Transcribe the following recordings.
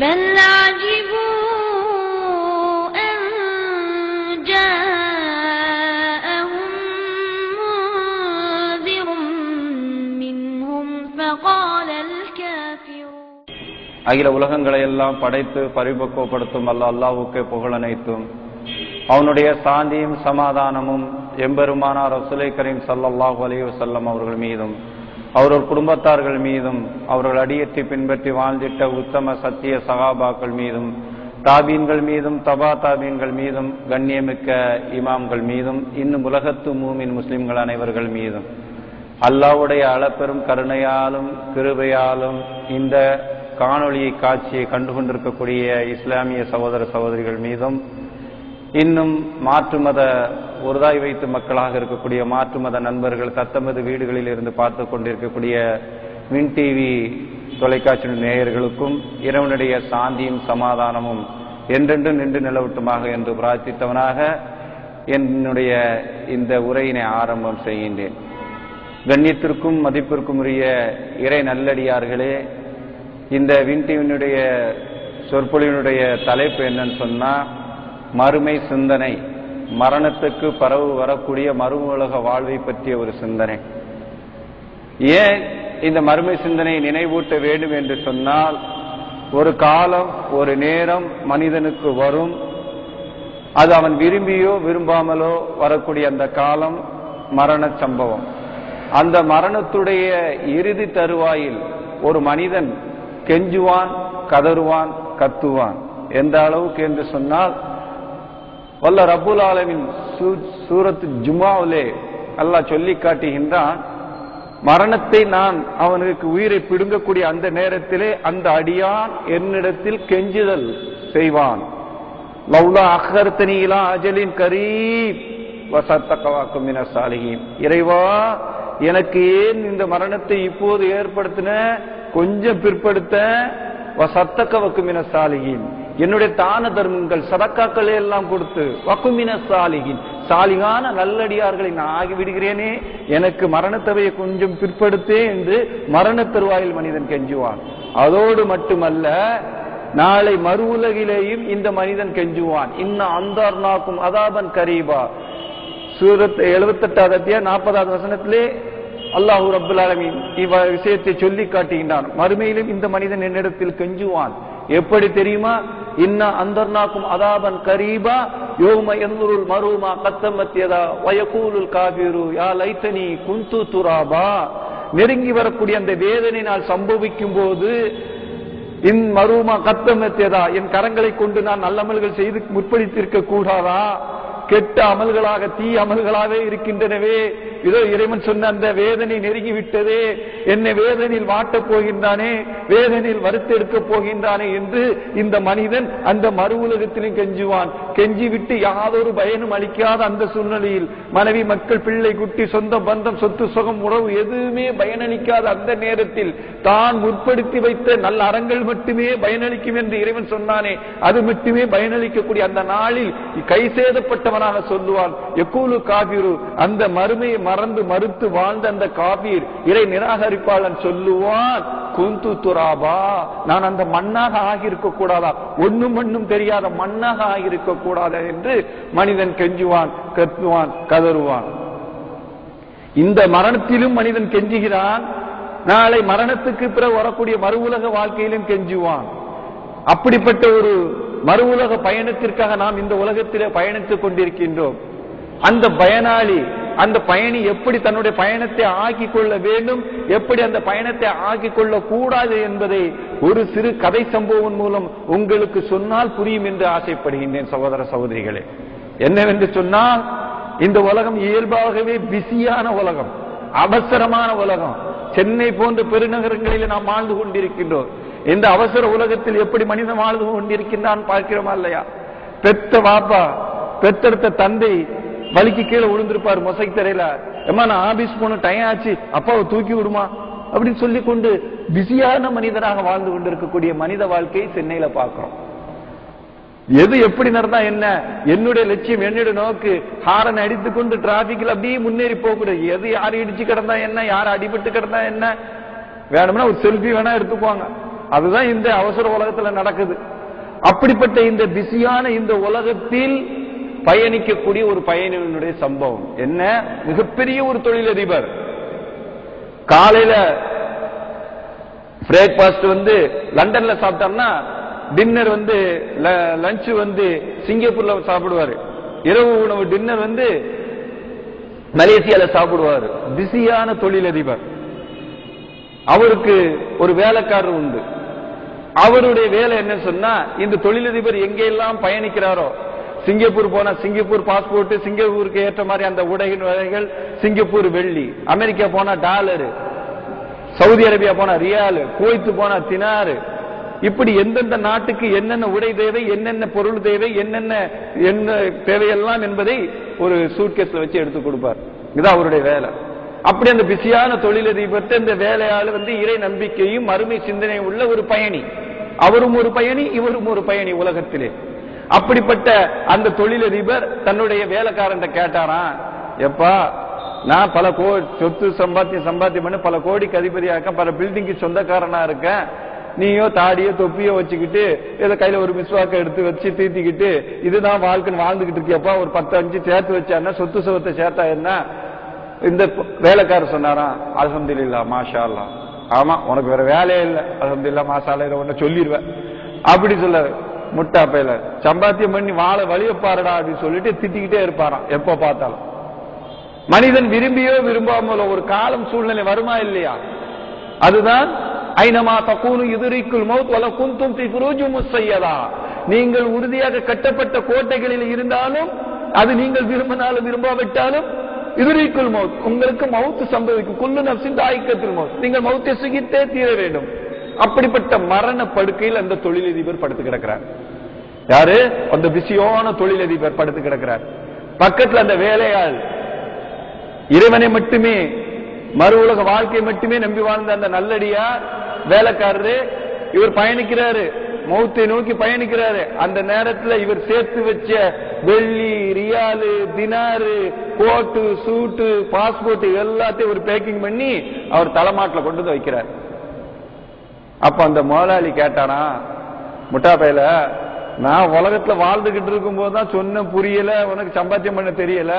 بل عجبوا أن جاءهم منذر منهم فقال الكافرون. அகில உலகங்களை எல்லாம் படைத்து பரிபக்குவப்படுத்தும் அல்லாஹ்வுக்கே புகழ் அனைத்தும். அவனுடைய சாந்தியும் சமாதானமும் எம்பெருமானார் ரசூலை கரீம் ஸல்லல்லாஹு அலைஹி வஸல்லம் அவர்கள் மீதும் அவர்கள் குடும்பத்தார்கள் மீதும் அவர்கள் அடியற்றி பின்பற்றி வாழ்ந்திட்ட உத்தம சத்திய சகாபாக்கள் மீதும் தாபீன்கள் மீதும் தபா தாபீன்கள் மீதும் கண்ணியமிக்க இமாம்கள் மீதும் இன்னும் உலகத்து மூமின் முஸ்லிம்கள் அனைவர்கள் மீதும் அல்லாஹ்வுடைய அளப்பெரும் கருணையாலும் கிருபையாலும் இந்த காணொளியை காட்சியை கண்டுகொண்டிருக்கக்கூடிய இஸ்லாமிய சகோதர சகோதரிகள் மீதும் இன்னும் மாற்று மத ஒருதாய் வைத்து மக்களாக இருக்கக்கூடிய மாற்று மத நண்பர்கள் தத்தமது வீடுகளில் இருந்து பார்த்து கொண்டிருக்கக்கூடிய மின் டிவி தொலைக்காட்சி நேயர்களுக்கும் இறைவனுடைய சாந்தியும் சமாதானமும் என்றென்று நின்று நிலவட்டுமாக என்று பிரார்த்தித்தவனாக என்னுடைய இந்த உரையினை ஆரம்பம் செய்கின்றேன். கண்ணியத்திற்கும் மதிப்பிற்கும் உரிய இறை நல்லடியார்களே, இந்த வின் டிவியினுடைய சொற்பொழிவினுடைய தலைப்பு என்னன்னு சொன்னா, மறுமை சிந்தனை, மரணத்துக்கு பரவு வரக்கூடிய மறு உலக வாழ்வை பற்றிய ஒரு சிந்தனை. ஏன் இந்த மறுமை சிந்தனையை நினைவூட்ட வேண்டும் என்று சொன்னால், ஒரு காலம் ஒரு நேரம் மனிதனுக்கு வரும், அது அவன் விரும்பியோ விரும்பாமலோ வரக்கூடிய அந்த காலம் மரண சம்பவம். அந்த மரணத்துடைய இறுதி தருவாயில் ஒரு மனிதன் கெஞ்சுவான், கதறுவான், கத்துவான். எந்த அளவுக்கு என்று சொன்னால், வல்ல ரப்புல் ஆலமீன் சூரத் ஜுமாவிலே அல்லாஹ் சொல்லி காட்டுகின்றான், மரணத்தை நான் அவனுக்கு உயிரை பிடுங்கக்கூடிய அந்த நேரத்திலே அந்த அடியான் என்னிடத்தில் கெஞ்சுதல் செய்வான். லவ்லா அக்ஹர்தனி இலா அஜலின் கரீப் வஸத்தகவாக்கும் மினஸ் சாலிஹீன். இறைவா, எனக்கு ஏன் இந்த மரணத்தை இப்போது ஏற்படுத்தின, கொஞ்சம் பிற்படுத்த. வஸத்தகவாக்கும் மினஸ் சாலிஹீன், என்னுடைய தான தர்மங்கள் சதக்காக்களை எல்லாம் கொடுத்து வக்குமின சாலிகின் சாலிகான நல்லடியார்களை நான் ஆகிவிடுகிறேனே, எனக்கு மரணத்தவையை கொஞ்சம் பிற்படுத்தே என்று மரண தருவாயில் மனிதன் கெஞ்சுவான். அதோடு மட்டுமல்ல, நாளை மறு உலகிலேயும் இந்த மனிதன் கெஞ்சுவான். இன்னும் அந்தார்னாக்கும் அதாபன் கரீபா, சூரத் 78 40வது வசனத்திலே அல்லாஹு ரப்புல் ஆலமீன் இவ் விஷயத்தை சொல்லி காட்டுகின்றான். மறுமையிலும் இந்த மனிதன் என்னிடத்தில் கெஞ்சுவான். எப்படி தெரியுமா? இன்ன அந்தர்னாக்கும் அதாபன் கரீபா யௌம யன்துருல் மருமா கத்தமத் யதா வயகூலுல் காஃபிரு யா லைத்தனி குந்து துராபா. நெருங்கி வரக்கூடிய அந்த வேதனையினால் சம்பவிக்கும் போது, இன் மருமா கத்தமத் யதா, என் கரங்களை கொண்டு நான் நல்லமல்கள் செய்து முற்படுத்தியிருக்க கூடாதா? கெட்ட அமல்களாக தீ அமல்களாகவே இருக்கின்றனவே. இதோ இறைவன் சொன்ன அந்த வேதனை நெருங்கிவிட்டதே, என்னை வேதனையில் வாட்டப் போகின்றானே, வேதனையில் வறுத்தெடுக்க போகின்றானே என்று இந்த மனிதன் அந்த மறு உலகத்திலும் கெஞ்சுவான். கெஞ்சிவிட்டு யாதொரு பயனும் அளிக்காத அந்த சூழ்நிலையில் மனைவி மக்கள் பிள்ளை குட்டி சொந்த பந்தம் சொத்து சுகம் உறவு எதுவுமே பயனளிக்காத அந்த நேரத்தில் தான் முற்படுத்தி வைத்த நல்ல அறங்கள் மட்டுமே பயனளிக்கும் என்று இறைவன் சொன்னானே, அது மட்டுமே பயனளிக்கக்கூடிய அந்த நாளில் கை சேதப்பட்டவனாக சொல்லுவான். யகூலு காபிரு, அந்த மறுமையை மறந்து மறுத்து வாழ்ந்த அந்த காபீர் இறை நிராகரிப்பாளன் சொல்லுவான், குந்து துராபா, நான் அந்த மண்ணாக ஆகியிருக்க கூடாதா, ஒண்ணும் மண்ணும் தெரியாத மண்ணாக ஆகியிருக்க கூடாதா என்று மனிதன் கெஞ்சுவான், கத்துவான், கதறுவான். இந்த மரணத்திலும் மனிதன் கெஞ்சுகிறான், நாளை மரணத்துக்கு பிறகு வரக்கூடிய மறு உலக வாழ்க்கையிலும் கெஞ்சுவான். அப்படிப்பட்ட ஒரு மறு உலக பயணத்திற்காக நாம் இந்த உலகத்திலே பயணித்துக் கொண்டிருக்கின்றோம். அந்த பயனாளி, அந்த பயணி எப்படி தன்னுடைய பயணத்தை ஆக்கிக் கொள்ள வேண்டும், எப்படி அந்த பயணத்தை ஆக்கிக் கொள்ள கூடாது என்பதை ஒரு சிறு கதை சம்பவம் மூலம் உங்களுக்கு சொன்னால் புரியும் என்று ஆசைப்படுகின்றேன். சகோதர சகோதரிகளே, என்னவென்று சொன்னால், இந்த உலகம் இயல்பாகவே பிஸியான உலகம், அவசரமான உலகம். சென்னை போன்ற பெருநகரங்களில் நாம் வாழ்ந்து கொண்டிருக்கின்றோம். இந்த அவசர உலகத்தில் எப்படி மனிதன் வாழ்ந்து கொண்டிருக்கின்றான் பார்க்கிறோமா இல்லையா? பெத்த வாப்பா, பெத்தெடுத்த தந்தை வலிக்கு கீழே விழுந்திருப்பார் மொசைக் தரையில, ஏமா நான் ஆபீஸ் போன டைம் ஆச்சு, அப்பாவை தூக்கி விடுமா அப்படின்னு சொல்லி கொண்டு பிஸியான மனிதனாக வாழ்ந்து கொண்டிருக்கக்கூடிய மனித வாழ்க்கையை சென்னையில பார்க்கிறோம். எது எப்படி நடந்தா என்ன, என்னுடைய லட்சியம், என்னுடைய நோக்கு, ஹாரன் அடித்துக்கொண்டு டிராபிக்ல அப்படியே முன்னேறி போகக்கூடாது. எது யார் இடிச்சு கிடந்தா என்ன, யார் அடிபட்டு கிடந்தா என்ன, வேணும்னா ஒரு செல்ஃபி வேணா எடுத்துக்குவாங்க. அதுதான் இந்த அவசர உலகத்துல நடக்குது. அப்படிப்பட்ட இந்த பிஸியான இந்த உலகத்தில் பயணிக்கக்கூடிய ஒரு பயணியினுடைய சம்பவம் என்ன? மிகப்பெரிய ஒரு தொழிலதிபர் காலையில பிரேக்பாஸ்ட் லண்டன்ல சாப்பிட்டார்னா டின்னர் லஞ்ச் சிங்கப்பூர்ல சாப்பிடுவாரு, இரவு உணவு டின்னர் மலேசியால சாப்பிடுவாரு. பிஸியான தொழிலதிபர். அவருக்கு ஒரு வேலைக்காரர் உண்டு. அவருடைய வேலை என்ன சொன்னா, இந்த தொழிலதிபர் எங்கெல்லாம் பயணிக்கிறாரோ, சிங்கப்பூர் போனா சிங்கப்பூர் பாஸ்போர்ட், சிங்கப்பூருக்கு ஏற்ற மாதிரி அந்த உடையின் வகைகள், சிங்கப்பூர் வெள்ளி, அமெரிக்கா போனா டாலரு, சவுதி அரேபியா போனா ரியாலு, குவைத்து போனா தினாரு, இப்படி எந்தெந்த நாட்டுக்கு என்னென்ன உடை தேவை, என்னென்ன பொருள் தேவை, என்ன தேவையெல்லாம் என்பதை ஒரு சூட்கேஸ்ல வச்சு எடுத்து கொடுப்பார். இதுதான் அவருடைய வேலை. அப்படி அந்த பிஸியான தொழிலதிபர் இந்த வேலையாளர் இறை நம்பிக்கையும் மறுமை சிந்தனையும் உள்ள ஒரு பயணி. அவரும் ஒரு பயணி, இவரும் ஒரு பயணி உலகத்திலே. அப்படிப்பட்ட அந்த தொழிலதிபர் தன்னுடைய வேலைக்காரன் கேட்டாராம், எப்பா நான் பல சொத்து சம்பாத்தியம் பண்ணி பல கோடிக்கு அதிபதியாக பல பில்டிங்கு சொந்தக்காரனா இருக்கேன், நீயோ தாடியோ தொப்பியோ வச்சுக்கிட்டு ஏதோ கையில ஒரு மிஸ்வாக்க எடுத்து வச்சு தீத்திக்கிட்டு இதுதான் வாழ்க்கைன்னு வாழ்ந்துகிட்டு இருக்கியப்பா, ஒரு 10-5 சேர்த்து வச்சா சொத்து சுகத்தை சேர்த்தா என்ன? இந்த வேலைக்காரர் சொன்னாராம், அல்ஹம்துலில்லாஹ் மாஷா அல்லாஹ், ஆமா உனக்கு வேற வேலையே இல்லை, அல்ஹம்துலில்லாஹ் மாஷா அல்லாஹ், இதை ஒன்ன சொல்லிடுவேன் அப்படி சொல்லாரு. முட்டா பையில சம்பாத்தியம் பண்ணி வாழ வழிய பாருடா அப்படின்னு சொல்லிட்டு திட்டிக்கிட்டே இருப்பாராம் எப்ப பார்த்தாலும். மனிதன் விரும்பியோ விரும்பாமலோ ஒரு காலம் சூழ்நிலை வருமா இல்லையா? அதுதான் ஐனமா தக்கூனு யுத்ரிக்குல் மௌத் வல குன்தும் ஃபீ ஃபுரூஜின் முஸய்யதா. நீங்கள் உறுதியாக கட்டப்பட்ட கோட்டைகளில் இருந்தாலும், அது நீங்கள் விரும்பினாலும் விரும்பாவிட்டாலும், யுத்ரிக்குல் மௌத், உங்களுக்கு மௌத் சம்பவிக்கும். குல்லு நஃப்ஸின் தாயிக்கத்துல் மௌத், நீங்கள் மௌத்தை சுகித்தே தீர வேண்டும். அப்படிப்பட்ட மரண படுக்கையில் அந்த தொழிலதிபர் படுத்து கிடக்கிறார். யாரு? அந்த பிஸியான தொழிலதிபர் படுத்து கிடக்கிறார். பக்கத்தில் அந்த வேலையாள் இறைவனை மட்டுமே, மறு உலக வாழ்க்கை மட்டுமே நம்பி வாழ்ந்த அந்த நல்லடியார் வேலைக்காரரு, இவர் பயணிக்கிறாரு, மௌத்தை நோக்கி பயணிக்கிறாரு. அந்த நேரத்தில் இவர் சேர்த்து வச்ச வெள்ளி, ரியாலு, தினாரு, கோட்டு, சூட்டு, பாஸ்போர்ட் எல்லாத்தையும் ஒரு பேக்கிங் பண்ணி அவர் தலைமாட்டில் கொண்டு வந்து வைக்கிறார். அப்ப அந்த முதலாளி கேட்டானா, முட்டா பையில நான் உலகத்துல வாழ்ந்துகிட்டு இருக்கும் போதுதான் சொன்ன புரியல, உனக்கு சம்பாத்தியம் பண்ண தெரியல,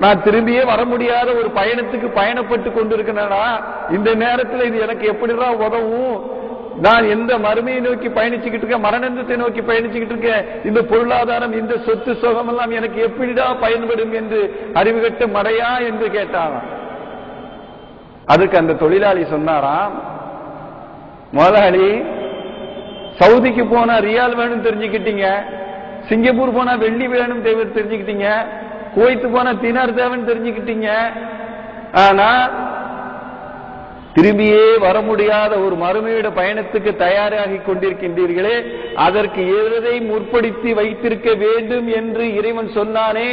நான் திரும்பியே வர முடியாத ஒரு பயணத்துக்கு பயணப்பட்டு கொண்டிருக்கேனா, இந்த நேரத்தில் இது எனக்கு எப்படிதான் உதவும்? நான் எந்த மறுமையை நோக்கி பயணிச்சுக்கிட்டு இருக்கேன், மரணத்தை நோக்கி பயணிச்சுக்கிட்டு இருக்கேன், இந்த பொருளாதாரம் இந்த சொத்து சுகம் எல்லாம் எனக்கு எப்படிதான் பயன்படும் என்று அறிவுகட்ட மடையா என்று கேட்டான். அதுக்கு அந்த தொழிலாளி சொன்னாராம், முதலாளி சவுதிக்கு போனா ரியால் வேணும் தெரிஞ்சுக்கிட்டீங்க, சிங்கப்பூர் போனா வெள்ளி வேணும் தெரிஞ்சுக்கிட்டீங்க, குவைத்து போனா தினார் தேவைன்னு தெரிஞ்சுக்கிட்டீங்க, ஆனா திரும்பியே வர முடியாத ஒரு மறுமையோட பயணத்துக்கு தயாராகி கொண்டிருக்கின்றீர்களே, அதற்கு எதை முற்படுத்தி வைத்திருக்க வேண்டும் என்று இறைவன் சொன்னானே,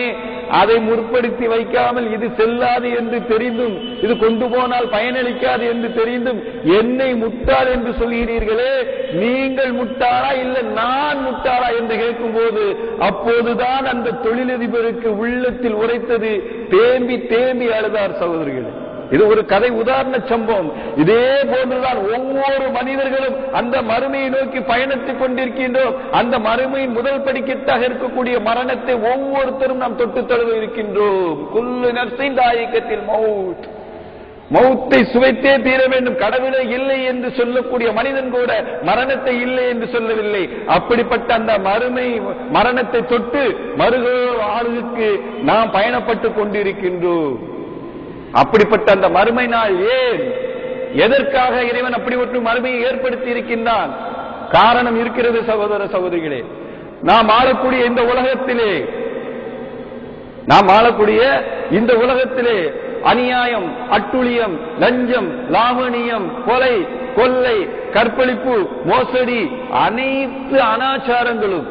அதை முற்படுத்தி வைக்காமல் இது செல்லாது என்று தெரிந்தும், இது கொண்டு போனால் பயனளிக்காது என்று தெரிந்தும் என்னை முட்டாள் என்று சொல்கிறீர்களே, நீங்கள் முட்டாளா இல்லை நான் முட்டாளா என்று கேட்கும் போது, அப்போதுதான் அந்த தொழிலதிபருக்கு உள்ளத்தில் உரைத்தது, தேம்பி தேம்பி அழுதார் சகோதரிகளே. இது ஒரு கதை உதாரண சம்பவம். இதே போன்றுதான் ஒவ்வொரு மனிதர்களும் அந்த மறுமையை நோக்கி பயணித்துக் கொண்டிருக்கின்றோம். அந்த மறுமையின் முதல் படிக்கட்டாக இருக்கக்கூடிய மரணத்தை ஒவ்வொருத்தரும் நாம் தொட்டு தழுவ இருக்கின்றோம். குல்லு நஃப்ஸின் தாயிக்கத்தில் மௌத், மௌத்தை சுவைத்தே தீர வேண்டும். கடவுளை இல்லை என்று சொல்லக்கூடிய மனிதன் கூட மரணத்தை இல்லை என்று சொல்லவில்லை. அப்படிப்பட்ட அந்த மரணத்தை தொட்டு மறுக ஆளுக்கு நாம் பயணப்பட்டு கொண்டிருக்கின்றோம். அப்படிப்பட்ட அந்த மறுமை நாள் ஏன், எதற்காக இறைவன் அப்படி ஒரு மறுமையை ஏற்படுத்தி இருக்கின்றான்? காரணம் இருக்கிறது சகோதர சகோதரிகளே. நாம் ஆளக்கூடிய இந்த உலகத்திலே அநியாயம், அட்டுழியம், லஞ்சம், லாவணியம், கொலை, கொள்ளை, கற்பழிப்பு, மோசடி, அனைத்து அனாச்சாரங்களும்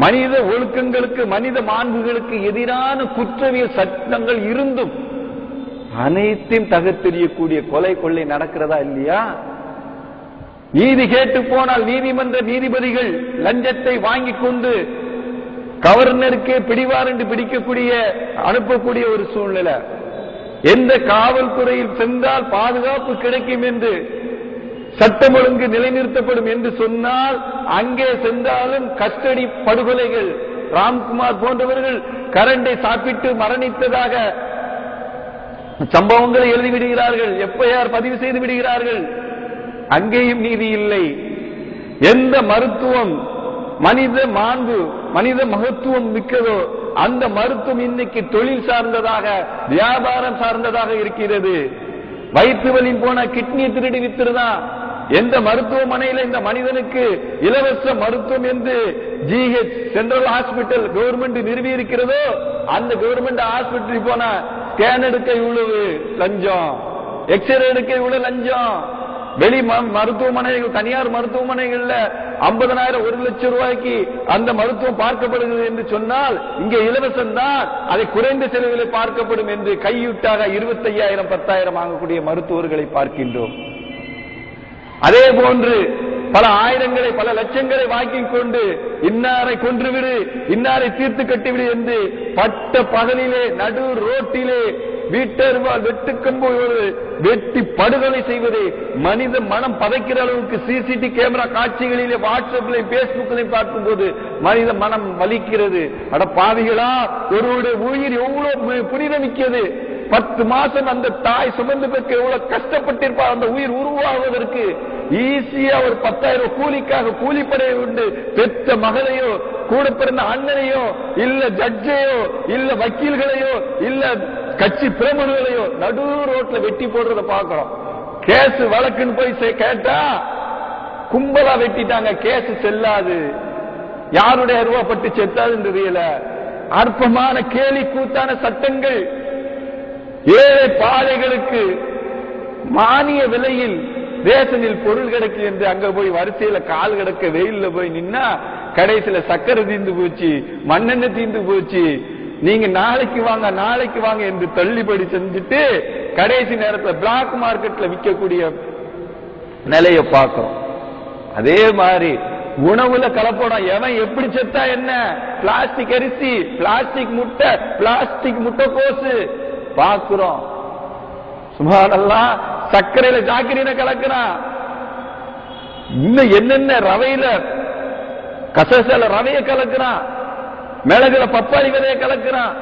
மனித ஒழுக்கங்களுக்கு, மனித மாண்புகளுக்கு எதிரான குற்றவியல் சட்டங்கள் இருந்தும் அனைத்தையும் தகர்த்தெறியக்கூடிய கொலை கொள்ளை நடக்கிறதா இல்லையா? நீதி கேட்டு போனால் நீதிமன்ற நீதிபதிகள் லஞ்சத்தை வாங்கிக் கொண்டு கவர்னருக்கு பிடிவார் என்று பிடிக்கக்கூடிய அனுப்பக்கூடிய ஒரு சூழ்நிலை. எந்த காவல்துறையில் சென்றால் பாதுகாப்பு கிடைக்கும் என்று சட்டம் ஒழுங்கு நிலைநிறுத்தப்படும் என்று சொன்னால் அங்கே சென்றாலும் கஸ்டடி படுகொலைகள், ராம்குமார் போன்றவர்கள் கரண்டை சாப்பிட்டு மரணித்ததாக சம்பவங்களை எழுதிவிடுகிறார்கள், எஃப்ஐஆர் பதிவு செய்து விடுகிறார்கள். அங்கேயும் நீதி இல்லை. எந்த மருத்துவம் மனித மாண்பு மனித மகத்துவம் மிக்கதோ அந்த மருத்துவம் இன்னைக்கு தொழில் சார்ந்ததாக வியாபாரம் சார்ந்ததாக இருக்கிறது. வயிற்று வலி போன கிட்னி திருடி வித்துருதான். எந்த மருத்துவமனையில் இந்த மனிதனுக்கு இலவச மருத்துவம் என்று ஜிஹெச் சென்ட்ரல் ஹாஸ்பிட்டல் கவர்மெண்ட் நிறுவி இருக்கிறதோ அந்த கவர்மெண்ட் ஹாஸ்பிட்டல் போன ஸ்கேன் எடுக்க இவ்வளவு லஞ்சம், எக்ஸ்ரே எடுக்க இவ்வளவு லஞ்சம். வெளி மருத்துவமனைகள், தனியார் மருத்துவமனைகள்ல 50,000 1 லட்சம் ரூபாய்க்கு அந்த மருத்துவம் பார்க்கப்படுகிறது என்று சொன்னால் இங்கே இலவசம் தான், அதை குறைந்த செலவில் பார்க்கப்படும் என்று கையூட்டாக 25,000 10,000 வாங்கக்கூடிய மருத்துவர்களை பார்க்கின்றோம். அதே போன்று பல ஆயிரங்களை பல லட்சங்களை வாங்கிக் கொண்டு இன்னாரை கொன்றுவிடு, இன்னாரை தீர்த்து கட்டிவிடு என்று பட்ட பகலிலே நடு ரோட்டிலே வீட்டருவால் வெட்டுக்கம்பு வெட்டி படுகொலை செய்வது மனித மனம் பதைக்கிற அளவுக்கு சிசிடிவி கேமரா காட்சிகளிலே வாட்ஸ்அப்ல பேஸ்புக்ல பார்க்கும் போது மனித மனம் வலிக்கிறது. அட பாவிகளா, ஒருவருடைய உயிர் எவ்வளவு புனிதமிக்கிறது. 10 மாசம் அந்த தாய் சுமந்து பெற்ற எவ்வளவு கஷ்டப்பட்டிருப்பார் அந்த உயிர் உருவாகுவதற்கு. ஈஸியா ஒரு 10,000 கூலிக்காக கூலிப்படையை உண்டு பெற்ற மகளையோ கூட பிறந்த அண்ணனையோ இல்ல ஜட்ஜையோ இல்ல வக்கீல்களையோ இல்ல கட்சி பிரமுகர்களையோ நடு ரோட்ல வெட்டி போடுறத பாக்கிறோம். கேஸ் வழக்குன்னு போய் கேட்டா கும்பலா வெட்டிட்டாங்க, கேஸ் செல்லாது. யாருடைய அருவாப்பட்டு செத்தாதுன்னு தெரியல. அற்பமான கேலி கூத்தான சட்டங்கள். ஏழை பாதைகளுக்கு மானிய விலையில் ரேஷனில் பொருள் கிடைக்கும் என்று அங்க போய் வரிசையில கால் கிடக்க வெயில்ல போய் நின்னா கடைசியில சக்கரை தீர்ந்து போச்சு, மண்ணெண்ணெய் தீர்ந்து போச்சு, நீங்க நாளைக்கு வாங்க என்று தள்ளுபடி செஞ்சுட்டு கடைசி நேரத்தில் பிளாக் மார்க்கெட்ல விற்கக்கூடிய நிலையை பார்க்கிறோம். அதே மாதிரி உணவுல கலப்படம். எவன் எப்படி செத்தா என்ன, பிளாஸ்டிக் அரிசி, பிளாஸ்டிக் முட்டை, பிளாஸ்டிக் முட்டைக்கோசு பார்க்கிறோம். சுப்ஹானல்லாஹ், சர்க்கரையில ஜாக்கிரீனை கலக்கிறான். இன்னும் என்னென்ன ரவையில கசசல ரவைய கலக்கிறான், மிளகுல பப்பாளி விதைய கலக்கிறான்.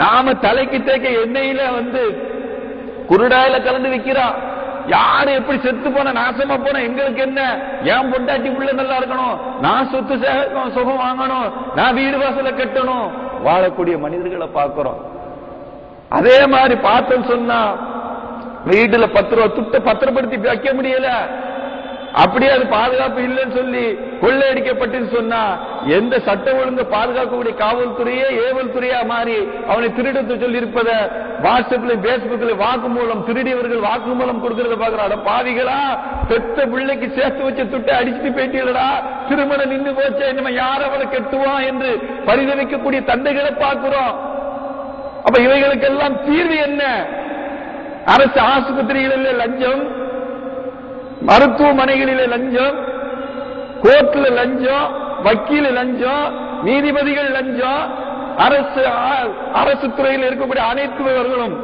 நாம தலைக்கு தேக்க எண்ணெயில குருடாயில கலந்து விற்கிறான். யாரு எப்படி செத்து போன நாசமா போன எங்களுக்கு என்ன, ஏன் பொண்டாட்டி புள்ள நல்லா இருக்கணும், நான் சொத்து சேகரிக்கணும், சுகம் வாங்கணும், நான் வீடு வாசல கட்டணும், வாழக்கூடிய மனிதர்களை பார்க்கிறோம். அதே மாதிரி பார்த்தோம் சொன்னா வீட்டுல 10 ரூபாய் துட்ட பத்திரப்படுத்தி வைக்க முடியல. அப்படியே அது பாதுகாப்பு இல்லைன்னு சொல்லி கொள்ளையடிக்கப்பட்டு சொன்னா எந்த சட்ட ஒழுங்கு பாதுகாக்கக்கூடிய காவல்துறையே ஏவல் துறையா மாறி அவனை திருடத்து சொல்லி இருப்பத வாட்ஸ்அப்ல பேஸ்புக்ல வாக்குமூலம் திருடியவர்கள் வாக்குமூலம் கொடுக்கறத பாக்குறாட. பாவிகளா, பெத்த பிள்ளைக்கு சேர்த்து வச்ச துட்டை அடிச்சுட்டு போயிட்டீங்களா, திருமணம் நின்று போச்சே, நம்ம யார் அவளை கெட்டுவான் என்று பரிதவிக்கக்கூடிய தந்தைகளை பார்க்கிறோம். அப்ப இவைகளுக்கெல்லாம் தீர்வு என்ன? அரசு ஆஸ்பத்திரிகளிலே லஞ்சம், மருத்துவமனைகளிலே லஞ்சம், கோர்ட்ல லஞ்சம், வக்கீல் லஞ்சம், நீதிபதிகள் லஞ்சம், அரசு துறையில் இருக்கக்கூடிய அனைத்துவர்களும்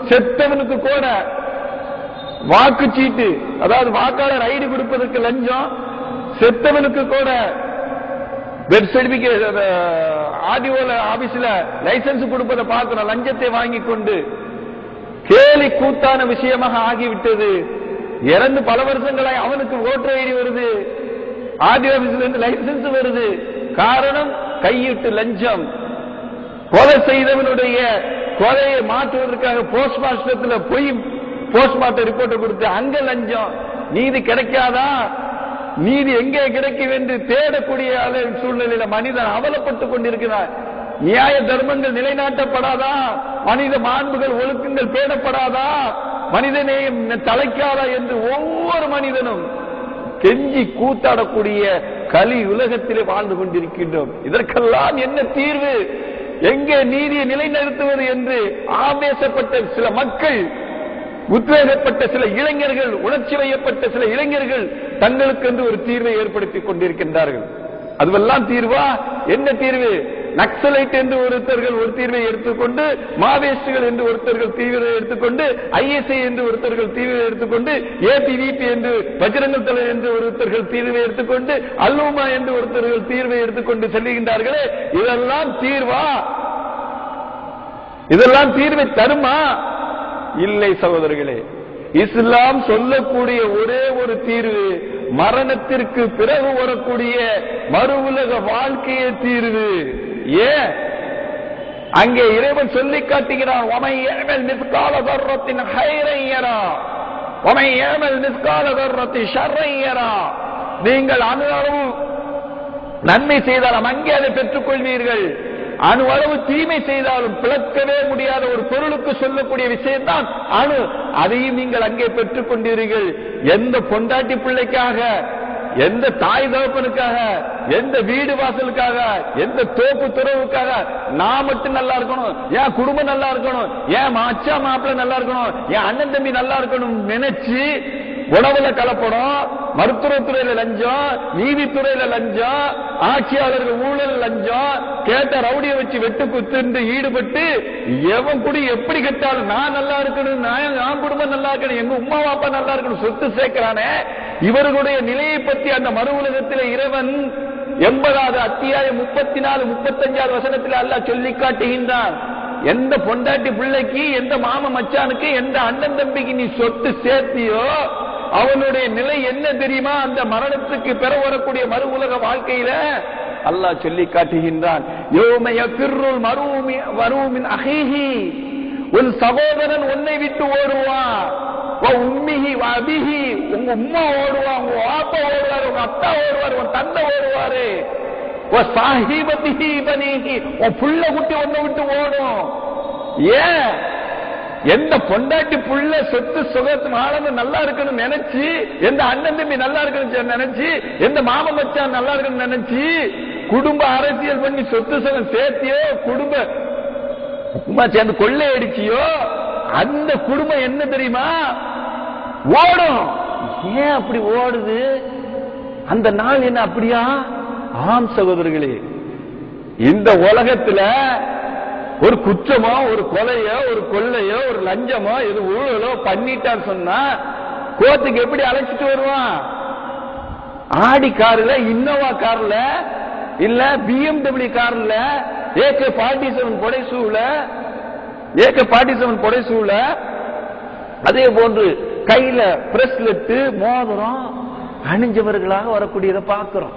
செத்தவனுக்கு கூட வாக்குச்சீட்டு, அதாவது வாக்காளர் ஐடி கொடுப்பதற்கு லஞ்சம், செத்தவனுக்கு கூட பெர்த் சர்டிபிகேட் ஆர்டிஓ ஆபீஸ்ல லைசன்ஸ் கொடுப்பதை பார்க்கணும். லஞ்சத்தை வாங்கி கொண்டு கேலி கூத்தான விஷயமாக ஆகிவிட்டது. இறந்து பல வருஷங்களாய் அவனுக்கு ஓட்டர் ஐடி வருது, ஆர்டிஓ ஆபீஸ்ல இருந்து லைசன்ஸ் வருது. காரணம் கையிட்டு லஞ்சம். கொலை செய்தவனுடைய கொலையை மாற்றுவதற்காக போஸ்ட்மாஸ்டர்ல போய் போஸ்ட்மார்ட்டம் ரிப்போர்ட் கொடுத்து அங்க லஞ்சம். நீதி கிடைக்காதா? நீதி எங்கே கிடைக்கும் என்று தேடக்கூடிய சூழ்நிலையில மனிதன் அவலப்பட்டுக் கொண்டிருக்கிறார். நியாய தர்மங்கள் நிலைநாட்டப்படாதா? மனித மாண்புகள் ஒழுக்கங்கள் பேணப்படாதா? மனிதநேயம் தலைக்காதா என்று ஒவ்வொரு மனிதனும் கெஞ்சி கூத்தாடக்கூடிய கலி உலகத்திலே வாழ்ந்து கொண்டிருக்கின்றோம். இதற்கெல்லாம் என்ன தீர்வு? எங்கே நீதியை நிலைநிறுத்துவது என்று ஆவேசப்பட்ட சில மக்கள், உத்வேகப்பட்ட சில இளைஞர்கள், உணர்ச்சி வயப்பட்ட சில இளைஞர்கள் தங்களுக்கு என்று ஒரு தீர்வை ஏற்படுத்திக் கொண்டிருக்கின்றார்கள். அதுவெல்லாம் தீர்வா? என்ன தீர்வு? நக்சலைட் என்று ஒருத்தர்கள் ஒரு தீர்வை எடுத்துக்கொண்டு, மாவேஸ்டுகள் என்று ஒருத்தர்கள் தீவிர எடுத்துக்கொண்டு, ஐஎஸ்ஐ என்று ஒருத்தர்கள் தீவிர எடுத்துக்கொண்டு, ஏபிவிபி என்று பஜ்ரங்கல் தளம் என்று ஒருத்தர்கள் தீர்வை எடுத்துக்கொண்டு, அல்லுமா என்று ஒருத்தர்கள் தீர்வை எடுத்துக்கொண்டு செல்லுகின்றார்களே, இதெல்லாம் தீர்வா? இதெல்லாம் தீர்வை தருமா? இல்லை சகோதரர்களே. இஸ்லாம் சொல்லக்கூடிய ஒரே ஒரு தீர்வு மரணத்திற்கு பிறகு வரக்கூடிய மறு உலக வாழ்க்கையே தீர்வு. ஏன் அங்கே இறைவன் சொல்லி காட்டுகிறான், நீங்கள் அணுவளவு நன்மை செய்தாலும் அங்கே அதை பெற்றுக் கொள்வீர்கள், அணுவளவு தீமை செய்தாலும் பிளக்கவே முடியாத ஒரு பொருளுக்கு சொல்லக்கூடிய விஷயம் தான் அணு, அதையும் நீங்கள் அங்கே பெற்றுக் கொண்டீர்கள். எந்த பொண்டாட்டி பிள்ளைக்காக, எந்த தாய் தகப்பனுக்காக, எந்த வீடு வாசலுக்காக, எந்த தோப்பு துறவுக்காக நான் மட்டும் நல்லா இருக்கணும், என் குடும்பம் நல்லா இருக்கணும், என் மச்சா மாப்பிள்ள நல்லா இருக்கணும், என் அண்ணன் தம்பி நல்லா இருக்கணும் நினைச்சு உணவுல கலப்படம், மருத்துவத்துறையில லஞ்சம், நீதித்துறையில லஞ்சம், ஆட்சியாளர்கள் ஊழல் லஞ்சம், கேட்ட ரவுடியை வச்சு வெட்டு குத்து ஈடுபட்டு எவன் குடி எப்படி கட்டாலும் நான் நல்லா இருக்கணும், நான் குடும்பம் நல்லா இருக்கணும், எங்க உமா பாப்பா நல்லா இருக்கணும் சொத்து சேர்க்கிறானே, இவர்களுடைய நிலையை பற்றி அந்த மறு உலகத்தில் இறைவன் 80வது அத்தியாயம் 34, 35வது வசனத்தில் அல்லாஹ் சொல்லி காட்டுகின்றான். எந்த பொண்டாட்டி பிள்ளைக்கு, எந்த மாம மச்சானுக்கு, எந்த அண்ணன் தம்பிக்கு நீ சொத்து சேர்த்தியோ அவனுடைய நிலை என்ன தெரியுமா? அந்த மரணத்துக்கு பெற வரக்கூடிய மறு உலக வாழ்க்கையில அல்லாஹ் சொல்லி காட்டுகின்றான். உன் சகோதரன் உன்னை விட்டு ஓடுவான், உம்மிஹி அபிஹி, உங்க உம்மா ஓடுவான், உங்க வாப்பா ஓடுவாரு, உங்க அத்தா ஓடுவாரு, உன் தந்தை ஓடுவாரு, சாஹிபதிஹி பனிஹி, உன் புள்ள குட்டி ஒன்ன விட்டு ஓடும். ஏன்? எந்த பொண்டாட்டி புள்ள சொத்து சுகத்து ஆளந்து நல்லா இருக்கணும் நினைச்சு, எந்த அண்ணன் தம்பி நல்லா இருக்கணும் நினைச்சு, எந்த மாம மச்சான் நல்லா இருக்கணும் நினைச்சு குடும்ப அரசியல் பண்ணி சொத்து சுகம் சேர்த்தியோ, குடும்ப சேர்ந்து கொள்ளை அடிச்சியோ, அந்த குடும்பம் என்ன தெரியுமா ஓடும். ஏன் அப்படி ஓடுது? அந்த நாள் என்ன அப்படியா? ஆம் சகோதரர்களே, இந்த உலகத்துல ஒரு குற்றமோ, ஒரு கொலையோ, ஒரு கொள்ளையோ, ஒரு லஞ்சமோ, எது ஊழலோ பண்ணிட்டான்னு சொன்னா கோர்ட்டுக்கு எப்படி அழைச்சிட்டு வருவான்? ஆடி கார்ல, இன்னோவா கார்ல, இல்ல BMW கார்ல, AK-47 புடைசூல, அதே போன்று கையில பிரஸ்லெட் மோதிரம் அணிஞ்சவர்களாக வரக்கூடியதை பார்க்கிறோம்.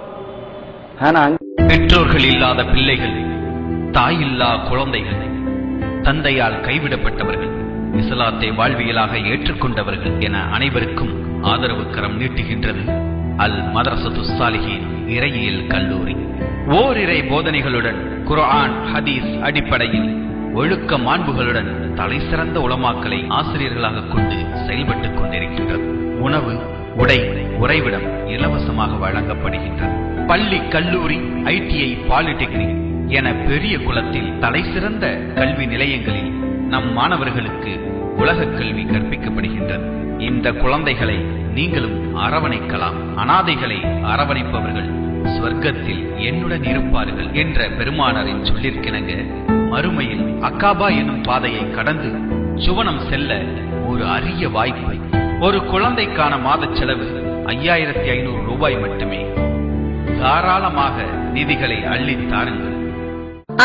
ஆனா பெற்றோர்கள் இல்லாத பிள்ளைகள், தாயில்லா குழந்தைகள், தந்தையால் கைவிடப்பட்டவர்கள், இஸ்லாத்தை வாழ்வியலாக ஏற்றுக்கொண்டவர்கள் என அனைவருக்கும் ஆதரவு கரம் நீட்டுகின்றது அல் மதரசத்து சாலிஹீன் இறையியல் கல்லூரி. ஓரிரை போதனைகளுடன், குர்ஆன் ஹதீஸ் அடிப்படையில் ஒழுக்க மாண்புகளுடன் தலை சிறந்த உலமாக்களை ஆசிரியர்களாக கொண்டு செயல்பட்டுக் கொண்டிருக்கின்றது. உணவு, உடை, உறைவிடம் இலவசமாக வழங்கப்படுகின்றது. பள்ளி, கல்லூரி, ITI, பாலிடெக்னிக் என பெரிய குலத்தில் தலை சிறந்த கல்வி நிலையங்களில் நம் மாணவர்களுக்கு உலக கல்வி கற்பிக்கப்படுகின்றது. இந்த குழந்தைகளை நீங்களும் அரவணைக்கலாம். அனாதைகளை அரவணைப்பவர்கள் ஸ்வர்க்கத்தில் என்னுடன் இருப்பார்கள் என்ற பெருமானாரின் சொல்லிற்கிணங்க மறுமையில் அக்காபா எனும் பாதையை கடந்து சுவனம் செல்ல ஒரு அரிய வாய்ப்பு. ஒரு குழந்தைக்கான மாத செலவு 5500 ரூபாய் மட்டுமே. தாராளமாக நிதிகளை அள்ளித் தாருங்கள்.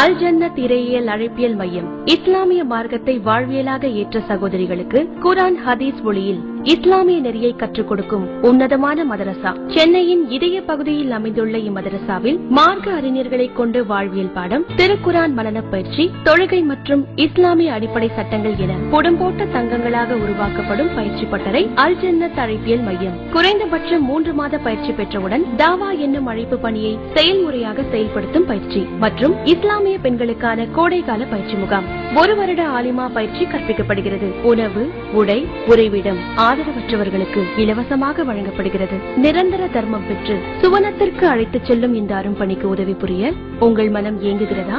அல் ஜன்னத் இறையியல் அழைப்பியல் மையம் இஸ்லாமிய மார்க்கத்தை வாழ்வியலாக ஏற்ற சகோதரிகளுக்கு குர்ஆன் ஹதீஸ் ஒளியில் இஸ்லாமிய நெறியை கற்றுக் கொடுக்கும் உன்னதமான மதரசா. சென்னையின் இதய பகுதியில் அமைந்துள்ள இம்மதரசாவில் மார்க்க அறிஞர்களை கொண்டு வாழ்வியல் பாடம், திருக்குர்ஆன் மனன பயிற்சி, தொழுகை மற்றும் இஸ்லாமிய அடிப்படை சட்டங்கள் என புடம்போட்ட தங்கங்களாக உருவாக்கப்படும் பயிற்சி பட்டறை அல் ஜன்னத் அழைப்பியல் மையம். குறைந்தபட்சம் 3 மாத பயிற்சி பெற்றவுடன் தாவா என்னும் அழைப்பு பணியை செயல்முறையாக செயல்படுத்தும் பயிற்சி மற்றும் இஸ்லாமிய பெண்களுக்கான கோடைகால பயிற்சி முகாம். 1 வருட ஆலிமா பயிற்சி கற்பிக்கப்படுகிறது. உணவு, உடை, உறைவிடம் ஆதரவற்றவர்களுக்கு இலவசமாக வழங்கப்படுகிறது. நிரந்தர தர்மம் பெற்று சுவனத்திற்கு அழைத்துச் செல்லும் இந்த அரும்பணிக்கு உதவி புரிய உங்கள் மனம் ஏங்குகிறதா?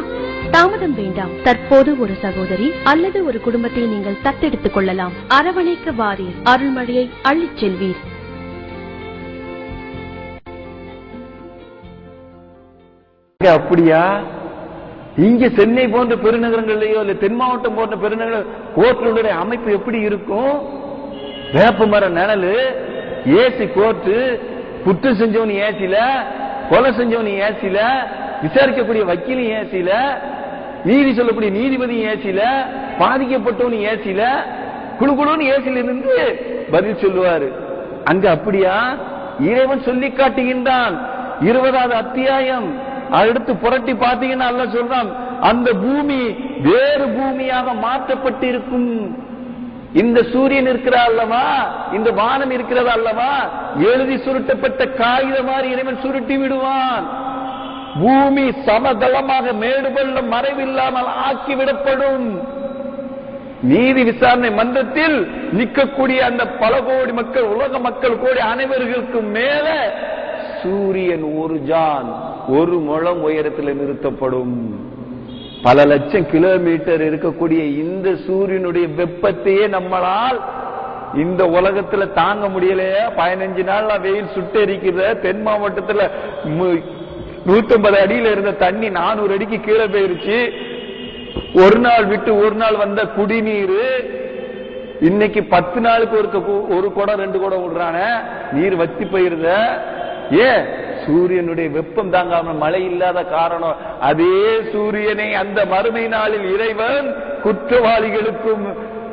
தாமதம் வேண்டாம். தற்போது ஒரு சகோதரி அல்லது ஒரு குடும்பத்தை நீங்கள் தத்தெடுத்துக் கொள்ளலாம். அரவணைக்க வாரீர், அருள்மழையை அள்ளிச் செல்வீர். அப்படியா? இங்க சென்னை போன்ற பெருநகரங்கள்லயோ இல்ல தென் மாவட்டம் போன்ற பெருநகர கோர்ட்டுடைய அமைப்பு எப்படி இருக்கும்? வேப்ப மர நிழலு, ஏசி கோர்ட்டு, குற்றம் செஞ்சவனு ஏசில, கொலை செஞ்சவனு ஏசில, விசாரிக்கக்கூடிய வக்கீல் ஏசில, நீதி சொல்லக்கூடிய நீதிபதி ஏசில, பாதிக்கப்பட்டவனு ஏசில, குழுக்குழுன்னு ஏசில இருந்து பதில் சொல்லுவாரு. அங்க அப்படியா? இறைவன் சொல்லி காட்டுகின்றான். 20வது அத்தியாயம் அடுத்து புரட்டி பார்த்தீங்கன்னா அல்லாஹ் சொல்றான், அந்த பூமி வேறு பூமியாக மாற்றப்பட்டிருக்கும். இந்த சூரியன் இருக்கிறா அல்லவா, இந்த வானம் இருக்கிறதா அல்லவா, எழுதி சுருட்டப்பட்ட காகிதம் மாதிரி இறைவன் சுருட்டி விடுவான். பூமி சமதளமாக மேடு பள்ளம் மறைவில்லாமல் ஆக்கிவிடப்படும். நீதி விசாரணை மன்றத்தில் நிற்கக்கூடிய அந்த பல கோடி மக்கள், உலக மக்கள் கோடி அனைவர்களுக்கும் மேல சூரியன் ஒரு ஜான், ஒரு முழம் உயரத்தில் நிறுத்தப்படும். பல லட்சம் கிலோமீட்டர் இருக்கக்கூடிய இந்த சூரியனுடைய வெப்பத்தையே நம்மளால் இந்த உலகத்துல தாங்க முடியலையே. 15 நாள் வெயில் சுட்டெரிக்கிற தென் மாவட்டத்துல 150 அடியில இருந்த தண்ணி 400 அடிக்கு கீழே போயிருச்சு. ஒரு நாள் விட்டு ஒரு நாள் வந்த குடிநீர் இன்னைக்கு 10 நாளுக்கு ஒரு குடம் 2 குடம் விடுறான நீர் வத்தி போயிருந்த. ஏன்? சூரியனுடைய வெப்பம் தாங்காம மழை இல்லாத காரணம். அதே சூரியனை அந்த மறுமை நாளில் இறைவன் குற்றவாளிகளுக்கும்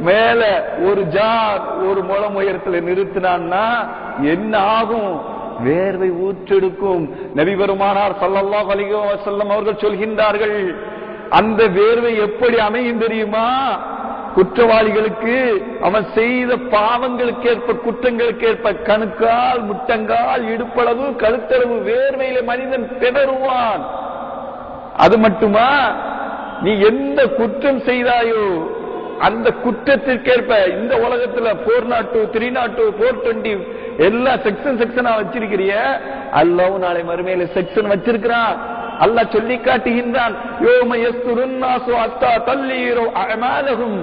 மேல ஒரு ஜார், ஒரு முழம் உயரத்தில் நிறுத்தினான்னா என்ன ஆகும்? வேர்வை ஊற்றெடுக்கும். நபி பெருமானார் ஸல்லல்லாஹு அலைஹி வஸல்லம் அவர்கள் சொல்கின்றார்கள், அந்த வேர்வை எப்படி அமையும் தெரியுமா? குற்றவாளிகளுக்கு அவன் செய்த பாவங்களுக்கு ஏற்ப, குற்றங்களுக்கு ஏற்ப கணுக்கால், முட்டங்கால், இடுப்பளவு, கழுத்தளவு வேர்வையில மனிதன் திணறுவான். அது மட்டுமா, நீ எந்த குற்றம் செய்தாயோ அந்த குற்றத்திற்கேற்ப இந்த உலகத்துல 402, 302, 420 எல்லா செக்ஷனா வச்சிருக்கிறிய. அல்லாஹ் நாளை மறுமையில செக்ஷன் வச்சிருக்கிறான். அல்லாஹ் சொல்லி காட்டுகின்றான், யோம யஸ்துருன் நாசு அத்தா தல்லீரு அமாலஹும்.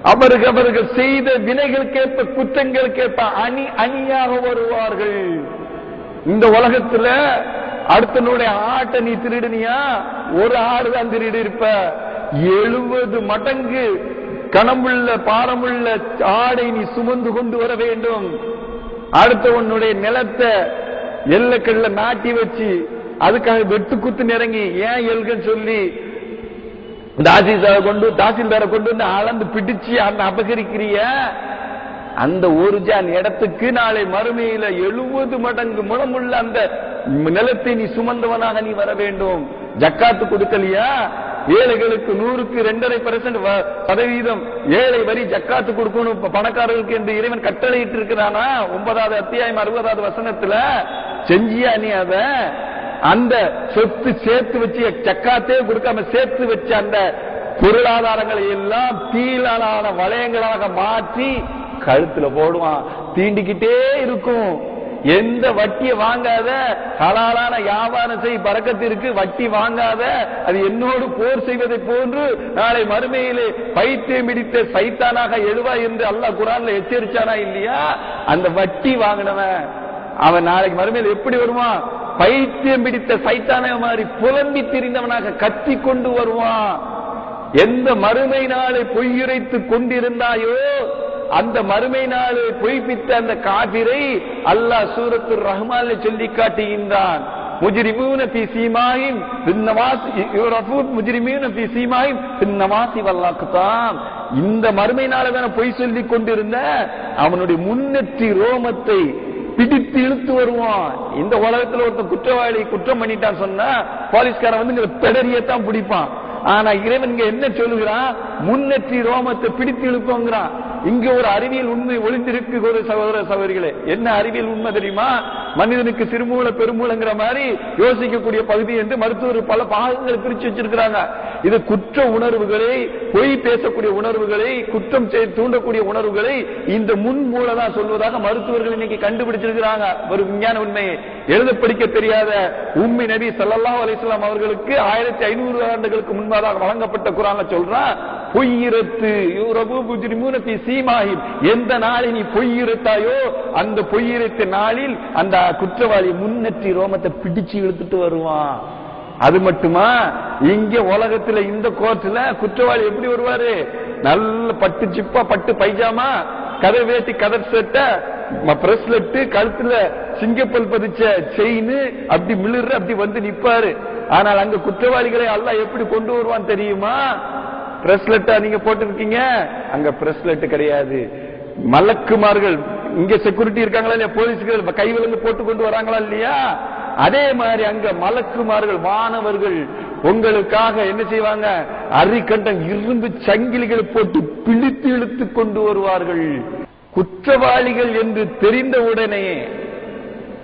அவர்கள் செய்த வினைகளுக்கேற்ப, குற்றங்களுக்கேற்ப அணி அணியாக வருவார்கள். இந்த உலகத்துல அடுத்தனுடைய ஆட்டை நீ திருடுனியா, ஒரு ஆடு தான் திருடி இருப்ப. 70 மடங்கு கனமுள்ள பாரமுள்ள ஆடை நீ சுமந்து கொண்டு வர வேண்டும். அடுத்த உன்னுடைய நிலத்தை எல்லைக்கல்ல நாட்டி வச்சு அதுக்காக வெட்டு குத்து நிறங்கி ஏன் எல்கன்னு சொல்லி தாசில்தாரை கொண்டு வந்து அளந்து பிடிச்சு அந்த அபகரிக்கிறிய. அந்த ஒரு ஜான் இடத்துக்கு நாளை மறுமையில 70 மடங்கு முழமுள்ள அந்த நிலத்தை நீ சுமந்தவனாக நீ வர வேண்டும். ஜக்காத்து கொடுக்கலையா? ஏழைகளுக்கு 100க்கு 2.5% ஏழை வரி ஜக்காத்து கொடுக்கணும் பணக்காரர்களுக்கு என்று இறைவன் கட்டளையிட்டு இருக்கிறானா? 9வது அத்தியாயம் 60வது வசனத்துல செஞ்சியா நீ? அத அந்த சொத்து சேர்த்து வச்சு ஜக்காத்தே கொடுக்காம சேர்த்து வச்ச அந்த பொருளாதாரங்களை எல்லாம் தீலான வளையங்களாக மாற்றி கழுத்துல போடுவான். தீண்டிக்கிட்டே இருக்கும். எந்த வட்டியை வாங்காத, ஹலாலான வியாபாரம் செய், பரக்கத்திற்கு வட்டி வாங்காத, அது என்னோடு போர் செய்வதை போன்று நாளை மறுமையிலே பைத்தியம் பிடித்த சைத்தானாக எழுவாய் என்று அல்லாஹ் குர்ஆன்ல எச்சரிச்சானா இல்லையா? அந்த வட்டி வாங்கினவன் அவன் நாளைக்கு மறுமையில் எப்படி வருவான்? பைத்தியம் பிடித்த சைத்தான மாதிரி புலம்பி திரிந்தவனாக கத்தி கொண்டு வருவான். எந்த மறுமை நாளை பொய்யுரைத்து கொண்டிருந்தாயோ அந்த மறுமை நாளை பொய்ப்பித்த அந்த காபிரை அல்லாஹ் சூரத்துர் ரஹ்மான்ல சொல்லி காட்டுகின்றான். முஜ்ரிமூன ஃபீ சீமாஹிம் பின்னவாசி யுரஃபூத் முஜ்ரிமூன ஃபீ சீமாஹிம் பின்னவாசி வல்லக்தாம். இந்த மறுமை நாளை தான பொய் சொல்லி கொண்டிருந்த அவனுடைய முன்னெற்றி ரோமத்தை பிடித்து இழுத்து வருவான். இந்த உலகத்துல ஒருத்தன் குற்றவாளி குற்றம் பண்ணிட்டான் சொன்னா போலீஸ்காரன் வந்து பெடரியத்தான் பிடிப்பான். ஆனா இறைவன் என்ன சொல்லுகிறான்? முன்னெற்றி ரோமத்தை பிடித்து இழுப்போங்கிறான். இங்க ஒரு அறிவியல் உண்மை ஒளிந்திருக்கு ஒரு சகோதர சகோதரிகளே. என்ன அறிவியல் உண்மை தெரியுமா? மனிதனுக்கு சிறுமூல பெருமூலங்கிற மாதிரி யோசிக்கக்கூடிய பகுதி என்று மருத்துவர் பல பாகங்களை பிரிச்சு வச்சிருக்கிறாங்க. இது குற்ற உணர்வுகளை, பொய் பேசக்கூடிய உணர்வுகளை, குற்றம் தூண்டக்கூடிய உணர்வுகளை இந்த முன்மூலதான் சொல்வதாக மருத்துவர்கள் இன்னைக்கு கண்டுபிடிச்சிருக்கிறாங்க. ஒரு விஞ்ஞான உண்மையை எழுத படிக்க தெரியாத உம்மி நபி ஸல்லல்லாஹு அலைஹி வஸல்லம் அவர்களுக்கு 1500 ஆண்டுகளுக்கு முன்பாக வழங்கப்பட்ட குர்ஆன்ல சொல்றான், பொய்யிரத்து யூரபு முஜ்ரிமூன ஃபீ சீமாஹிம். எந்த நாளை நீ பொய்யிரத்தாயோ அந்த பொய்யிரத்த நாளில் அந்த குற்றவாளி முன்னெற்றி ரோமத்தை பிடிச்சு இழுத்துட்டு வருவான். அது மட்டுமா, இங்க உலகத்துல இந்த கோர்ட்ல குற்றவாளி எப்படி வருவாரு? நல்ல பட்டு சிப்பா, பட்டு பைஜாமா, கதர் வேட்டி, கதர் சட்டை, பிரஸ்லெட், கழுத்துல சிங்கப்பல் பதிச்ச செயின், அப்படி மிளிர் அப்படி வந்து நிப்பாரு. ஆனால் அங்க குற்றவாளிகளை அல்லாஹ் எப்படி கொண்டு வருவான் தெரியுமா? பிரஸ்லெட்டா நீங்க போட்டிருக்கீங்க, அங்க பிரஸ்லெட் கிடையாது. மலக்குமார்கள் இங்க செக்யூரிட்டி இருக்காங்களா இல்லையா, போலீஸ்கள் கைவிலங்கு போட்டு கொண்டு வராங்களா இல்லையா, அதே மாதிரி அங்க மலக்குமார்கள் வானவர்கள் உங்களுக்காக என்ன செய்வாங்க? அரிக்கண்டம் இரும்பு சங்கிலிகள் போட்டு பிடித்து இழுத்து கொண்டு வருவார்கள். குற்றவாளிகள் என்று தெரிந்தவுடனே,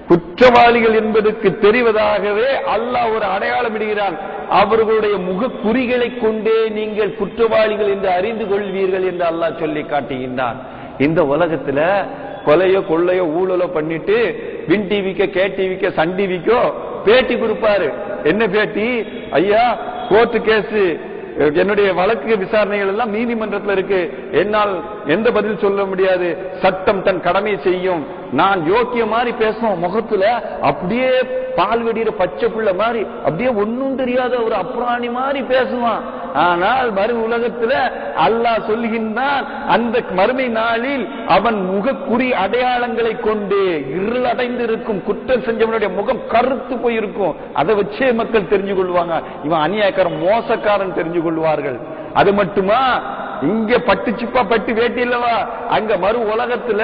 குற்றவாளிகள் என்பதற்கு தெரிவதாகவே அல்லாஹ் ஒரு அடையாளம் இடுகிறான். அவர்களுடைய முகக்குறிகளை கொண்டே நீங்கள் குற்றவாளிகள் என்று அறிந்து கொள்வீர்கள் என்று அல்லாஹ் சொல்லி காட்டுகின்றான். இந்த உலகத்துல கொலையோ கொள்ளையோ ஊழலோ பண்ணிட்டு வின் டிவிக்கோ, கே டிவிக்கோ, சன் டிவிக்கோ பேட்டி கொடுப்பாரு. என்ன பேட்டி? ஐயா, கோர்ட்டு கேஸ், என்னுடைய வழக்கு விசாரணைகள் எல்லாம் நீதிமன்றத்தில் இருக்கு, என்னால் எந்த பதில் சொல்ல முடியாது, சட்டம் தன் கடமை செய்யும், நான் யோக்கிய மாதிரி பேசுவோம். முகத்துல அப்படியே பால் வெடிற பச்சை புள்ள மாதிரி அப்படியே ஒன்னும் தெரியாத ஒரு அப்ராணி மாதிரி பேசுவான். ஆனால் மறு உலகத்துல அல்லாஹ் சொல்லுகின்றான், அந்த மறுமை நாளில் அவன் முகக்குறி அடையாளங்களை கொண்டு இருள் அடைந்திருக்கும் குற்றம் செஞ்சவனுடைய முகம் கருத்து போயிருக்கும். அதை வச்சே மக்கள் தெரிஞ்சு கொள்வாங்க, இவன் அநியாயக்காரன், மோசக்காரன் தெரிஞ்சு கொள்வார்கள். அது மட்டுமா, இங்க பட்டு சிப்பா பட்டு வேட்டி இல்லவா, அங்க மறு உலகத்துல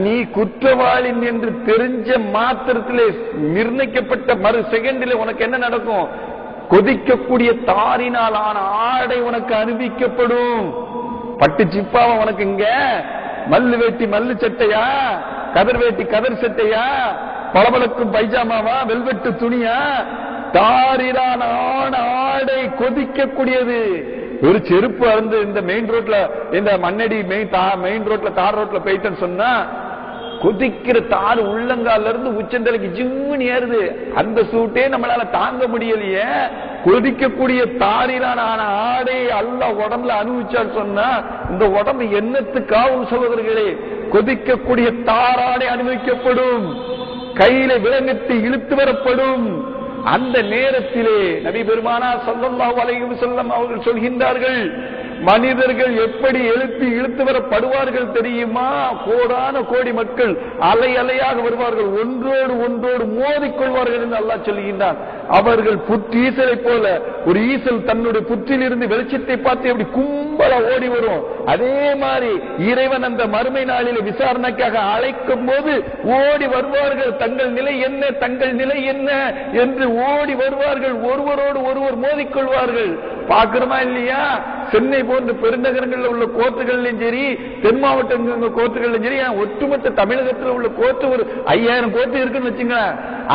நீ குற்றவாளி என்று தெரிஞ்ச மாத்திரத்திலே நிர்ணயிக்கப்பட்ட மறு செகண்டிலே உனக்கு என்ன நடக்கும்? கொதிக்கக்கூடிய தாரினால் ஆன ஆடை உனக்கு அனுபவிக்கப்படும். பட்டு சிப்பாவா உனக்கு இங்க? மல்லு வேட்டி மல்லு சட்டையா, கதர் வேட்டி கதர் சட்டையா, பளபளக்கும் பைஜாமாவா, வெல்வெட்டு துணியா? தாரினால் ஆன ஆடை கொதிக்கக்கூடியது. ஒரு செருப்பு அருந்து இந்த மெயின் ரோட்ல, இந்த மண்ணடி மெயின் ரோட்ல தார் ரோட்ல போயிட்டேன்னு சொன்னா கொதிக்கிற தாறு உள்ளங்கால இருந்து உச்சந்தலைக்கு ஜிம்முன்னு ஏறுது. அந்த சூட்டே நம்மளால தாங்க முடியலையே. கொதிக்கக்கூடிய தாரிலான ஆடை அல்லாஹ் உடம்புல அனுபவிச்சான்னு சொன்னா இந்த உடம்பு என்னத்துக்காகும் சகோதரர்களே? கொதிக்கக்கூடிய தாராடை அனுபவிக்கப்படும், கையில விலங்கெட்டி இழுத்து வரப்படும். அந்த நேரத்திலே நபி பெருமானார் ஸல்லல்லாஹு அலைஹி வஸல்லம் அவர்கள் சொல்கின்றார்கள், மனிதர்கள் எப்படி இழுத்து வரப்படுவார்கள் தெரியுமா? கோடான கோடி மக்கள் அலை அலையாக வருவார்கள், ஒன்றோடு ஒன்றோடு மோதிக்கொள்வார்கள் என்று அல்லாஹ் சொல்கின்றான். அவர்கள் புற்றீசலை போல, ஒரு ஈசல் தன்னுடைய புற்றில் இருந்து வெளிச்சத்தை பார்த்து எப்படி கும்பல ஓடி வரும், அதே மாதிரி இறைவன் அந்த மறுமை நாளில் விசாரணைக்காக அழைக்கும் போது ஓடி வருவார்கள். தங்கள் நிலை என்ன, தங்கள் நிலை என்ன என்று ஓடி வருவார்கள். ஒருவரோடு ஒருவர் மோதிக்கொள்வார்கள். பார்க்கிறோமா இல்லையா? சென்னை போன்ற பெருநகரங்களில் உள்ள கோர்ட்டுகளிலும் சரி, தென் மாவட்ட கோர்ட்டுகளிலும் சரி, ஒட்டுமொத்த தமிழகத்தில் உள்ள கோர்ட்டு ஒரு 5000 கோர்ட்டு இருக்குன்னு வச்சுங்க,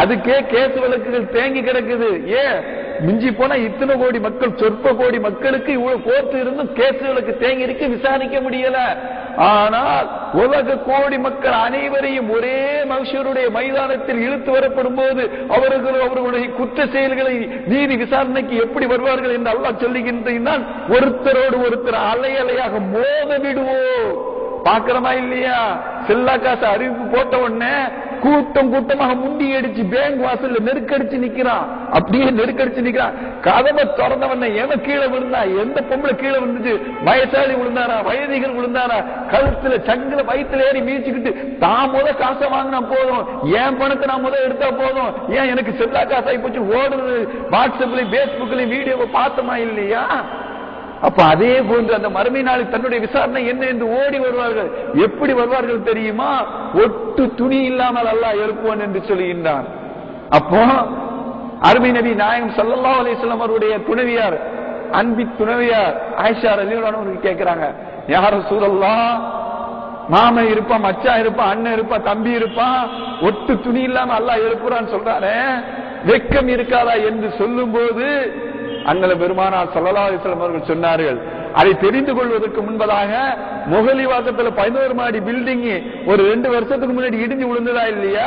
அதுக்கே கேஸ் வழக்குகள் தேங்கி கிடக்குது. ஏன்? மிஞ்சி போனா இத்தனை கோடி மக்கள், சொற்ப கோடி மக்களுக்கு இவ்வளவு கோர்ட்டு இருந்தும் கேசுகளுக்கு தேங்கி இருக்கு, விசாரிக்க முடியல. ஆனால் உலக கோடி மக்கள் அனைவரையும் ஒரே மனுஷருடைய மைதானத்தில் இழுத்து வரப்படும் போது அவர்களுடைய குற்ற செயல்களை நீதி விசாரணைக்கு எப்படி வருவார்கள் என்று அல்லாஹ் சொல்லுகின்றான். ஒருத்தரோடு ஒருத்தர் அலை அலையாக மோத விடுவோம். பாக்கிறமா இல்லையா? செல்லா காசு அறிவிப்பு போட்ட உடனே கூட்டம் கூட்டமாக முண்டி அடிச்சு பேங்க் வாசல்ல நெருக்கடிச்சு நிக்கிறான். அப்படியே நெருக்கடிச்சு நிக்கிறான். கதவை திறந்தவன எவன் கீழே விழுந்தா, எந்த பொம்பளை கீழே விழுந்துச்சு, வயசாளி விழுந்தாரா, வயதிகள் விழுந்தாரா, கழுத்துல சங்குல வயிற்றுல ஏறி மீச்சுக்கிட்டு தான் முத காசை வாங்கினா போதும், என் பணத்தை நான் முத எடுத்தா போதும், ஏன் எனக்கு செல்லா காசாகி போச்சு ஓடுறது. வாட்ஸ்அப்லயும் பேஸ்புக்லயும் வீடியோவை பார்த்தமா இல்லையா? அப்ப அதே போன்று அந்த மறுமை நாளில் தன்னுடைய விசாரணை என்ன என்று ஓடி வருவார்கள். எப்படி வருவார்கள் தெரியுமா? ஒட்டு துணி இல்லாமல் அல்லாஹ் எழுப்புவான் என்று சொல்லுகின்றான். அப்போ அருமை நபி நாயகம் ஸல்லல்லாஹு அலைஹி வஸல்லம் அவருடைய துணைவியார், அன்பி துணைவியார் ஆயிஷா ரலியல்லாஹு அன்ஹா கேட்கிறாங்க, யா ரசூலல்லாஹ், மாமன் இருப்பான், மச்சான் இருப்பான், அண்ணன் இருப்பான், தம்பி இருப்பான், ஒட்டு துணி இல்லாம அல்லாஹ் எழுப்புறான்னு சொல்றானே, வெக்கம் இருக்காதா என்று சொல்லும் போது அண்ணல பெருமானார் ஸல்லல்லாஹு அலைஹி வஸல்லம் அவர்கள் சொன்னார்கள், அதை தெரிந்து கொள்வதற்கு முன்பதாக முகலிவாக்கத்துல 11 மாடி பில்டிங் ஒரு 2 வருஷத்துக்கு முன்னாடி இடிஞ்சு விழுந்ததா இல்லையா?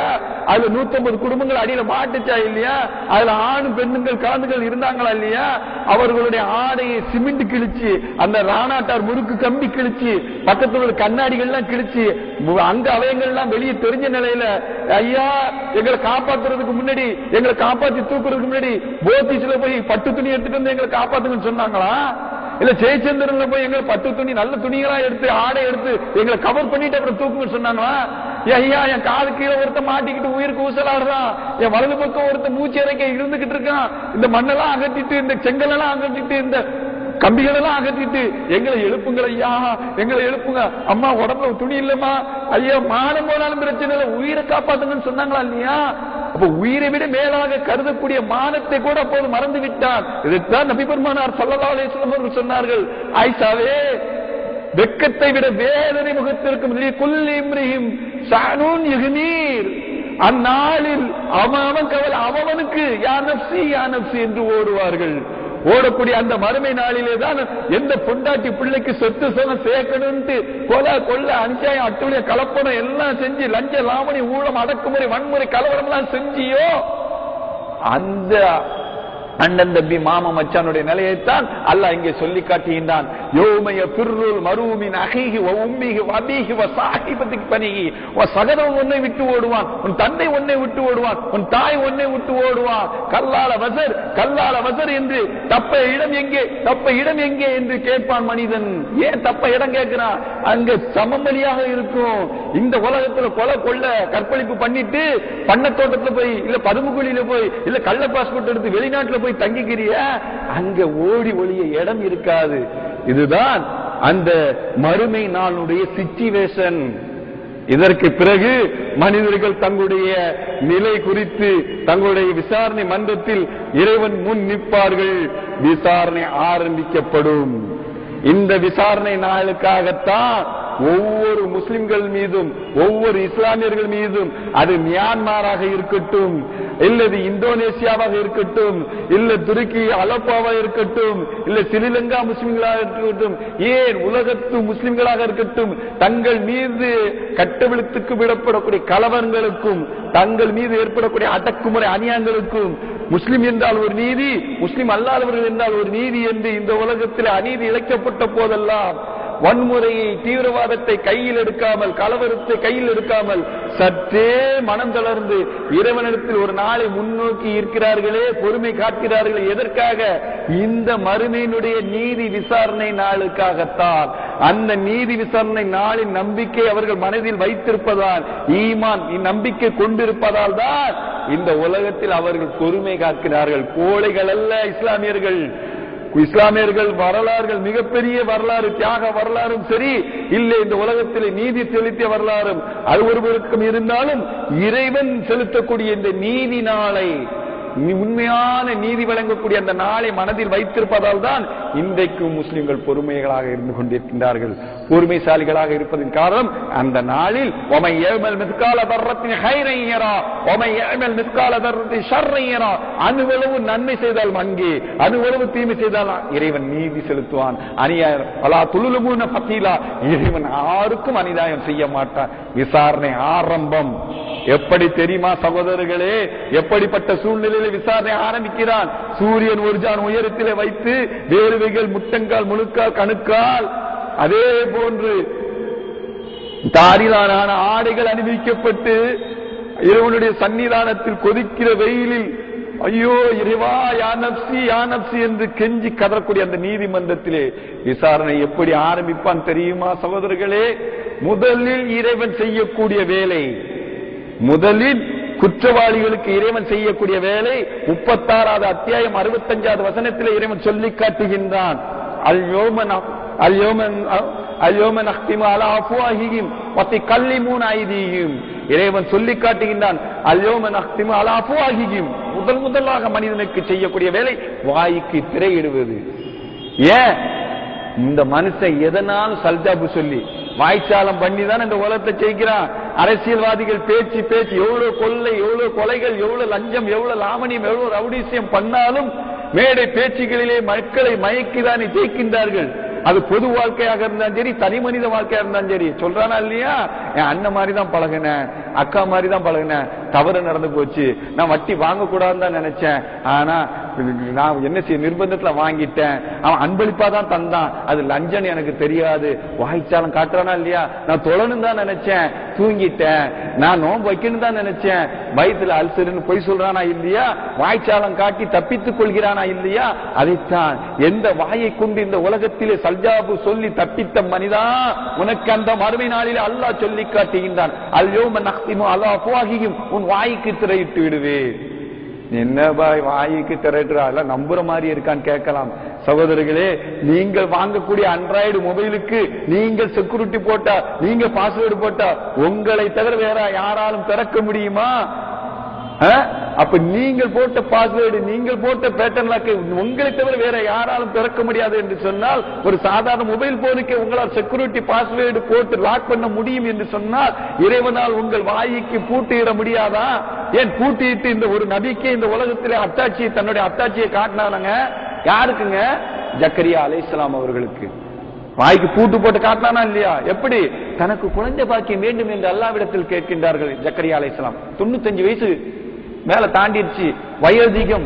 அதுல 150 குடும்பங்கள் அடியில மாட்டுச்சா இல்லையா? அதுல ஆண் பெண்ணுங்கள் கலந்துகள் இருந்தாங்களா இல்லையா? அவர்களுடைய ஆடையை சிமெண்ட் கிழிச்சு, அந்த ராணாட்டார் முறுக்கு கம்பி கிழிச்சு, பக்கத்துல உள்ள கண்ணாடிகள்லாம் கிழிச்சு, அங்க அவயங்கள்லாம் வெளியே தெரிஞ்ச நிலையில, ஐயா எங்களை காப்பாத்துறதுக்கு முன்னாடி, எங்களை காப்பாத்தி தூக்குறதுக்கு முன்னாடி போத்தீஸ்ல போய் பட்டு துணி எடுத்துட்டு வந்து எங்களை காப்பாத்துங்கன்னு சொன்னாங்களா? இல்ல ஜெயச்சந்திரன்ல போய் எங்களை பட்டு துணி நல்ல துணிகளா எடுத்து ஆடை எடுத்து எங்களை கவர் பண்ணிட்டு அப்புறம் தூக்குன்னு சொன்னாங்களா? ஐயா என் காது கீழே ஒருத்த மாட்டிக்கிட்டு உயிருக்கு ஊசலாடுறான், என் வலது பக்கம் ஒருத்த மூச்சு இறைக்க இருந்துகிட்டு இருக்கான், இந்த மண்ணெல்லாம் அகற்றிட்டு, இந்த செங்கல் எல்லாம் அகற்றிட்டு, இந்த கம்பிகள் எல்லாம் அகற்றிட்டு எங்களை எழுப்புங்கள் ஐயா, எங்களை எழுப்புங்க. அம்மா உடம்புல துணி இல்லம்மா, ஐயா மானம் போனாலும் பிரச்சனை இல்லை, உயிரை காப்பாத்துங்கன்னு சொன்னாங்களா இல்லையா? அப்ப உயிரை விட மேலாக கருதக்கூடிய மானத்தை கூட அப்போது மறந்து விட்டார். இதைத்தான் நபி பெருமானார் ஸல்லல்லாஹு அலைஹி வஸல்லம் அவர்கள் சொன்னார்கள், ஆயிஷாவே வெட்கத்தை விட வேதனை முகத்திற்கும் குல்லி இம்ரிஹிம் ஷஅனுன் யுக்னீர். அந்நாளில் அவன் கவலை அவனுக்கு யா நஃப்ஸி யா நஃப்ஸி என்று ஓடுவார்கள். ஓடக்கூடிய அந்த மறுமை நாளிலே தான் எந்த பொண்டாட்டி பிள்ளைக்கு சொத்து சொன்ன சேர்க்கணும்ட்டு கொலை கொள்ள அநியாயம் அட்டுடைய கலப்படம் எல்லாம் செஞ்சு லஞ்ச லாவணி ஊழம் அடக்குமுறை வன்முறை கலவரம் எல்லாம் செஞ்சியோ அந்த அண்ணன் தம்பி மாமா மச்சானுடைய நிலையைத்தான் அல்லாஹ் இங்கே சொல்லி காட்டுகின்றான். யௌமய ஃபிர்ருல் மரூமின் அஹீஹி வ உம்மிஹி வ அபீஹி வ ஸாஹிபத்திஹி பனிஹி வ சகதம் உன்னை விட்டு ஓடுவான், உன் தந்தை உன்னை விட்டு ஓடுவான், உன் தாய் உன்னை விட்டு ஓடுவான். கல்லால வசர் என்று தப்ப இடம் எங்கே, தப்ப இடம் எங்கே என்று கேட்பான் மனிதன். ஏன் தப்ப இடம் கேட்கிறான்? அங்க சமமலியாக இருக்கும். இந்த உலகத்துல கொலை கொள்ள கற்பழிப்பு பண்ணிட்டு பண்ணத்தோட்டத்துல போய், இல்ல பதுமுகுழியில போய், இல்ல கள்ள பாஸ்போர்ட் எடுத்து வெளிநாட்டுல போய் தங்கிக்கிறிய, அங்க ஓடி ஒளிய இடம் இருக்காது. இதுதான் அந்த மறுமை நாளுடைய சிச்சுவேஷன். இதற்கு பிறகு மனிதர்கள் தங்களுடைய நிலை குறித்து தங்களுடைய விசாரணை மன்றத்தில் இறைவன் முன் நிற்பார்கள். விசாரணை ஆரம்பிக்கப்படும். இந்த விசாரணை நாளுக்காகத்தான் ஒவ்வொரு முஸ்லிம்கள் மீதும், ஒவ்வொரு இஸ்லாமியர்கள் மீதும், அது மியான்மராக இருக்கட்டும், இல்லது இந்தோனேசியாவாக இருக்கட்டும், இல்ல துருக்கி அலப்பாவாக இருக்கட்டும், இல்ல ஸ்ரீலங்கா முஸ்லிம்களாக இருக்கட்டும், ஏன் உலகத்து முஸ்லிம்களாக இருக்கட்டும், தங்கள் மீது கட்டவிழ்த்துக்கு விடப்படக்கூடிய கலவரங்களுக்கும் தங்கள் மீது ஏற்படக்கூடிய அடக்குமுறை அநியாயங்களுக்கும் முஸ்லிம் என்றால் ஒரு நீதி, முஸ்லிம் அல்லாதவர்கள் என்றால் ஒரு நீதி என்று இந்த உலகத்தில் அநீதி இழைக்கப்பட்ட போதெல்லாம் வன்முறையை, தீவிரவாதத்தை கையில் எடுக்காமல், கலவரத்தை கையில் எடுக்காமல் சற்றே மனம் தளர்ந்து இறைவனிடத்தில் ஒரு நாளை முன்னோக்கி இருக்கிறார்களே, பொறுமை காட்டுகிறார்களே. எதற்காக? இந்த மறுமையினுடைய நீதி விசாரணை நாளுக்காகத்தான். அந்த நீதி விசாரணை நாளின் நம்பிக்கை அவர்கள் மனதில் வைத்திருப்பதால், ஈமான் நம்பிக்கை கொண்டிருப்பதால் தான் இந்த உலகத்தில் அவர்கள் பொறுமை காக்கிறார்கள். கோழைகள் அல்ல இஸ்லாமியர்கள். இஸ்லாமியர்கள் வரலாறுகள் மிகப்பெரிய வரலாறு, தியாக வரலாறும் சரி, இல்லை இந்த உலகத்தில் நீதி செலுத்திய வரலாறும் அது ஒருவருக்கும் இருந்தாலும், இறைவன் செலுத்தக்கூடிய இந்த நீதி நாளை, உண்மையான நீதி வழங்கக்கூடிய அந்த நாளை மனதில் வைத்திருப்பதால் தான் இன்றைக்கு முஸ்லிம்கள் பொறுமைகளாக இருந்து கொண்டிருக்கின்றார்கள். பொறுமைசாலிகளாக இருப்பதன் காரணம் அந்த நாளில் அணுவளவு நன்மை செய்தால் மங்கே, அணுவளவு தீமை செய்தால் இறைவன் நீதி செலுத்துவான். இறைவன் யாருக்கும் அநியாயம் செய்ய மாட்டான். விசாரணை ஆரம்பம் எப்படி தெரியுமா சகோதரர்களே? எப்படிப்பட்ட சூழ்நிலையில் விசாரணை ஆரம்பிக்கிறான்? சூரியன் ஒரு ஜான் உயரத்திலே வைத்து வேர்வைகள் முட்டங்கால் முழுக்கால் கணுக்கால் அதே போன்று தாரிலான ஆடைகள் அணிவிக்கப்பட்டு இறைவனுடைய சன்னிதானத்தில் கொதிக்கிற வெயிலில் ஐயோ இறைவா யா நப்சி யா நப்சி என்று கெஞ்சி கதறக்கூடிய அந்த நீதிமன்றத்திலே விசாரணை எப்படி ஆரம்பிப்பான் தெரியுமா சகோதரர்களே? முதலில் இறைவன் செய்யக்கூடிய வேலை, முதலில் குற்றவாளிகளுக்கு இறைவன் செய்யக்கூடிய வேலை 36வது அத்தியாயம் 65வது வசனத்தில் இறைவன் சொல்லி காட்டுகின்றான். இறைவன் சொல்லி காட்டுகின்றான். முதலாக மனிதனுக்கு செய்யக்கூடிய வேலை வாய்க்கு திரையிடுவது. ஏன் இந்த மனுஷன் எதனாலும் சல்ஜாபு சொல்லி வாய்ச்சாலம் பண்ணி தான் இந்த உலகத்தை ஜெயிக்கிறான். அரசியல்வாதிகள் பேச்சு பேச்சு எவ்வளவு கொள்ளை, எவ்வளவு கொலைகள், எவ்வளவு லஞ்சம், எவ்வளவு லாவணியம், எவ்வளவு ரவுடிசியம் பண்ணாலும் மேடை பேச்சுகளிலே மக்களை மயக்கிதானே ஜெயிக்கின்றார்கள். அது பொது வாழ்க்கையாக இருந்தாலும் சரி, தனி மனித வாழ்க்கையா இருந்தாலும் சரி. சொல்றானா இல்லையா, என் அண்ணன் மாதிரி தான் பழகினேன், அக்கா மாதிரி தான் பழகினேன், தவறு நடந்து போச்சு, நான் வட்டி வாங்க கூடாதுன்னு தான் நினைச்சேன், ஆனா நான் என்ன செய்ய நிர்பந்தத்துல வாங்கிட்டேன், அவன் அன்பளிப்பா தான் தந்தான், அது லஞ்சம் எனக்கு தெரியாது, வாய்ச்சாலம் காட்டுறானா இல்லையா, நான் தொழணும் தான் நினைச்சேன், தூங்கிட்டேன், நான் நோன்பு வைக்கணும் தான் நினைச்சேன், வயிற்றுல அல்சர்னு பொய் சொல்றானா இல்லையா, வாய்ச்சாலம் காட்டி தப்பித்துக் கொள்கிறானா இல்லையா. அதைத்தான் எந்த வாயை கொண்டு இந்த உலகத்திலே சல்ஜாபு சொல்லி தப்பித்த மனிதா, உனக்கு அந்த மறுமை நாளிலே அல்லாஹ் சொல்லி காட்டுகின்றான், அல்யௌம நக்திமு அலா அஃப்வாஹிஹிம், உன் வாய்க்கு திரையிட்டு விடுவேன். என்ன பாய் வாய்க்கு திரையிட்டுறா, எல்லாம் நம்புற மாதிரி இருக்கான்னு கேட்கலாம். சகோதரர்களே, நீங்கள் வாங்கக்கூடிய ஆண்ட்ராய்டு மொபைலுக்கு நீங்கள் செக்யூரிட்டி போட்டா, நீங்க பாஸ்வேர்டு போட்டா, உங்களை தவிர வேற யாராலும் திறக்க முடியுமா? அப்ப நீங்கள் போட்ட பாஸ்வேர்டு, நீங்கள் போட்ட பேட்டர்ன் லாக் உங்களை தவிர வேற யாராலும் திறக்க முடியாது என்று சொன்னால், ஒரு சாதாரண மொபைல் போனுக்கு உங்களால் செக்யூரிட்டி பாஸ்வேர்டு போட்டு லாக் பண்ண முடியும் என்று சொன்னால், இறைவனால் உங்கள் வாய்க்கு பூட்டியிட முடியாதா? ஏன் பூட்டிட்டு இந்த ஒரு நபிக்கு இந்த உலகத்திலே அத்தாட்சியை, தன்னுடைய அத்தாட்சியை காட்டினாங்க. யாருக்குங்க? ஜக்கரியா அலைஹிஸ்ஸலாம் அவர்களுக்கு வாய்க்கு பூட்டு போட்டு காட்டினானா இல்லையா? எப்படி? தனக்கு குழந்தை பாக்கியம் வேண்டும் என்று அல்லாஹ்விடத்தில் கேட்கின்றார்கள். ஜக்கரியா அலைஹிஸ்ஸலாம் 95 வயசு மேல தாண்டிடுச்சு, வயோதிகம்,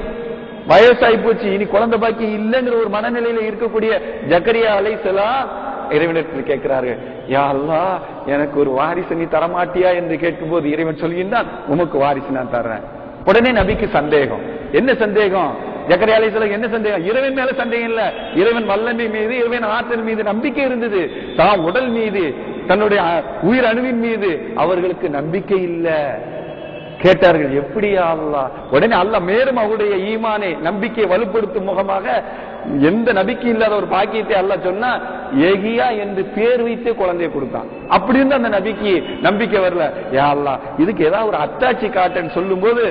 வயசாகி போச்சு, இனி குழந்தை பாக்கியம் இல்லைங்கிற ஒரு மனநிலையில இருக்கக்கூடிய ஜக்கரியா அலைஹிஸ்ஸலாம் இறைவனிடத்தில் கேட்கிறார்கள், யா அல்லாஹ், எனக்கு ஒரு வாரிசு நீ தரமாட்டியா என்று கேட்கும் போது இறைவன் சொல்கின்றான், உமக்கு வாரிசு நான் தர்றேன். உடனே நபிக்கு சந்தேகம். என்ன சந்தேகம்? ஜக்கரியா அலைஹிஸ்ஸலாம் என்ன சந்தேகம்? இறைவன் மேல சந்தேகம் இல்ல, இறைவன் வல்லமை மீது, இறைவன் ஆற்றல் மீது நம்பிக்கை இருந்தது. தான் உடல் மீது, தன்னுடைய உயிர் அணுவின் மீது அவர்களுக்கு நம்பிக்கை இல்ல. கேட்டார்கள், எப்படியா அல்லாஹ்? உடனே அல்லாஹ் மேலும் அவருடைய ஈமானை, நம்பிக்கையை வலுப்படுத்தும் முகமாக எந்த நம்பிக்கை இல்லாத ஒரு பாக்கியத்தை அல்லாஹ் சொன்னா, ஏகியா என்று பேர் வைத்து குழந்தையை கொடுத்தான். அப்படி இருந்து அந்த நம்பிக்கை வரல. யா அல்லாஹ், இதுக்கு ஏதாவது ஒரு அத்தாட்சி காட்டுன்னு சொல்லும் போது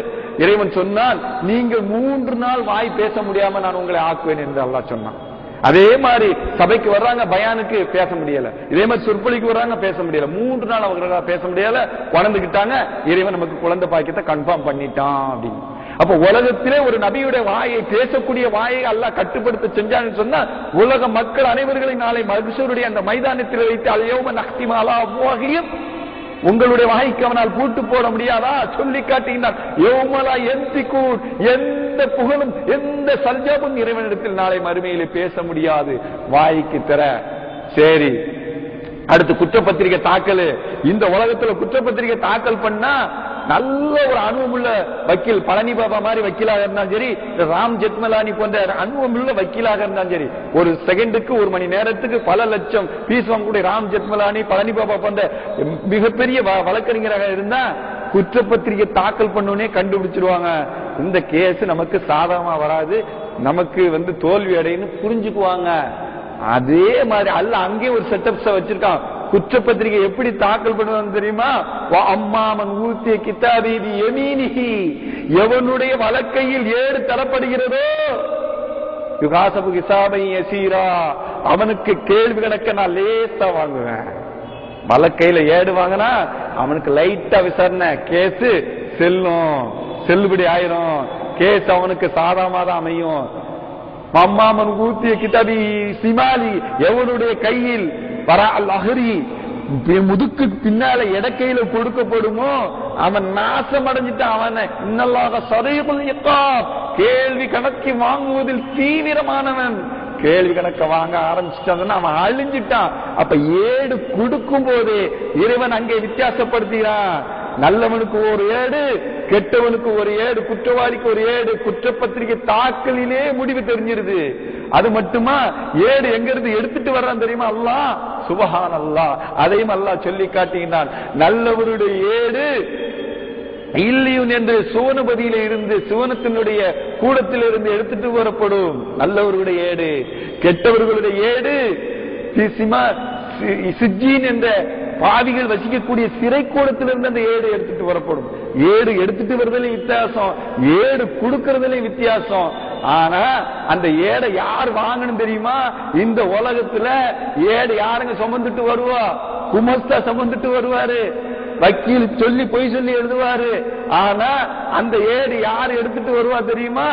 இறைவன் சொன்னான், நீங்கள் 3 நாள் வாய் பேச முடியாம நான் உங்களை ஆக்குவேன் என்று அல்லாஹ் சொன்னான். அதே மாதிரி சபைக்கு வர்றாங்க, பயானுக்கு பேச முடியல. இதே மாதிரி சொற்பொழிக்கு வர்றாங்க, பேச முடியல. 3 நாள் அவர்களால் பேச முடியல, வளர்ந்துகிட்டாங்க. இறைவன் நமக்கு குழந்தை பாக்கியத்தை கன்ஃபார்ம் பண்ணிட்டான் அப்படின்னு. அப்ப உலகத்திலே ஒரு நபியுடைய வாயை, பேசக்கூடிய வாயை அல்லாஹ் கட்டுப்படுத்த செஞ்சான்னு சொன்னா, உலக மக்கள் அனைவர்களையும் நாளை மஹ்ஷருடைய அந்த மைதானத்தில் வைத்து அல்யௌம நக்திமு அலா அஃப்வாஹிஹிம், உங்களுடைய வாய்க்கு அவனால் பூட்டு போட முடியாதா சொல்லி காட்டுகின்றார். யௌமலா யன்திகூன், எந்த புகழும் எந்த சல்ஜாபும் இறைவனிடத்தில் நாளை மறுமையிலே பேச முடியாது, வாய்க்கு தர. சரி, அடுத்து குற்றப்பத்திரிகை தாக்கல். இந்த உலகத்துல குற்றப்பத்திரிகை தாக்கல் பண்ணா நல்ல ஒரு அனுபவம் உள்ள வக்கீல், பழனி பாபா மாதிரி வக்கீலாக இருந்தாலும் சரி, ராம் ஜெத்மலானி போன்ற அனுபவம் உள்ள வக்கீலாக இருந்தாலும் சரி, ஒரு செகண்டுக்கு, ஒரு மணி நேரத்துக்கு பல லட்சம் பீஸ் வாங்கக்கூடிய ராம் ஜெத்மலானி, பழனி பாபா போன்ற மிகப்பெரிய வழக்கறிஞராக இருந்தா குற்றப்பத்திரிகை தாக்கல் பண்ணோனே கண்டுபிடிச்சிருவாங்க, இந்த கேஸ் நமக்கு சாதகமா வராது, நமக்கு தோல்வி அடைன்னு புரிஞ்சுக்குவாங்க. அதே மாதிரி அல்ல அங்கே ஒரு செட்டப்ஸ் வச்சிருக்கான். குற்றப்பத்திரிகை எப்படி தாக்கல் பண்ணுவாங்க தெரியுமா? அம்மாமன் ஊத்திய கிதாபி யமீனிஹி, எவனுடைய வழக்கையில் ஏடு தரப்படுகிறதோ யுகாசபு கிசாபை யசீரா, அவனுக்கு கேள்வி கணக்க நான் லேசா வாங்குவேன். வழக்கையில ஏடு வாங்கினா அவனுக்கு லைட்டா விசாரணை, கேஸ் செல்லுபடி ஆயிரும், கேஸ் அவனுக்கு சாதாரணமா தான் அமையும். அம்மாமன் ஊத்திய கிதாபி சிமாலி, எவனுடைய கையில் வரா அஹ்ரி, முதுக்கு பின்னால இடக்கையில கொடுக்கப்படுமோ அவன் நாசம் அடைஞ்சிட்டான். அவன் இன்னல்லாஹ ஸரீகுல் இகாப், கேள்வி கணக்கு வாங்குவதில் தீவிரமானவன். கேள்வி கணக்க வாங்க ஆரம்பிச்சுட்டாங்கன்னா அவன் அழிஞ்சிட்டான். அப்ப ஏடு கொடுக்கும் போதே இறைவன் அங்கே வித்தியாசப்படுத்துகிறான். நல்லவனுக்கு ஒரு ஏடு, கெட்டவனுக்கு ஒரு ஏடு, குற்றவாளிக்கு ஒரு ஏடு. குற்றப்பத்திரிகை தாக்கலிலே முடிவு தெரிஞ்சிருது. அது மட்டுமா, ஏடு எங்க இருந்து எடுத்துட்டு வர்றான் தெரியுமா? அல்லாஹ் சுப்ஹான் அல்லாஹ், அதையும் அல்லாஹ் சொல்லி காட்டுகிறான். நல்லவருடைய ஏடு இல்லியூன் என்று சுவனபதியில இருந்து, சுவனத்தினுடைய கூடத்தில் இருந்து எடுத்துட்டு வரப்படும் நல்லவர்களுடைய ஏடு. கெட்டவர்களுடைய ஏடு சிஜ்ஜீன் என்ற பாவிகள் வசிக்கக்கூடிய சிறை கூடத்திலிருந்து அந்த ஏடு எடுத்துட்டு வரப்படும். ஏடு எடுத்துட்டு வருவதிலையும் வித்தியாசம், ஏடு கொடுக்கறதுலயும் வித்தியாசம். ஆனா அந்த ஏடை யார் வாங்கணும் தெரியுமா? இந்த உலகத்துல ஏடு யாருங்க சுமந்துட்டு வருவா? குமஸ்தா சுமந்துட்டு வருவாரு, வக்கீல் சொல்லி பொய் சொல்லி எழுதுவாரு. ஆனா அந்த ஏடு யார் எடுத்துட்டு வருவா தெரியுமா?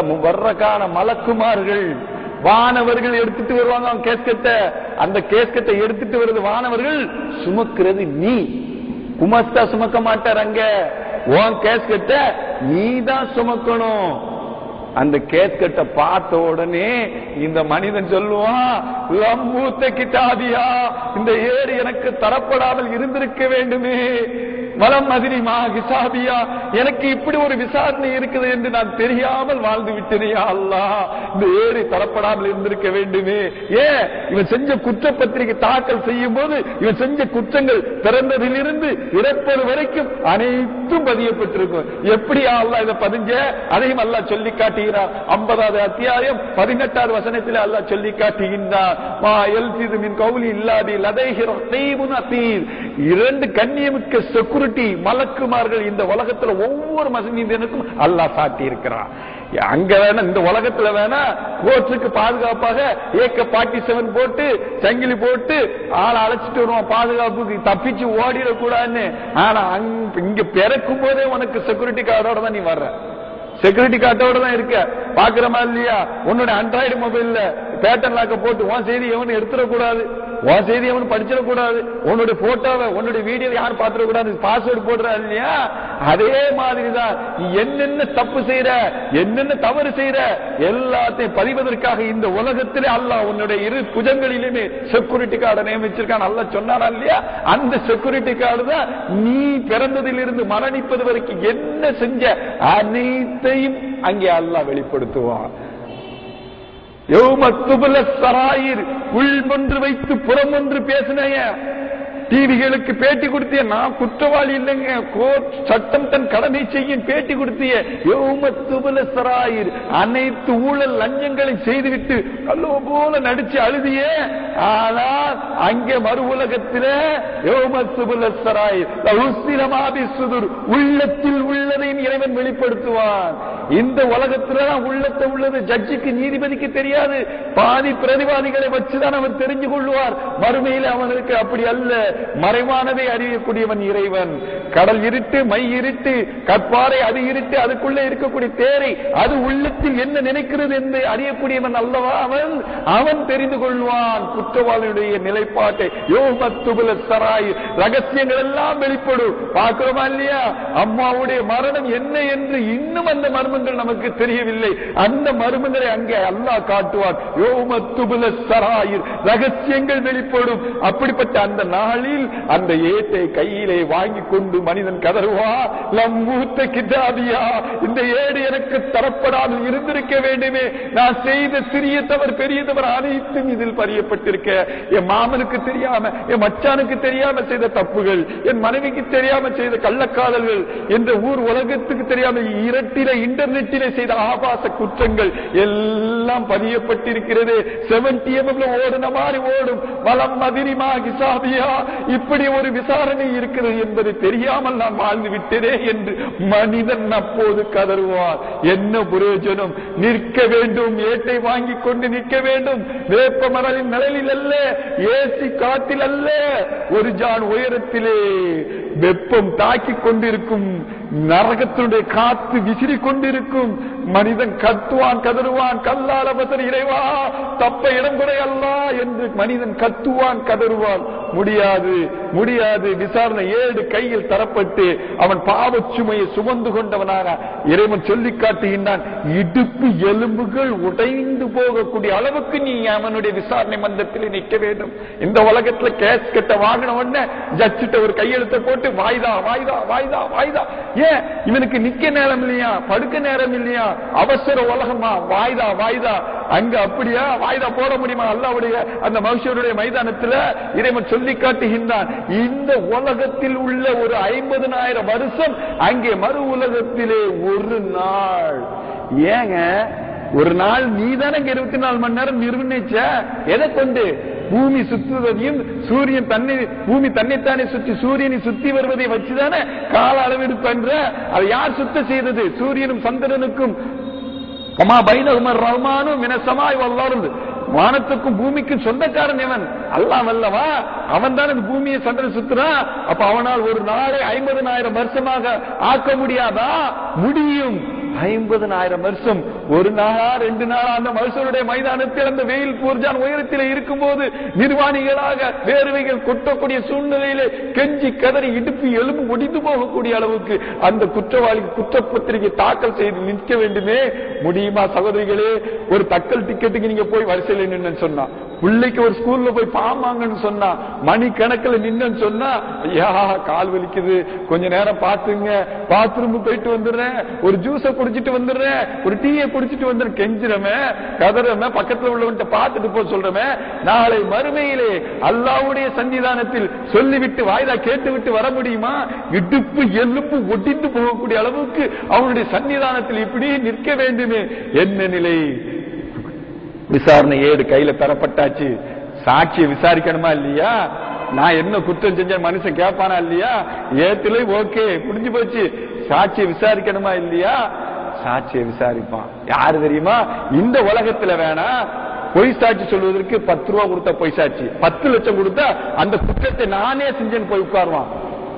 முபர்ரகான மலக்குமார்கள், வானவர்கள் எடுத்துட்டு வருவாங்க கேஸ்கெட்டை. அந்த கேஸ்கெட்டை எடுத்துட்டு வருது வானவர்கள், சுமக்கிறது நீ. குமஸ்தா சுமக்க மாட்டார். அங்க உன் கேஸ்கெட்டை நீ தான் சுமக்கணும். அந்த கேஸ்கெட்டை பார்த்த உடனே இந்த மனிதன் சொல்லுவான், லம்பூத்த கிட்டாதியா, இந்த ஏடு எனக்கு தரப்படாமல் இருந்திருக்க வேண்டுமே. வலம் மதிரிமா கிசாபியா, எனக்கு இப்படி ஒரு விசாரணை இருக்குது என்று நான் தெரியாமல் வாழ்ந்து விட்டேனையா அல்லாஹ், இந்த ஏடு தரப்படாமல் இருந்திருக்க வேண்டுமே. ஏன் இவன் செஞ்ச குற்றப்பத்திரிகை தாக்கல் செய்யும் போது இவன் செஞ்ச குற்றங்கள் பிறந்ததிலிருந்து இறப்பது வரைக்கும் அனைத்தும் பதியப்பட்டிருக்கும். எப்படியா அல்லாஹ் இதை பதிஞ்ச, அதையும் அல்லாஹ் சொல்லி காட்டுகிறார். 50வது அத்தியாயம் 18வது வசனத்தில் அல்லாஹ் சொல்லி காட்டுகின்றார், மா யல்ஃபிது மின் கௌலி இல்லாதி லதைஹி ரகீபுன் அதீத். 2 கண்ணியமிக்க செக்யூரிட்டி மலக்குமார்கள் இந்த உலகத்துல ஒவ்வொரு மனிதனுக்கும் அல்லாஹ் சாட்டி இருக்கிறான். அங்க வேணா இந்த உலகத்துல வேணா கோர்ட்டுக்கு பாதுகாப்பாக AK-47 போட்டு சங்கிலி போட்டு ஆளை அழைச்சிட்டு வருவான் பாதுகாப்புக்கு, தப்பிச்சு ஓடிடக்கூடாதுன்னு. ஆனா இங்க பிறக்கும் போதே உனக்கு செக்யூரிட்டி கார்டோட தான் நீ வர்ற, செக்யூரிட்டி கார்டோட தான் இருக்க. பாக்குறமா இல்லையா? உன்னோட ஆண்ட்ராய்டு மொபைல்ல பேட்டர்ன் லாக்க போட்டு உன் செய்தி எவனு எடுத்துடக்கூடாது, உன் செய்தி எவனு படிச்சிடக்கூடாது, உன்னுடைய போட்டோவை உன்னுடைய வீடியோ யாரும் பார்த்துடக்கூடாது, பாஸ்வேர்டு போடுற இல்லையா? அதே மாதிரிதான் நீ என்னென்ன தப்பு செய்யற, என்னென்ன தவறு செய்யற எல்லாத்தையும் பதிவதற்காக இந்த உலகத்திலே அல்லாஹ் உன்னுடைய 2 புஜங்களிலுமே செக்யூரிட்டி கார்டை நியமிச்சிருக்கான். அல்லாஹ் சொன்னாரா இல்லையா? அந்த செக்யூரிட்டி கார்டு தான் நீ பிறந்ததிலிருந்து மரணிப்பது வரைக்கும் என்ன செஞ்ச அனைத்தையும் அங்கே அல்லாஹ் வெளிப்படுத்துவான். உள் ஒன்று வைத்து புறம் ஒன்று பேசினைய, டிவிகளுக்கு பேட்டி கொடுத்திய, நான் குற்றவாளி இல்லைங்க, கோர்ட் சட்டம் தன் கடமை செய்யும் பேட்டி கொடுத்திய, அனைத்து ஊழல் லஞ்சங்களை செய்துவிட்டு அல்லோ போல நடிச்சு அழுதிய. ஆனால் அங்கே மறு உலகத்தில் உள்ளத்தில் உள்ளதையும் இறைவன் வெளிப்படுத்துவான். இந்த உலகத்துல உள்ளத்தை உள்ளது ஜட்ஜுக்கு நீதிபதிக்கு தெரியாது, பாதி பிரதிவாதிகளை வச்சுதான் அவன் தெரிஞ்சு கொள்வார். மறுமையில் அவனுக்கு அப்படி அல்ல, மறைவானதை அறியக்கூடியவன் இறைவன். கடல் இருட்டு, மை இருட்டு, கற்பாறை அது இருட்டு, அதுக்குள்ளே இருக்கக்கூடிய தேரை அது உள்ளத்தில் என்ன நினைக்கிறது என்று அறியக்கூடியவன் அல்லவா அவன். அவன் தெரிந்து கொள்வான் குற்றவாளியுடைய நிலைப்பாட்டை. ரகசியங்கள் எல்லாம் வெளிப்படும். பார்க்கிறோமா இல்லையா? அம்மாவுடைய மரணம் என்ன என்று இன்னும் அந்த மர்மங்கள் நமக்கு தெரியவில்லை. அந்த மர்மங்களை அங்கே அல்லாஹ் காட்டுவான். ரகசியங்கள் வெளிப்படும். அப்படிப்பட்ட அந்த நாளில் அந்த ஏட்டை கையிலே வாங்கி கொண்டு மனிதன் கதறுவா, லம்பூத்த கிதாபியா, இந்த ஏடு எனக்கு தரப்படாமல் இருந்திருக்க வேண்டுமே. நான் செய்த சிறிய தவறு பெரிய தவறு அனைத்தும் இதில் பதியப்பட்டிருக்க. என் மாமனுக்கு தெரியாம, என் மச்சானுக்கு தெரியாம செய்த தப்புகள், என் மனைவிக்கு தெரியாம செய்த கள்ளக்காதல்கள், என்ற ஊர் உலகத்துக்கு தெரியாம இரட்டில இன்டர்நெட்டிலே செய்த ஆபாச குற்றங்கள் எல்லாம் பதியப்பட்டிருக்கிறது. 70 ஓடுன மாதிரி ஓடும். வலம் மதிரிமா கிசாபியா, இப்படி ஒரு விசாரணை இருக்கிறது என்பது தெரியாமல் நான் வாழ்ந்து விட்டேனே என்று மனிதன் அப்போது கதறுவார். என்ன பிரயோஜனம்? நிற்க வேண்டும், ஏட்டை வாங்கி கொண்டு நிற்க வேண்டும். வேப்ப மரலின் நிழலில் அல்ல, ஏசி காட்டில் அல்ல, ஒரு ஜான் உயரத்திலே வெப்பம் தாக்கிக் கொண்டிருக்கும் நரகத்தினுடைய காத்து விசிறி கொண்டிருக்கும். மனிதன் கத்துவான், கதறுவான், கல்லால பசர் இறைவா தப்ப இடம் குறை அல்ல என்று மனிதன் கத்துவான், கதறுவான். முடியாது, முடியாது. விசாரணை ஏடு கையில் தரப்பட்டு அவன் பாவச்சுமையை சுமந்து கொண்டவனாக இறைவன் சொல்லி காட்டுகின்றான். இடுப்பு எலும்புகள் உடைந்து போகக்கூடிய அளவுக்கு நீ அவனுடைய விசாரணை மன்றத்தில் நிற்க வேண்டும். இந்த உலகத்துல கேஸ் கட்ட வாங்கின உடனே ஜட்ஜிட்ட ஒரு கையெழுத்தை போட்டு வாய்தா வாய்தா வாய்தா வாய்தா. ஏன் இவனுக்கு நிக்க நேரம் இல்லையா, படுக்க நேரம் இல்லையா, அவசர உலகமா, வாய்தா வாய்தா. அங்க அப்படியா வாய்தா போட முடியுமா? அல்லாஹ்வுடைய அந்த மஹ்ஷருடைய மைதானத்தில் இறைவன் சொல்லி காட்டுகின்றான். இந்த உலகத்தில் உள்ள ஒரு 50,000 வருஷம் அங்கே மறு உலகத்திலே ஒரு நாள். ஏங்க ஒரு நாள் நீதானே 24 மணி நேரம் நிர்ணயிச்ச. எதை கொண்டு? பூமி சுற்றுவதையும் சூரியன் பூமி தன்னைத்தானே சுற்றி சூரியனை சுத்தி வருவதை வச்சுதானே கால அளவீடு பண்ற. அதை யார் சுத்த செய்தது? சூரியனும் சந்திரனுக்கும் ரஹ்மானும் மினசமாய் வல்லாருந்து, வானத்துக்கும் பூமிக்கும் சொந்தக்காரன் எவன்? அல்லாஹ் அல்லவா? அவன் தான் பூமியை சந்திரன் சுத்துறான். அப்ப அவனால் ஒரு நாளை 50,000 வருஷமாக ஆக்க முடியாதா? முடியும். 50,000 வருஷம், ஒரு நாளா 2 நாளா அந்த மனுஷனுடைய மைதானத்தில் அந்த வெயில் பூர்ஜான் உயரத்தில் இருக்கும் போது நிர்வாணிகளாக வேர்வைகள் கொட்டக்கூடிய சூழ்நிலையிலே கெஞ்சி கதறி இடுப்பு எலும்பு ஒடிந்து போகக்கூடிய அளவுக்கு அந்த குற்றவாளிக்கு குற்றப்பத்திரிகை தாக்கல் செய்து நிற்க வேண்டுமே. முடியுமா சகோதரிகளே? ஒரு தக்கல் டிக்கெட்டுக்கு நீங்க போய் வரிசையில் நின்னு சொன்னா, பிள்ளைக்கு ஒரு ஸ்கூல்ல போய் பாமாங்கன்னு சொன்னா, மணி கணக்கில் நின்னு சொன்னா, ஐயா கால் வலிக்குது, கொஞ்ச நேரம் பாத்துங்க, பாத்ரூம் போயிட்டு வந்துடுறேன், ஒரு ஜூஸ குடிச்சிட்டு வந்துடுறேன், ஒரு டீயை குடிச்சிட்டு வந்துடுறேன், கெஞ்சிரமே கதறமே, பக்கத்துல உள்ளவன்ட்ட பார்த்துட்டு போ சொல்றமே. நாளை மறுமையிலே அல்லாஹ்வுடைய சன்னிதானத்தில் சொல்லிவிட்டு வாய்தா கேட்டுவிட்டு வர முடியுமா? இடுப்பு எலும்பு ஒட்டிட்டு போகக்கூடிய அளவுக்கு அவனுடைய சன்னிதானத்தில் இப்படி நிற்க வேண்டுமே. என்ன நிலை? விசாரணை ஏடு கையில தரப்பட்டாச்சு, சாட்சியை விசாரிக்கணுமா இல்லையா? நான் என்ன குற்றம் செஞ்ச மனுஷன் கேட்பானா இல்லையா? ஏத்துல ஓகே முடிஞ்சு போச்சு. சாட்சியை விசாரிக்கணுமா இல்லையா? சாட்சியை விசாரிப்பான். யாரு தெரியுமா? இந்த உலகத்துல வேணா பொய் சாட்சி சொல்வதற்கு 10 ரூபா கொடுத்தா பொய் சாட்சி, 10 லட்சம் கொடுத்தா அந்த குற்றத்தை நானே செஞ்சேன்னு போய் உட்காருவான்.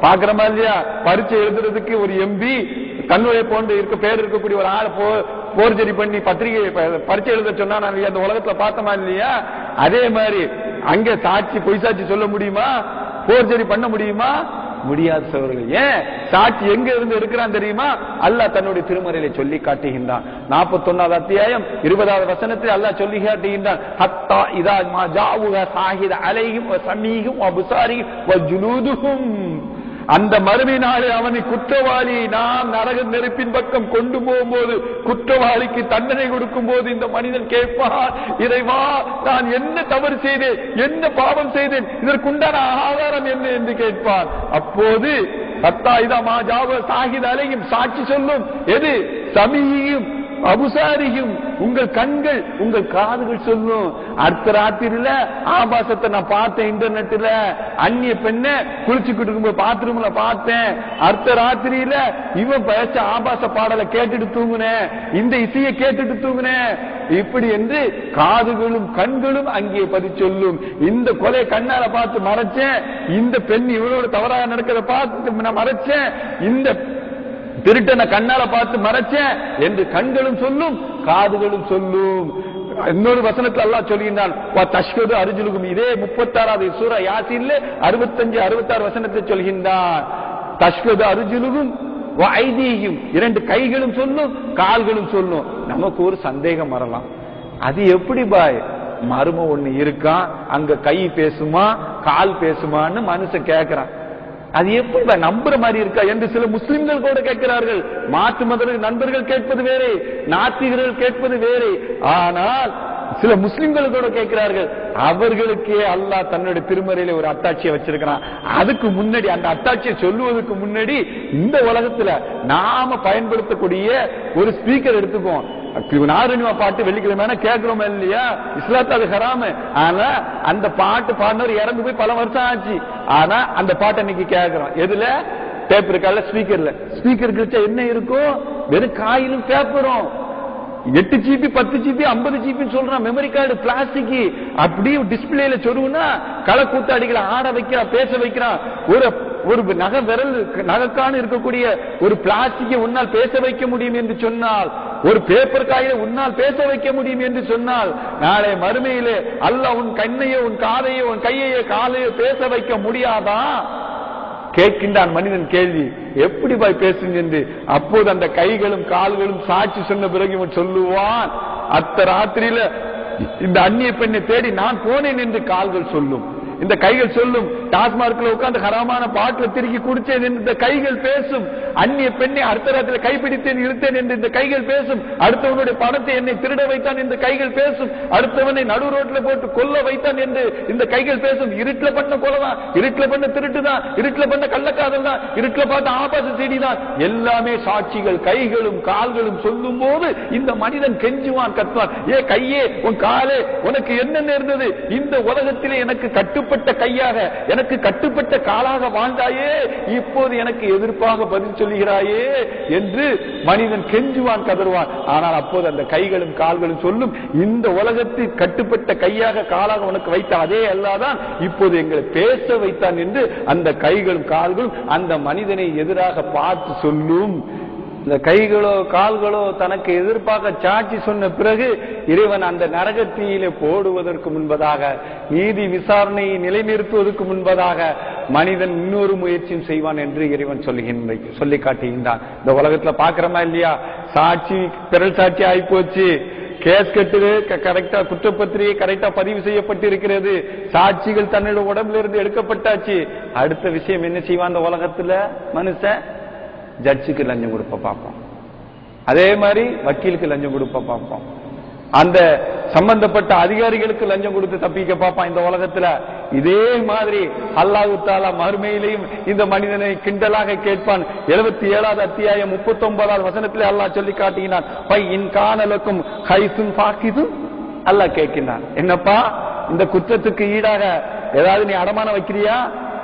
பாக்குறமா இல்லையா? பரீட்சை எழுதுறதுக்கு ஒரு எம்பி தன்னுடைய போன்று பேர் இருக்கக்கூடிய ஒரு ஆளை போர்ஜரி பண்ணி பத்திரிகை பரீட்சை எழுத சொன்னா நான் அந்த உலகத்துல பார்த்தோமா இல்லையா? அதே மாதிரி அங்க சாட்சி பொய் சாட்சி சொல்ல முடியுமா? போர்ஜரி பண்ண முடியுமா? முடியாது சகோதரர்களே. ஏன்? சாட்சி எங்க இருந்து இருக்கிறான் தெரியுமா? அல்லாஹ் தன்னுடைய திருமறையிலே சொல்லி காட்டுகின்றான். 41வது அத்தியாயம் 20வது வசனத்தில் அல்லாஹ் சொல்லி காட்டுகின்றான். ஹத்தா இதா மா ஜாவுஹ சாஹித அலைஹிம் வ சமீஹும் வ அப்சாரிஹிம் வ ஜுலூதுஹும். அந்த மறுமை நாளே அவனை குற்றவாளி நாம் நரக நெருப்பின் பக்கம் கொண்டு போகும்போது, குற்றவாளிக்கு தண்டனை கொடுக்கும் போது இந்த மனிதன் கேட்பான், இறைவா நான் என்ன தவறு செய்தேன், என்ன பாவம் செய்தேன், இதற்குண்டான ஆதாரம் என்ன என்று கேட்பான். அப்போது சாகித அலையும் சாட்சி சொல்லும். எது? சமீயும் அபுசாரியும், உங்கள் கண்கள் உங்கள் காதுகள் சொல்லும். அடுத்த ராத்திரில ஆபாசத்தை நான் பார்த்தேன், இன்டர்நெட்ல அந்நிய பெண்ணை குளிச்சுக்கிட்டு இருக்கும்போது பாத்ரூம்ல பார்த்தேன். அடுத்த ராத்திரியில இவன் பேச ஆபாச பாடலை கேட்டுட்டு தூங்குனேன், இந்த இசையை கேட்டுட்டு தூங்குனேன். இப்படி என்று காதுகளும் கண்களும் அங்கே பதில் சொல்லும். இந்த கொலை கண்ணால பார்த்து மறைச்சேன், இந்த பெண் இவனோட தவறாக நடக்கிறத பார்த்து நான் மறைச்சேன், இந்த திருட்டனை கண்ணால பார்த்து மறைச்சேன் என்று கண்களும் சொல்லும், காதுகளும் சொல்லும். இன்னொரு வசனத்தில் அல்லாஹ் சொல்கின்றான், தஷ்ஹது அர்ஜுலுகும். இதே 36வது சூரா யாசீன்ல 65, 66 வசனத்தை சொல்கின்றான். தஷ்ஹது அர்ஜுலுகும் வ ஐதீஹிம், 2 கைகளும் சொல்லும், கால்களும் சொல்லும். நமக்கு ஒரு சந்தேகம் வரலாம், அது எப்படி பாய்? மர்ம ஒண்ணு இருக்கான், அங்க கை பேசுமா கால் பேசுமான்னு மனுஷன் கேட்கிறான். அது எப்படி நம்புற மாதிரி இருக்கா என்று சில முஸ்லிம்கள் கூட கேட்கிறார்கள். மாற்று மத நண்பர்கள் கேட்பது வேறு, நாத்திகர்கள் கேட்பது வேறு. ஆனால் சில முஸ்லிம்கள் கூட கேட்கிறார்கள். அவர்களுக்கே அல்லாஹ் தன்னுடைய திருமறையில ஒரு அத்தாட்சியை வச்சிருக்கிறான். அதுக்கு முன்னாடி, அந்த அத்தாட்சியை சொல்லுவதற்கு முன்னாடி, இந்த உலகத்துல நாம பயன்படுத்தக்கூடிய ஒரு ஸ்பீக்கர் எடுத்துக்கோம். நாரணிவா பாட்டு வெள்ளிக்கிழமை கேட்கிறோம் இல்லையா? இஸ்லாத்து அது ஹராமு. ஆனா அந்த பாட்டு பாடினவர் இறந்து போய் பல வருஷம் ஆச்சு. ஆனா அந்த பாட்டை இன்னைக்கு கேட்கிறோம். எதுல? டேப் இருக்கா? ஸ்பீக்கர்ல. ஸ்பீக்கர் கிட்ட என்ன இருக்கும்? வெறும் காயிலும் பேப்பரும். 8 GB 10 GB 50 GB சொல்றான். Memory card plastic. அப்படியே டிஸ்பிளேல சொருவுனா களை கூத்தாடிகளை ஆட வைக்கிறான், பேச வைக்கிறான். ஒரு நகை விரல் நகைக்கான இருக்கக்கூடிய ஒரு பிளாஸ்டிக்கை உன்னால் பேச வைக்க முடியும் என்று சொன்னால், ஒரு பேப்பர் காயில உன்னால் பேச வைக்க முடியும் என்று சொன்னால், நாளை மறுமையிலே அல்லாஹ் உன் கண்ணையோ உன் காதையோ உன் கையையோ காலையோ பேச வைக்க முடியாதா? கேட்கின்றான் மனிதன் கேள்வி. எப்படி போய் பேசுங்க என்று. அப்போது அந்த கைகளும் கால்களும் சாட்சி சொன்ன பிறகு இவன் சொல்லுவான், அத்த ராத்திரியில இந்த அந்நிய பெண்ணை தேடி நான் போனேன் என்று கால்கள் சொல்லும். இந்த கைகள் சொல்லும், டாஸ்மார்க்ல உட்கார்ந்து ஹராமான பாட்டில் திருக்கி குடித்தேன் என்று இந்த கைகள் பேசும். அந்நிய பெண்ணை அடுத்த ராத்திரி கைப்பிடித்தேன் இழுத்தேன் என்று இந்த கைகள் பேசும். அடுத்தவனுடைய பணத்தை என்னை திருட வைத்தான் என்று கைகள் பேசும். அடுத்தவனை நடு ரோட்ல போட்டு கொல்ல வைத்தான் என்று இந்த கைகள் பேசும். இருட்டுல பண்ண கொலைதான், இருட்டுல பண்ண திருட்டுதான், இருட்டுல பண்ண கள்ளக்காதல் தான், இருட்டுல பார்த்த ஆபாச செய்தி தான். எல்லாமே சாட்சிகள் கைகளும் கால்களும் சொல்லும் போது இந்த மனிதன் கெஞ்சுவான், கத்துவான். ஏ கையே, உன் காலே, உனக்கு என்ன நேர்ந்தது? இந்த உலகத்திலே எனக்கு கட்டுப்பட்ட கையாக, எனக்கு கட்டுப்பட்ட காலாக வாழ்ந்தாயே, இப்போது எனக்கு எதிர்ப்பாக பதில் சொல்லுகிறாயே என்று மனிதன் கெஞ்சுவான், கதறுவான். ஆனால் அப்போது அந்த கைகளும் கால்களும் சொல்லும், இந்த உலகத்தில் கட்டுப்பட்ட கையாக காலாக உனக்கு வைத்த அதே அல்லாதான் இப்போது எங்களை பேச வைத்தான் என்று அந்த கைகளும் கால்களும் அந்த மனிதனை எதிராக பார்த்து சொல்லும். இந்த கைகளோ கால்களோ தனக்கு எதிர்ப்பாக சாட்சி சொன்ன பிறகு இறைவன் அந்த நரகத்தீயிலே போடுவதற்கு முன்பதாக, நீதி விசாரணையை நிலைநிறுத்துவதற்கு முன்பதாக மனிதன் இன்னொரு முயற்சியும் செய்வான் என்று இறைவன் சொல்லி காட்டுகின்றான். இந்த உலகத்துல பாக்குறமா இல்லையா, சாட்சி பிறல் சாட்சி ஆயிப்போச்சு, கேஸ் கட்டு கரெக்டா, குற்றப்பத்திரிகை கரெக்டா பதிவு செய்யப்பட்டிருக்கிறது, சாட்சிகள் தன்னோட உடம்புல இருந்து எடுக்கப்பட்டாச்சு. அடுத்த விஷயம் என்ன செய்வான் இந்த உலகத்துல மனுஷன்? ஜட்ஜுக்கு லஞ்சம் கொடுப்ப பார்ப்போம், அதே மாதிரி வக்கீலுக்கு லஞ்சம் கொடுப்ப பார்ப்போம், அந்த சம்பந்தப்பட்ட அதிகாரிகளுக்கு லஞ்சம் கொடுத்து தப்பிக்க பார்ப்பான் இந்த உலகத்துல. இதே மாதிரி அல்லாஹ் தஆலா மறுமையிலையும் இந்த மனிதனை கிண்டலாக கேட்பான். 77வது அத்தியாயம் 39வது வசனத்திலே அல்லாஹ் சொல்லி காட்டுகிறான், இன் கானலக்கும் கைசும் பாக்கிதும். அல்லாஹ் கேட்கிறான், என்னப்பா இந்த குற்றத்துக்கு ஈடாக ஏதாவது நீ அடமானம் வைக்கிறியா,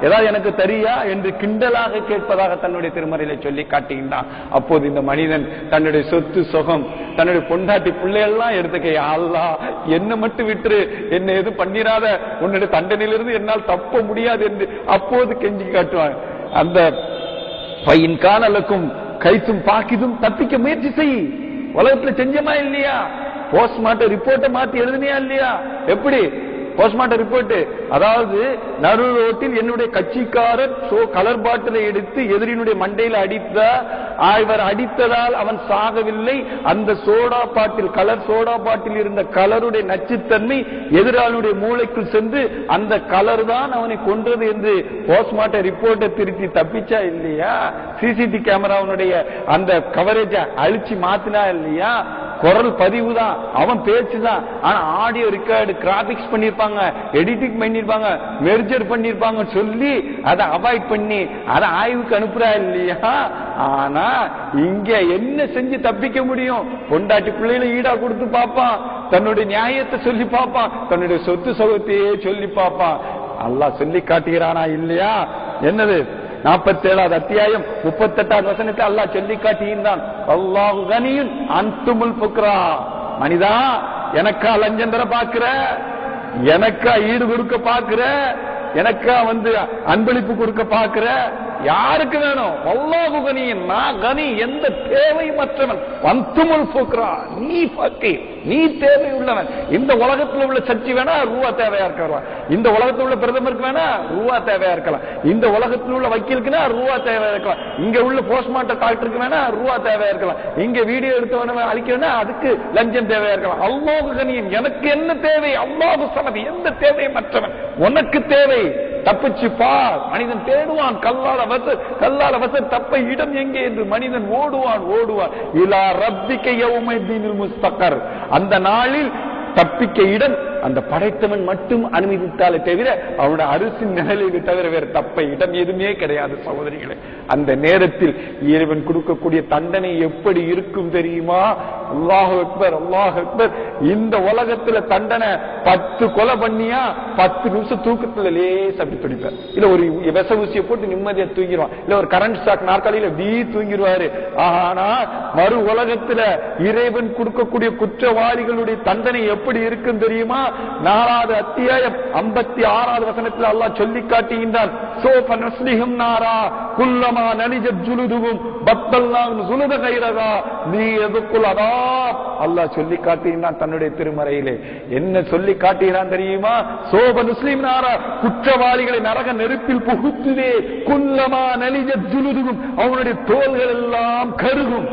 ஏதாவது எனக்கு தரியா என்று கிண்டலாக கேட்பதாக தன்னுடைய திருமறையில சொல்லி காட்டுகின்றான். அப்போது இந்த மனிதன் தன்னுடைய சொத்து சுகம், தன்னுடைய பொண்டாட்டி பிள்ளையெல்லாம் எடுத்துக்க, அல்லாஹ் என்ன மட்டும் விட்டுரு, என்ன எதுவும் பண்ணிராத, உன்னுடைய தண்டனையிலிருந்து என்னால் தப்ப முடியாது என்று அப்போது கெஞ்சி காட்டுவான். அந்த பையன் காணலுக்கும் கைத்தும் பாக்கிதும் தப்பிக்க முயற்சி செய். உலகத்துல செஞ்சமா இல்லையா? போஸ்ட்மார்ட்டம் ரிப்போர்ட்டை மாத்தி எழுதினியா இல்லையா? எப்படி போஸ்ட்மார்ட்டம் ரிப்போர்ட்? அதாவது நடு ரோட்டில் என்னுடைய கட்சிக்காரர் கலர் பாட்டிலை எடுத்து எதிரினுடைய மண்டையில் இவர் அடித்ததால் அவன் சாகவில்லை, அந்த soda bottle, colour soda bottle இருந்த கலருடைய நச்சுத்தன்மை எதிராளுடைய மூளைக்குள் சென்று அந்த கலர் தான் அவனை கொன்றது என்று போஸ்ட்மார்ட்டம் ரிப்போர்ட்டை திருத்தி தப்பிச்சா இல்லையா? சிசிடி கேமராவுடைய அந்த கவரேஜ அழிச்சு மாத்தினா இல்லையா? குரல் பதிவு தான், அவன் பேச்சு தான், ஆனா ஆடியோ ரெக்கார்டு கிராபிக்ஸ் பண்ணிருப்பாங்க, எடிட்டிங் பண்ணிருப்பாங்க, மெர்ஜர் பண்ணிருப்பாங்க சொல்லி அதை அவாய்ட் பண்ணி அதை ஆய்வுக்கு அனுப்புறா இல்லையா? ஆனா இங்க என்ன செஞ்சு தப்பிக்க முடியும்? பொண்டாட்டி பிள்ளைகளை ஈடா கொடுத்து பார்ப்பான், தன்னுடைய நியாயத்தை சொல்லி பார்ப்பான், தன்னுடைய சொத்து சுகத்தையே சொல்லி பார்ப்பான். அல்லாஹ் சொல்லி காட்டுகிறானா இல்லையா? என்னது 47வது அத்தியாயம் 38வது வசனத்தை அல்லாஹ் சொல்லி காட்டுகின்றான், அல்லாஹு கனியுன் அன்துமுல் ஃபுக்ரா. மனிதா, எனக்கா லஞ்சம் தர பாக்குற, எனக்கா ஈடு கொடுக்க பாக்குற, எனக்கா அன்பளிப்பு கொடுக்க பாக்குற, யாருக்கு வேணும்? அல்லாஹு கனியன், நான் கனி, எந்த தேவையற்றவன். அன்துமுல் ஃபுக்ரா, நீ ஃபக்கீர், நீ தேவை உள்ளவன். இந்த உலகத்தில் உள்ள சர்ச்சை வேணா ரூபா தேவையா இருக்கலாம், இந்த உலகத்தில் உள்ள பிரதமருக்கு வேணா ரூபா தேவையா இருக்கலாம், இந்த உலகத்தில் உள்ள வக்கீலுக்குனா ரூபா தேவையா இருக்கலாம், இங்க உள்ள போஸ்ட்மார்ட்டம் டாக்டருக்கு வேணா ரூபா தேவையா இருக்கலாம், இங்க வீடியோ எடுத்தவன அழிக்கணும்னா அதுக்கு லஞ்சம் தேவையா இருக்கலாம். அல்லாஹு கனியன், எனக்கு என்ன தேவை? அல்லாஹு ஸமத், எந்த தேவையும் மற்றவன். உனக்கு தேவை, தப்பிச்சு பார். மனிதன் தேடுவான், கல்லால வச தப்ப இடம் எங்கே என்று மனிதன் ஓடுவான். இலா ரப்பிக யௌமைதீனில் முஸ்தகர். அந்த நாளில் தப்பிக்க இடம் அந்த படைத்தவன் மட்டும் அனுமதித்தாலே தவிர அவனுடைய அரசின் நிலையை தவிர வேறு தப்ப இடம் எதுவுமே கிடையாது சகோதரிகளே. அந்த நேரத்தில் இறைவன் கொடுக்கக்கூடிய தண்டனை எப்படி இருக்கும் தெரியுமா? அல்லாஹு அக்பர், அல்லாஹு அக்பர். இந்த உலகத்துல தண்டனை 10 கொலை பண்ணியா 10 நிமிஷம் தூக்கத்துல லேசா அப்படி துடிப்பார், இல்ல ஒரு விச ஊசியை போட்டு நிம்மதியா தூங்கிடுவான், இல்ல ஒரு கரண்ட் ஷாக் நாற்காலியில தூங்கிடுவாரு. ஆனா மறு உலகத்துல இறைவன் கொடுக்கக்கூடிய குற்றவாளிகளுடைய தண்டனை எப்படி இருக்கும் தெரியுமா? 4வது அத்தியாயம் 56வது வசனத்தில் அல்லாஹ் சொல்லி காட்டுகின்றான், சோஃப நஸ்லிஹும் நாரா குல்லமா நலிஜத் ஜுலுதுஹும் பத்தல்னாஹும் ஜுலுத கைரஹா லியதுகுல் அதாப். அல்லாஹ் சொல்லி காட்டுகின்றான் தன்னுடைய திருமறையிலே. என்ன சொல்லி காட்டுகிறான் தெரியுமா? சோஃப நஸ்லிஹும் நாரா, குற்றவாளிகளை நரக நெருப்பில் புகுத்துவே, குல்லமா நலிஜத் ஜுலுதுஹும், அவனுடைய தோள்கள் எல்லாம் கருகும்,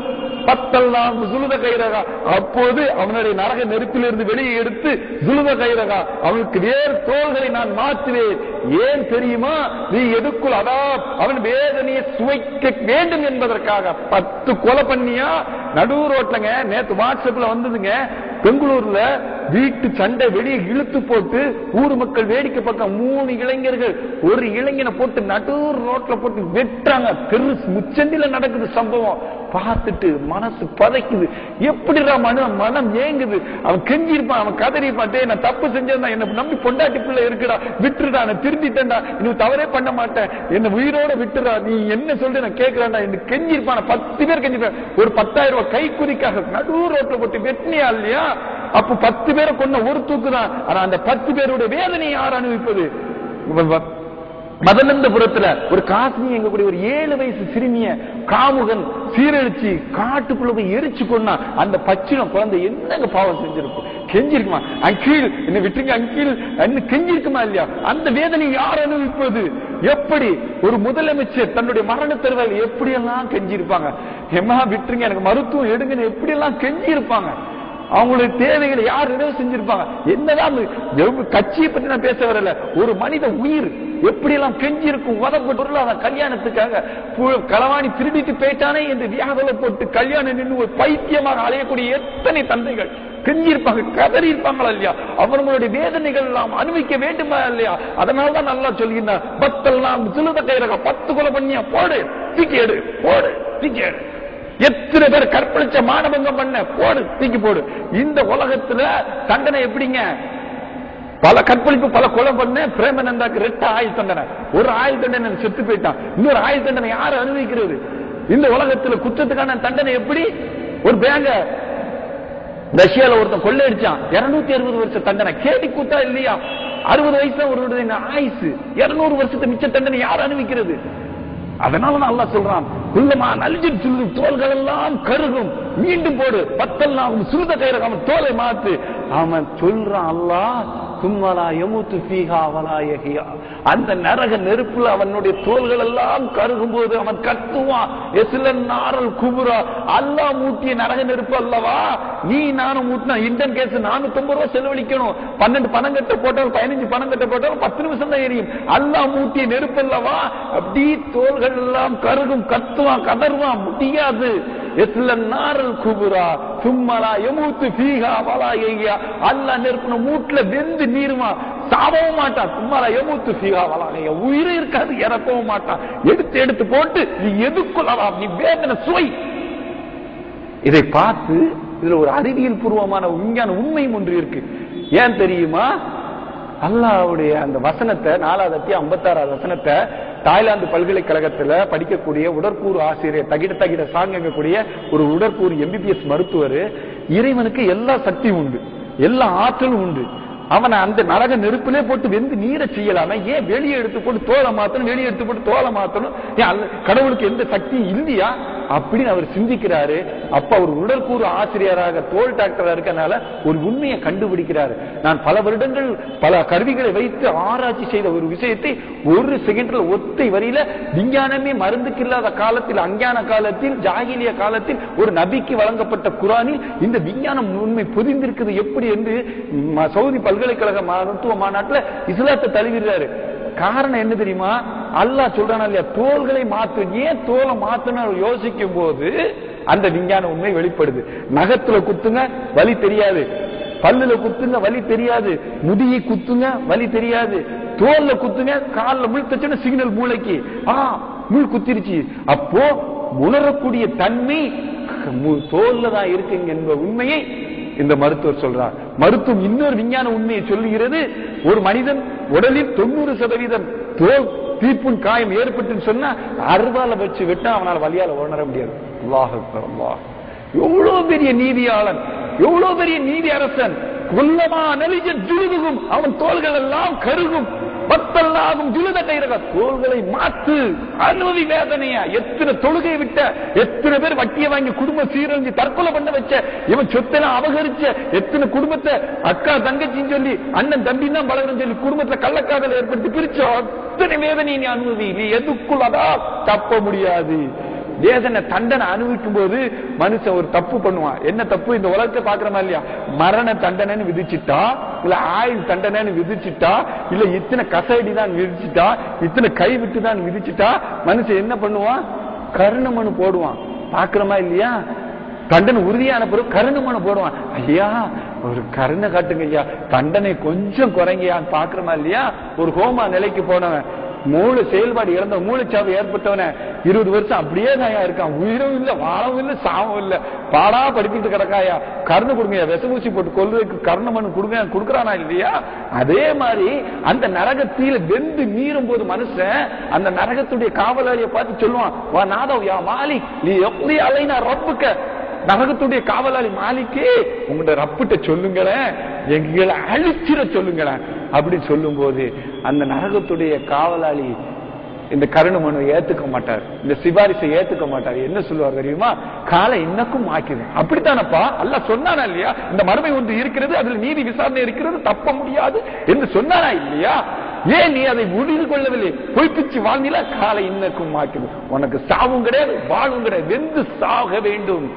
பத்தல்லாம் சுலுத கைரகா, அப்போது அவனுடைய நரக நெருப்பிலிருந்து வெளியே எடுத்து சுலுத கைரகா, அவனுக்கு வேறு தோள்களை நான் மாற்றுவேன். ஏன் தெரியுமா? நீ எதுக்குள் அதாப், அவன் வேதனையை சுவைக்க வேண்டும் என்பதற்காக. 10 கொலை பண்ணியா நடு ரோட்லங்க. நேத்து வாட்ஸ்அப்ல வந்ததுங்க, பெங்களூர்ல வீட்டு சண்டை வெளியே இழுத்து போட்டு ஊர் மக்கள் வேடிக்கை பக்கம் 3 இளைஞர்கள் ஒரு இளைஞனை போட்டு நடு ரோட்ல போட்டு வெட்டாங்க. தெரு முச்சந்தில நடக்குது சம்பவம். பார்த்துட்டு மனசு பதைக்குது. எப்படிடா மனம் ஏங்குது. அவன் கெஞ்சிருப்பான், அவன் கதறிப்பான், நான் தப்பு செஞ்சிருந்தா என்ன நம்பி பொண்டாட்டி பிள்ளை இருக்குடா, விட்டுடா, நான் திருத்திட்டேன்டா, இன்னும் தவறே பண்ண மாட்டேன், என்ன உயிரோட விட்டுடா, நீ என்ன சொல்ற நான் கேட்கிறேன்டா என்று கெஞ்சிருப்பான். 10 பேர் கெஞ்சிருப்பான். ஒரு 10,000 ரூபாய் கைக்குறிக்காக நடு ரோட்ல போட்டு வெட்டினியா இல்லையா? அப்ப 10 பேரை கொண்ட ஒரு தூக்குதான். ஆனா அந்த 10 பேருடைய வேதனையை யார் அனுபவிப்பது? மதனந்தபுரத்துல ஒரு காசினி எங்கக்கூடிய ஒரு 7 வயசு சிறுமிய காமுகன் சீரழிச்சு காட்டுக்குள்ள போய் எரிச்சு கொண்டா. அந்த பச்சிலம் குழந்தை என்னங்க பாவம் செஞ்சிருக்கும்? கெஞ்சிருக்குமா? அங்கிள் என்ன விட்டுருங்க அங்கிள் என்ன கெஞ்சிருக்குமா இல்லையா? அந்த வேதனை யார் அனுபவிப்பது? எப்படி ஒரு முதலமைச்சர் தன்னுடைய மரண தருவாயில் எப்படி எல்லாம் கெஞ்சிருப்பாங்க? எம்மா விட்டுருங்க எனக்கு மருத்துவம் எடுங்கன்னு எப்படி எல்லாம் கெஞ்சிருப்பாங்க? அவங்களுடைய தேவைகளை யார் நிறைவு செஞ்சிருப்பாங்க? என்னதான் கட்சியை பற்றி நான் பேச வரல, ஒரு மனித உயிர் எப்படி எல்லாம் கெஞ்சி இருக்கும். உதப்பட்டு கல்யாணத்துக்காக களவாணி திருடிட்டு போயிட்டானே என்று வியாதலை போட்டு கல்யாணம் நின்று ஒரு பைத்தியமாக அலையக்கூடிய எத்தனை தந்தைகள் கெஞ்சிருப்பாங்க, கதறி இருப்பாங்களா இல்லையா? அவங்களுடைய வேதனைகள் எல்லாம் அனுபவிக்க வேண்டுமா இல்லையா? அதனால்தான் நல்லா சொல்லுகிறார், பத்தெல்லாம் சிலுத கைரக 10 கொலை பண்ணியா போடு தூக்கி எடு, போடு தூக்கி எடு. எத்தனை பேர் கற்பழிச்ச மானபங்கம் பண்ண போடு தூக்கி போடு. இந்த உலகத்துல தண்டனை எப்படிங்க? பல கற்பழிப்பு பல கொலை பண்ண பிரேமநந்தாக்கு 2 ஆயுள் தண்டனை. ஒரு ஆயுள் தண்டனை செத்து போயிட்டான், இன்னொரு ஆயுள் தண்டனை யாரு அனுபவிக்கிறது? இந்த உலகத்துல குற்றத்துக்கான தண்டனை எப்படி? ஒரு பேங்க ரஷ்யால ஒருத்தன் கொள்ளையடிச்சான், 260 வருஷம் தண்டனை. கேடி கூத்தா இல்லையா? 60 வயசு ஒரு ஆயுசு, 200 வருஷத்து மிச்ச தண்டனை யார் அனுபவிக்கிறது? அதனால அல்லாஹ் சொல்றான், குல்லமா நல்ஜித் ஜுல்து தோள்கள் எல்லாம் கருகும், மீண்டும் போடு, பத்தெல்லாம் சுருத கைரகம் தோலை மாத்து. அவன் சொல்றான் அல்லாஹ், சும்மலா யமுத்து ஃபீஹா வலா யஹியா. அந்த நரக நெருப்புல அவனுடைய தோள்கள் எல்லாம் கருகும் போது அவன் கத்துவான், எஸ்லன் நாரல் குபுரா. அல்லாஹ் மூட்டிய நரக நெருப்பு அல்லவா, நீ நானும் மூட்டினா இண்டன் கேஸ் 450 ரூபாய் செலவழிக்கணும். 12 பணம் கட்ட போட்டாலும் 15 பணம் கட்ட போட்டாலும் 10 நிமிஷம் தான் எரியும். அல்லாஹ் மூட்டிய நெருப்பு அல்லவா, அப்படி தோள்கள் எல்லாம் கருகும், கத்துவான், கதறுவான், முடியாது. எஸ்லன் நாரல் குபுரா சும்மலா யமுத்து ஃபீஹா வலா யஹியா. அல்லாஹ் நெருப்புன மூட்ல வெந்து நீருமா, சாவவும் மாட்டான். சும்மலா யமுத்து ஃபீஹா வலா யஹியா, உயிரே இருக்காது, இறக்கவும் மாட்டான். எடுத்து போட்டு நீ எதுக்குள்ளவா, நீ வேதனை சுவை. இதை பார்த்து இதுல ஒரு அறிவியல் பூர்வமான விஞ்ஞான உண்மையும் ஒன்று இருக்கு. ஏன் தெரியுமா? அல்லாஹ்வுடைய அந்த வசனத்தை 4வது அத்தியாயம் 56வது வசனத்தை தாய்லாந்து பல்கலைக்கழகத்துல படிக்கக்கூடிய உடற்கூறு ஆசிரியர் தகிட சாங்கக்கூடிய ஒரு உடற்கூறு MBBS மருத்துவர், இறைவனுக்கு எல்லா சக்தியும் உண்டு, எல்லா ஆற்றலும் உண்டு. அவனை அந்த நரக நெருப்பிலே போட்டு வெந்து நீரை செய்யலாம, ஏன் வெளியே எடுத்து போட்டு தோலை மாத்தணும், வெளியே எடுத்து போட்டு தோலை மாத்தணும்? கடவுளுக்கு எந்த சக்தியும் இல்லையா அப்படின்னு அவர் சிந்திக்கிறாரு. அப்ப அவர் உடற்கூறு ஆசிரியராக தோல் டாக்டரா இருக்கனால ஒரு உண்மையை கண்டுபிடிக்கிறாரு. நான் பல வருடங்கள் பல கருவிகளை வைத்து ஆராய்ச்சி செய்த ஒரு விஷயத்தை ஒரு செகண்ட்ல ஒத்தை வரியில விஞ்ஞானமே மருந்துக்கு இல்லாத காலத்தில், அஞ்ஞான காலத்தில், ஜாகிலிய காலத்தில் ஒரு நபிக்கு வழங்கப்பட்ட குரானில் இந்த விஞ்ஞானம் உண்மை பொதிந்திருக்குது எப்படி என்று சவுதி பல்கலைக்கழக மருத்துவ மாநாட்டில் இஸ்லாத்தை தழுவிறாரு. காரணம் என்ன தெரியுமா? அல்லாஹ் சொல்றானா இல்லையா, தோள்களை மாத்து. ஏன் தோலை மாத்தணும் யோசிக்கும் போது அந்த விஞ்ஞான உண்மை வெளிப்படுது. நகத்துல குத்துங்க வலி தெரியாது, பல்லுல குத்துங்க வலி தெரியாது, முடியை குத்துங்க வலி தெரியாது, தோல்ல குத்துங்க காலில் முள் தச்சுன்னா சிக்னல் மூளைக்கு முள் குத்திருச்சு. அப்போ உணரக்கூடிய தன்மை தோல்ல தான் இருக்குங்க என்ற உண்மையை இந்த மருத்துவர் சொல்றார். மருத்துவம் இன்னொரு விஞ்ஞான உண்மையை சொல்லுகிறது. ஒரு மனிதன் உடலில் 90% தோல் தீப்புண் காயம் ஏற்பட்டு சொன்னா 60 வச்சு விட்டா அவனால் வலியால உணர முடியாது. அல்லாஹ் அக்பர், அல்லாஹ். எவ்வளவு பெரிய நீதியாளன், எவ்வளவு பெரிய நீதி அரசன். குல்லமா நலிஜத் ஜுலுதுகும், அவன் தோள்கள் எல்லாம் கருகும், பத்தல்லாகும் ஜுலுத கைரக, தோள்களை மாத்து, அனுபவி வேதனையா. எத்தனை தொழுகை விட்ட, எத்தனை பேர் வட்டியை வாங்கி குடும்ப சீரழிஞ்சு தற்கொலை பண்ண வச்ச, இவன் சொத்தெல்லாம் அபகரிச்ச எத்தனை குடும்பத்தை அக்கா தங்கச்சின்னு சொல்லி அண்ணன் தம்பி தான் பழகிறன்னு சொல்லி குடும்பத்துல கள்ளக்காதல் ஏற்படுத்தி பிரிச்சோ, அத்தனை வேதனை நீ அனுபவி. நீ எதுக்குள்ளதா தப்ப முடியாது. வேதனை தண்டனை அனுபவிக்கும் போது மனுஷன் ஒரு தப்பு பண்ணுவான். என்ன தப்பு? இந்த உலகத்தை பாக்குறமா இல்லையா, மரண தண்டனைன்னு விதிச்சுட்டா, இல்ல ஆயுள் தண்டனைன்னு விதிச்சுட்டா, இல்ல இத்தனை கசைடி தான் விதிச்சுட்டா, இத்தனை கை விட்டு தான் விதிச்சுட்டா, மனுஷன் என்ன பண்ணுவான்? கருணை மனு போடுவான். பாக்குறமா இல்லையா? தண்டனை உறுதியான பிறகு கருணை மனு போடுவான். ஐயா ஒரு கருணை காட்டுங்க ஐயா, தண்டனை கொஞ்சம் குறைங்கயான்னு பாக்குறமா இல்லையா? ஒரு ஹோமா நிலைக்கு போனவன், மூளை செயல்பாடு இறந்த மூளைச்சாவு ஏற்பட்டவன 20 வருஷம் அப்படியே தான் இருக்கான். உயிரும் இல்ல, வாழவும் இல்ல, சாவும் இல்ல, பாடா படிக்கிட்டு கிடக்காயா, கருணை கொடுங்க, விஷமூசி போட்டு கொள்வதற்கு கருணை மனு கொடுங்க, கொடுக்கறானா இல்லையா? அதே மாதிரி அந்த நரகத்தில வெந்து மீறும் போது மனுஷன் அந்த நரகத்துடைய காவலாளியை பார்த்து சொல்லுவான், வா நாதவ் யா மாலிக் நீ எப்படி அலைனா ரப்புக்க. நரகத்துடைய காவலாளி மாலிக்கே, உங்களோட ரப்பிட்ட சொல்லுங்களேன், எங்களை அழிச்சிட சொல்லுங்களேன் அப்படின்னு சொல்லும் போது அந்த நரகத்துடைய காவலாளி இந்த கருணை மனு ஏத்துக்க மாட்டார், இந்த சிபாரிசை ஏத்துக்க மாட்டார். என்ன சொல்லுவார் தெரியுமா? காலை இன்னக்கும் ஆக்கிது. அப்படித்தானப்பா அல்லாஹ் சொன்னானா இல்லையா? இந்த மறுமை ஒன்று இருக்கிறது, அதுல நீதி விசாரணை இருக்கிறது, தப்ப முடியாது என்று சொன்னானா இல்லையா? ஏன் நீ அதை உறுதி கொள்ளவில்லை? பொய்ப்பிச்சு வாழ்நில காலை இன்னக்கும் ஆக்கிது. உனக்கு சாவும் கிடையாது, வாழும் கிடையாது, வெந்து சாக வேண்டும்.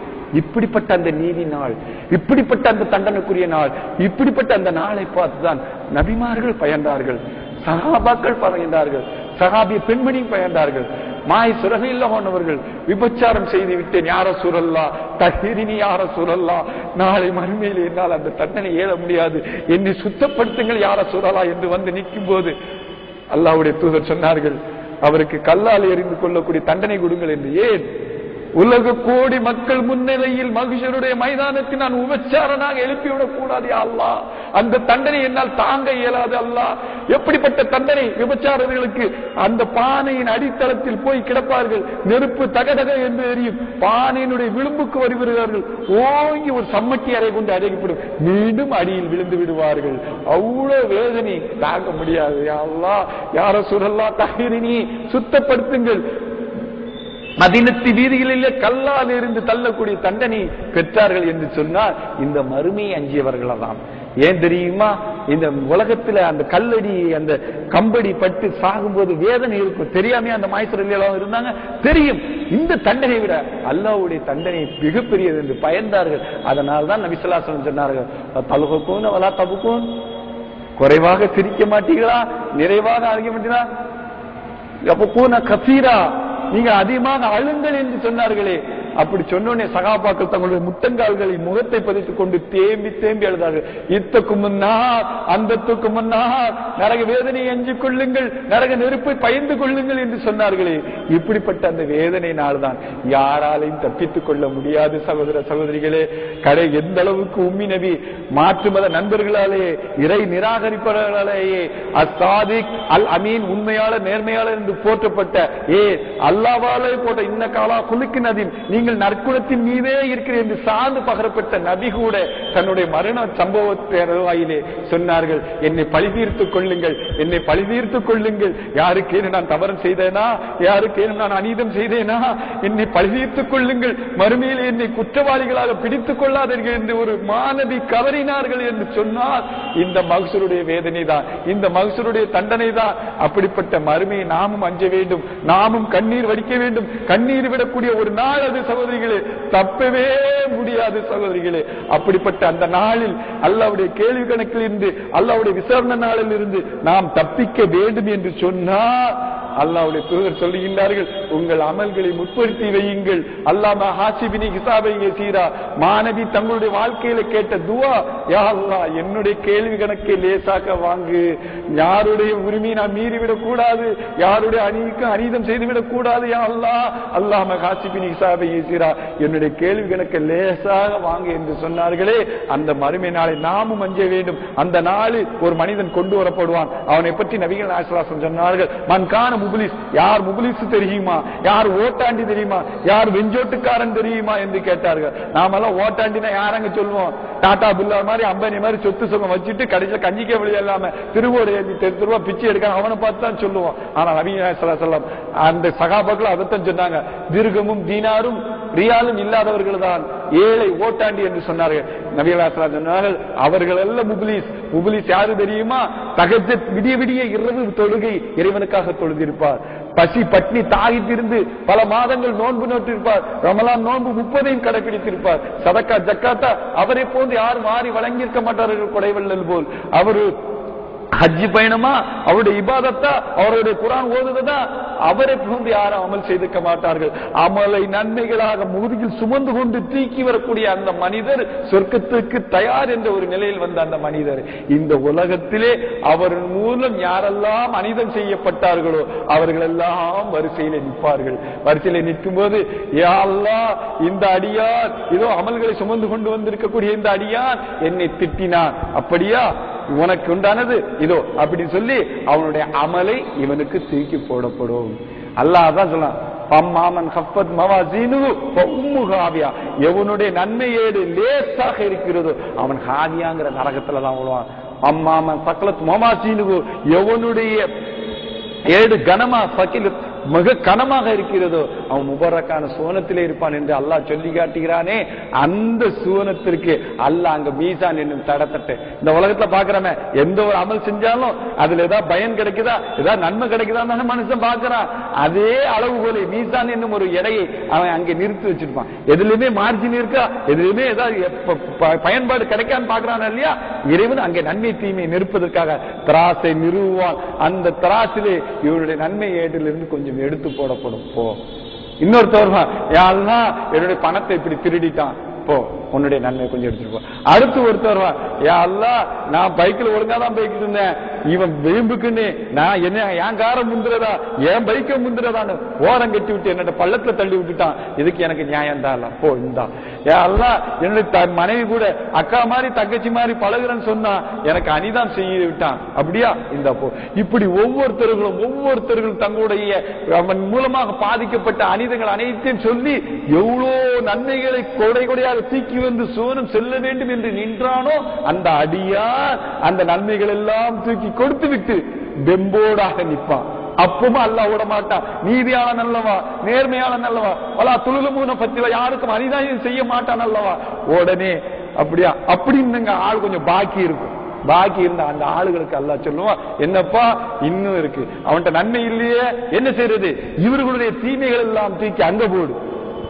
இப்படிப்பட்ட அந்த நீதி நாள், இப்படிப்பட்ட அந்த தண்டனைக்குரிய நாள், இப்படிப்பட்ட அந்த நாளை பார்த்துதான் நபிமார்கள் பயந்தார்கள், சஹாபாக்கள் பயந்தார்கள், சஹாபிய பெண்மணி பயந்தார்கள். மாய் சுரகையில்லவர்கள் விபச்சாரம் செய்து விட்டேன் யார சூழல்லா, தஹீரினி யார சூழல்லா, நாளை மறுமையில் என்னால் அந்த தண்டனை ஏற முடியாது, என்னை சுத்தப்படுத்துங்கள் யார சூழலா என்று வந்து நிற்கும் போது அல்லாஹ்வுடைய தூதர் சொன்னார்கள், அவருக்கு கல்லால் எறிந்து கொள்ளக்கூடிய தண்டனை கொடுங்கள் என்று. ஏன்? உலக கோடி மக்கள் முன்னிலையில் மகிஷருடைய மைதானத்தில் நான் உபச்சாரனாக எழுப்பிவிடக் கூடாது அல்லாஹ், அந்த தண்டனை என்னால் தாங்க இயலாது அல்லாஹ். எப்படிப்பட்ட தண்டனை விபச்சாரர்களுக்கு? அந்த பானையின் அடித்தளத்தில் போய் கிடப்பார்கள், நெருப்பு தகதக என்று எரியும், பானையினுடைய விளிம்புக்கு வருகிறார்கள், ஓங்கி ஒரு சம்மட்டி அறை கொண்டு அடைக்கப்படும், மீண்டும் அடியில் விழுந்து விடுவார்கள். அவ்வளவு வேதனை தாங்க முடியாது. அல்லாஹ் யார சூழல்லா தஹீரினி, சுத்தப்படுத்துங்கள். மதீனத்து வீதிகளிலே கல்லால் இருந்து தள்ளக்கூடிய தண்டனை பெற்றார்கள் என்று சொன்னால் இந்த மறுமையை அஞ்சியவர்கள்தான். ஏன் தெரியுமா? இந்த உலகத்துல அந்த கல்லடி அந்த கம்படி பட்டு சாகும்போது வேதனை இருக்கும், தெரியாம அந்த மாய்ச்சல் இருந்தாங்க, தெரியும். இந்த தண்டனை விட அல்லாஹ்வுடைய தண்டனை மிகப்பெரியது என்று பயந்தார்கள். அதனால்தான் நபி ஸல்லல்லாஹு அலைஹி வஸல்லம் சொன்னார்கள், தலுகுன் வலா தபுகுன், குறைவாக சிரிக்க மாட்டீங்களா, நிறைவாக அழுக மாட்டீங்களா, யபுகுன கஸீரா, நீங்க அதிகமாக அழுங்கள் என்று சொன்னார்களே. அப்படி சொன்னோடனே சகாபாக்கள் தங்களுடைய முட்டங்கால்களை முகத்தை பதித்துக் கொண்டு தேம்பி தேம்பி அழுதார்கள். இத்தக்கு முன்னார் அந்தத்துக்கு முன்னார், நரக வேதனையை அஞ்சு கொள்ளுங்கள், நரக நெருப்பை பயந்து கொள்ளுங்கள் என்று சொன்னார்களே. இப்படிப்பட்ட அந்த வேதனையினால்தான் யாராலையும் தப்பித்துக் கொள்ள முடியாது. சகோதர சகோதரிகளே, கடை எந்த அளவுக்கு உம்மி நபி மாற்று மத நண்பர்களாலேயே, இறை நிராகரிப்பவர்களாலேயே, அஸ்ஸாதிக் அல் அமீன், உண்மையாளர் நேர்மையாளர் என்று போற்றப்பட்ட, அல்லாஹ்வாலே போட்ட இன்ன காலா குலுக்கின் நதீம், நீங்கள் நற்குணத்தின் மீதே இருக்கிற என்று சார்ந்து பகரப்பட்ட நபி கூட தன்னுடைய மரண சம்பவத்திலே சொன்னார்கள், என்னை பழிதீர்த்துக் கொள்ளுங்கள், என்னை பழிதீர்த்துக் கொள்ளுங்கள். யாருக்கேனும் நான் தவறு செய்தேனா, யாருக்கேனும் நான் அநீதம் செய்தேனா, என்னை பழிதீர்த்துக் கொள்ளுங்கள், மறுமையில் என்னை குற்றவாளிகளாக பிடித்துக் கொள்ளாதீர்கள் என்று ஒரு மாநபி கவறினார்கள் என்று சொன்னால் இந்த மகசூருடைய வேதனை தான், இந்த மகசூருடைய தண்டனை தான். அப்படிப்பட்ட மறுமையை நாமும் அஞ்ச வேண்டும், நாமும் கண்ணீர் வடிக்க வேண்டும். கண்ணீர் விடக்கூடிய ஒரு நாள் அது சகோதரிகளே, தப்பவே முடியாது சகோதரிகளே. அப்படிப்பட்ட அந்த நாளில் அல்லாஹ்வுடைய கேள்வி கணக்கில் இருந்து, அல்லாஹ்வுடைய விசாரணை நாளில் இருந்து நாம் தப்பிக்க வேண்டும் என்று சொன்னால் அல்லாஹ்வுடைய தூதர் சொல்லுகின்றார்கள், உங்கள் அமல்களை முற்படுத்தி வையுங்கள். அல்லாஹ் ஹாசிபினி ஹிசாபை யசீரா, மாநபி தங்களுடைய வாழ்க்கையில கேட்ட துவா, யா அல்லாஹ் என்னுடைய கேள்வி கணக்கை லேசாக வாங்கு, யாருடைய உரிமையை நான் மீறிவிடக் கூடாது, யாருடைய அநீதம் செய்துவிடக் கூடாது, யா அல்லாஹ் அல்லாஹ் ஹாசிபினி ஹிசாபை யசீரா, என்னுடைய கேள்வி கணக்கை லேசாக வாங்கு என்று சொன்னார்களே. அந்த மறுமை நாளை நாமும் அஞ்ச வேண்டும். அந்த நாளில் ஒரு மனிதன் கொண்டு வரப்படுவான், அவனை பற்றி நபிகள் நாயகம் ஸல்லல்லாஹு அலைஹி வஸல்லம் சொன்னார்கள், மன்கான முப்லிஸ், யார் முப்லிஸ் தெரியுமா, யார் ஓட்டாண்டி தெரியுமா, யார் வெஞ்சோட்டுக்காரன் தெரியுமா என்று கேட்டார்கள். நாமெல்லாம் ஓட்டாண்டினா யாரங்க சொல்லுவோம், டாடா பில்லா மாதிரி அம்பனி மாதிரி சொத்து சுகம் வச்சுட்டு கடைசியில் கஞ்சிக்க வழி இல்லாம திருவோடு தெருவா பிச்சை எடுக்க அவனை பார்த்து தான் சொல்லுவோம். ஆனா நபி ஸல்லல்லாஹு அலைஹி வஸல்லம் அந்த சகாபாக்கள் அதைத்தான் சொன்னாங்க, தீர்க்கமும் தீனாரும் ரியாலும் இல்லாதவர்கள் தான் ஏழை ஓட்டாண்டி என்று சொன்னார்கள். நபி ஸல்லல்லாஹு அலைஹி வஸல்லம் சொன்னார்கள், அவர்கள் எல்லாம் முப்லிஸ். முப்லிஸ் யாரு தெரியுமா? தஹஜ்ஜத் விடிய விடிய இரவு தொழுகை இறைவனுக்காக தொழுதிருப்பார், பசி பட்னி தாகித்திருந்து பல மாதங்கள் நோன்பு நோட்டிருப்பார், ரமலான் நோன்பு 30ஐயும் கடைபிடித்திருப்பார், சதக்கா ஜக்காத்தா அவரை போன்று யாரும் மாறி வழங்கியிருக்க மாட்டார்கள் கொடைவள்ளல் போல். அவரு ஹஜ்ஜி பயணமா, அவருடைய இபாதத்தா, அவருடைய குர்ஆன் ஓதுவதா, அவரை போன்று யாரும் அமல் செய்திருக்க மாட்டார்கள். அமலை நன்மைகளாக முதுகில் சுமந்து கொண்டு தூக்கி வரக்கூடிய அந்த மனிதர் சொர்க்கத்துக்கு தயார் என்ற ஒரு நிலையில் வந்த அந்த மனிதர் இந்த உலகத்திலே அவர் மூலம் யாரெல்லாம் அநீதம் செய்யப்பட்டார்களோ அவர்கள் எல்லாம் வரிசையிலே நிற்பார்கள். வரிசையிலே நிற்கும் போது, யா அல்லாஹ் இந்த அடியார் இதோ அமல்களை சுமந்து கொண்டு வந்திருக்கக்கூடிய இந்த அடியார் என்னை திட்டினான், அப்படியா உனக்கு உண்டானது இதோ அப்படி சொல்லி அவனுடைய அமலை இவனுக்கு தூக்கி போடப்படும். அல்லாஹ் தான் சொல்லலாம், எவனுடைய நன்மையேடு லேசாக இருக்கிறதோ அவன் ஹாதியாங்கிற நரகத்துல தான் விழுவான். அம்மாமன் சக்கலத் மமாசீனு, எவனுடைய ஏடு கனமா பக்கில் மிக கனமாக இருக்கிறதோ அவன் முபரக்கான சுவனத்திலே இருப்பான் என்று அல்லாஹ் சொல்லி காட்டுகிறானே. அந்த சுவனத்திற்கு அல்லாஹ் அங்க மீசான் என்னும் தடத்தட்டு. இந்த உலகத்துல பாக்குறமே எந்த ஒரு அமல் செஞ்சாலும் அதுல ஏதாவது பயன் கிடைக்குதா, ஏதாவது நன்மை கிடைக்குதா மனுஷன் பாக்குறான். அதே அளவுகோலை மீசான் என்னும் ஒரு எடையை அவன் அங்கே நிறுத்தி வச்சிருப்பான். எதுலயுமே மார்ஜின் இருக்கா, எதுலயுமே ஏதாவது பயன்பாடு கிடைக்கான்னு பாக்குறான் இல்லையா. இறைவன் அங்கே நன்மை தீமையை நிற்பதற்காக திராசை நிறுவுவான். அந்த திராசிலே இவருடைய நன்மை ஏட்டிலிருந்து கொஞ்சம் எடுத்து போடப்படும். போ இன்னொருத்தர் யாருன்னா என்னுடைய பணத்தை இப்படி திருடிட்டான், போ உன்னுடைய நன்மை கொஞ்சம் எடுத்துட்டு போ. அடுத்து ஒருத்தர் யா அல்லாஹ் நான் பைக்ல ஒழுங்கா தான் போய்கிட்டு இருந்தேன், இவன் விளிம்புக்குன்னு நான் என்ன என் காரை முந்துறதா என் பைக்கை முந்துறதான்னு ஓரம் கட்டி விட்டு என்னோட பள்ளத்துல தள்ளி விட்டுட்டான், இதுக்கு எனக்கு நியாயம் தான் போ இந்தா. யா அல்லாஹ் என்னுடைய மனைவி கூட அக்கா மாதிரி தங்கச்சி மாதிரி பழகுறேன்னு சொன்னா எனக்கு அனிதான் செய்ய விட்டான், அப்படியா இந்த போ. இப்படி ஒவ்வொருத்தர்களும் தங்களுடைய மூலமாக பாதிக்கப்பட்ட அநீதங்கள் அனைத்தையும் சொல்லி எவ்வளோ நன்மைகளை கொடையாக தூக்கி வந்து சோனம் செல்ல வேண்டும் என்று நின்றானோ அந்த அடியார் அந்த நன்மைகள் எல்லாம் தூக்கி கொடுத்து விட்டு வெம்போடாக நிற்பான். அப்பவும் அல்லாஹ் விட மாட்டான். நீதியாளன் அல்லவா, நேர்மையாளன் அல்லவா, வலா துலுமுன பத்தில யாருக்கும் அநியாயம் செய்ய மாட்டான் அல்லவா. உடனே அப்படியா அப்படின்னு ஆள் கொஞ்சம் பாக்கி இருக்கும். பாக்கி இருந்த அந்த ஆளுகளுக்கு அல்லாஹ் சொல்லுவான், என்னப்பா இன்னும் இருக்கு, அவன்கிட்ட நன்மை இல்லையே என்ன செய்யறது, இவர்களுடைய தீமைகள் எல்லாம் தூக்கி அங்க போடு.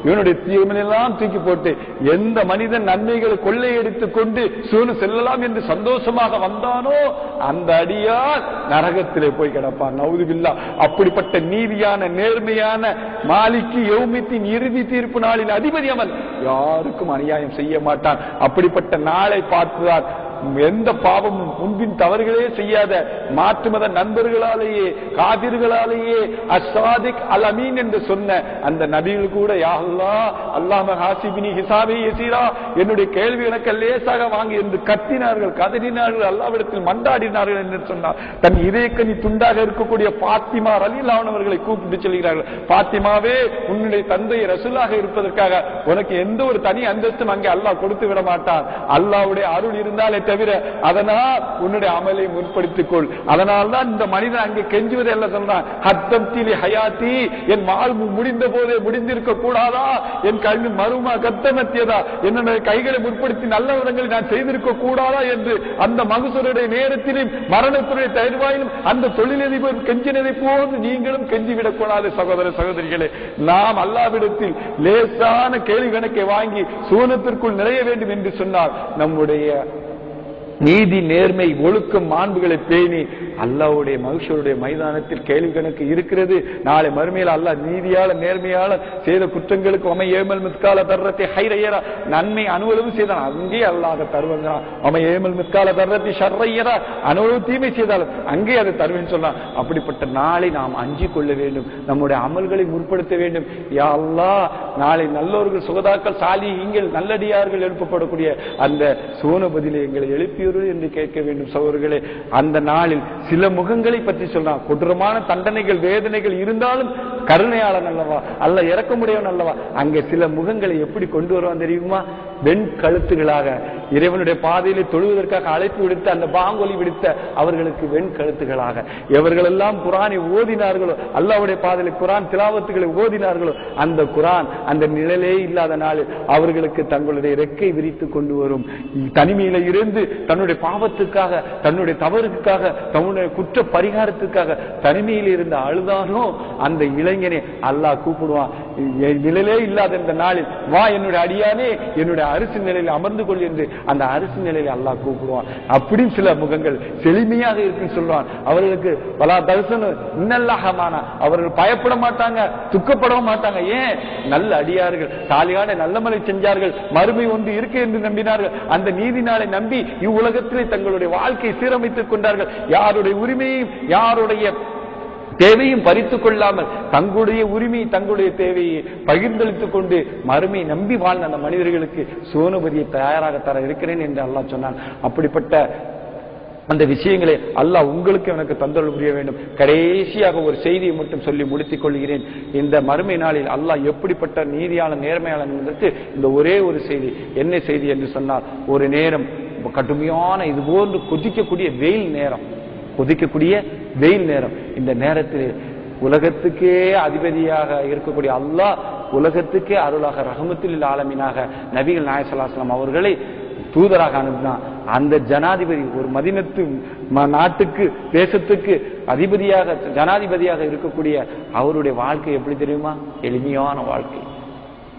இவனுடைய தீமையெல்லாம் தூக்கி போட்டு எந்த மனிதன் நன்மைகளை கொள்ளையடித்துக் கொண்டு சூனு செல்லலாம் என்று சந்தோஷமாக வந்தானோ அந்த அடியார் நரகத்திலே போய் கிடப்பான். நவுதுபில்லா. அப்படிப்பட்ட நீதியான நேர்மையான மாலிக்கு யௌமித்தின் இறுதி தீர்ப்பு நாளின் அதிபதி அவன், யாருக்கும் அநியாயம் செய்ய மாட்டான். அப்படிப்பட்ட நாளை பார்த்துதான் எந்த பாவமும் முன்பின் தவறுகளே செய்யாத மாற்று மத நண்பர்களாலேயே காபிர்களாலேயே அஸ்ஸாதிக் அல் அமீன் என்று சொன்ன அந்த நபிகள் கூட யா அல்லாஹ் அல்லாஹ் ஹாசிபினி ஹிசாபி யஸீரா, என்னுடைய கேள்வி எனக்கு லேசாக வாங்கி என்று கத்தினார்கள், கதறினார்கள், அல்லாஹ்விடத்தில் மன்றாடினார்கள் என்று சொன்னார். தன் இதயக்கனி துண்டாக இருக்கக்கூடிய பாத்திமா ரலியல்லாஹு அவர்களை கூப்பிட்டு சொல்கிறார்கள், பாத்திமாவே உன்னுடைய தந்தை ரசூலாக இருப்பதற்காக உனக்கு எந்த ஒரு தனி அந்தஸ்தும் அங்கே அல்லாஹ் கொடுத்து விட மாட்டான். அல்லாஹ்வுடைய அருள் இருந்தாலே தவிர அதனால் உன்னுடைய அமலை முற்படுத்திக் கொள். அதனால்தான் இந்த மனிதன் அங்கே கெஞ்சுவதை எல்லாம் சொல்றான், ஹத்தம்திலி ஹயாத்தி, என் வாழ்வு முடிந்த போதே முடிந்திருக்க கூடாதா, என் கல்வி மருமா கத்தமத்தியதா, என்னுடைய கைகளை முற்படுத்தி நல்ல விதங்களை நான் செய்திருக்க கூடாதா என்று அந்த மகசூருடைய நேரத்திலும் மரணத்துடைய தருவாயிலும் அந்த தொழிலதிபர் கெஞ்சினதை போது நீங்களும் கெஞ்சிவிடக் கூடாது. சகோதர சகோதரிகளே, நாம் அல்லாஹ்விடத்தில் லேசான கேள்வி கணக்கை வாங்கி சூனத்திற்குள் நிறைய வேண்டும் என்று சொன்னால் நம்முடைய நீதி நேர்மை ஒழுக்கம் மாண்புகளை பேணி அல்லாஹ்வுடைய மஹ்ஷருடைய மைதானத்தில் கேள்வி கணக்கு இருக்கிறது. நாளை மறுமையில் அல்லாஹ் நீதியாளர் நேர்மையாளர் செய்த குற்றங்களுக்கு ஒமை ஏமல் மிஸ்கால தர்ரத்தை ஹைரையரா, நன்மை அனுவலவு செய்தான் அங்கே அல்லாஹ் தருவங்கிறான். ஒமை ஏமல் மிஸ்கால தர்ரத்தை ஷர்ரையரா, அனுவலவு தீமை செய்தாலும் அங்கே அதை தருவேன்னு சொன்னான். அப்படிப்பட்ட நாளை நாம் அஞ்சிக் கொள்ள வேண்டும், நம்முடைய அமல்களை முற்படுத்த வேண்டும். யா அல்லாஹ் நாளை நல்லோர்கள் சுகதாக்கள் சாலிஹீன்கள் நல்லடியார்கள் எழுப்பப்படக்கூடிய அந்த சோனபதியிலே எங்களை எழுப்பி என்று கேட்க வேண்டும். சகோதரர்களே, அந்த நாளில் சில முகங்களை பற்றி சொல்றான். கொடூரமான தண்டனைகள் வேதனைகள் இருந்தாலும் கருணையாளன் அல்லவா, அல்ல இறக்கமுடையவன் அல்லவா. அங்கே சில முகங்களை எப்படி கொண்டு வருவான் தெரியுமா? வெண் கழுத்துகளாக இறைவனுடைய பாதையிலே தொழுவதற்காக அழைப்பு விடுத்த அந்த பாங்கொலி விடுத்த அவர்களுக்கு வெண் கழுத்துகளாக எவர்களெல்லாம் குரானை ஓதினார்களோ, அல்லாஹ்வுடைய பாதையிலே குரான் திலாவத்துகளை ஓதினார்களோ அந்த குரான் அந்த நிழலே இல்லாத நாளில் அவர்களுக்கு தங்களுடைய ரெக்கை விரித்து கொண்டு வரும். தனிமையில இருந்து தன்னுடைய பாவத்துக்காக தன்னுடைய தவறுக்காக தன்னுடைய குற்ற பரிகாரத்துக்காக தனிமையில் இருந்த அழுதானோ அந்த இளைஞனை அல்லாஹ் கூப்பிடுவான். நிழலே இல்லாத இந்த நாளில் வா என்னுடைய அடியானே என்னுடைய அரிசி நிலையில் அமர்ந்து கொள் என்று அந்த அரிசி நிலையில் அல்லாஹ் கூப்பிடுவான். அப்படின்னு சில முகங்கள் செழுமையாக இருக்குன்னு சொல்றான். அவர்களுக்கு பலா தரிசன இன்னல்லாஹமானா, அவர்கள் பயப்பட மாட்டாங்க, துக்கப்படவும் மாட்டாங்க. ஏன்? நல்ல அடியார்கள் சாலியான நல்லமலை செஞ்சார்கள், மறுமை ஒன்று இருக்கு என்று நம்பினார்கள். அந்த நீதி நாளை நம்பி இவ்வுலகத்திலே தங்களுடைய வாழ்க்கை சீரமைத்துக் கொண்டார்கள். யாருடைய உரிமையும் யாருடைய தேவையும் பறித்துக் கொள்ளாமல் தங்களுடைய உரிமை தங்களுடைய தேவையை பகிர்ந்தளித்துக் கொண்டு மறுமை நம்பி வாழ்ந்த அந்த மனிதர்களுக்கு சோனபதியை தயாராக தர இருக்கிறேன் என்று அல்லாஹ் சொன்னான். அப்படிப்பட்ட அந்த விஷயங்களை அல்லாஹ் உங்களுக்கு எனக்கு தந்தருள் புரிய வேண்டும். கடைசியாக ஒரு செய்தியை மட்டும் சொல்லி முடித்துக் கொள்கிறேன். இந்த மறுமை நாளில் அல்லாஹ் எப்படிப்பட்ட நீதியாளன் நேர்மையாளன் என்பதற்கு இந்த ஒரே ஒரு செய்தி. என்ன செய்தி என்று சொன்னால், ஒரு நேரம் கடுமையான இது போன்று கொதிக்கக்கூடிய வெயில் நேரம், கொதிக்கக்கூடிய வெயில் நேரம். இந்த நேரத்தில் உலகத்துக்கே அதிபதியாக இருக்கக்கூடிய அல்லாஹ் உலகத்துக்கே அருளாக ரஹமத்துல் ஆலமீனாக நபிகள் நாயகம் ஸல்லல்லாஹு அலைஹி வஸல்லம் அவர்களை தூதராக அனுப்பினான். அந்த ஜனாதிபதி ஒரு மதீனத்து நாட்டுக்கு தேசத்துக்கு அதிபதியாக ஜனாதிபதியாக இருக்கக்கூடிய அவருடைய வாழ்க்கை எப்படி தெரியுமா? எளிமையான வாழ்க்கை.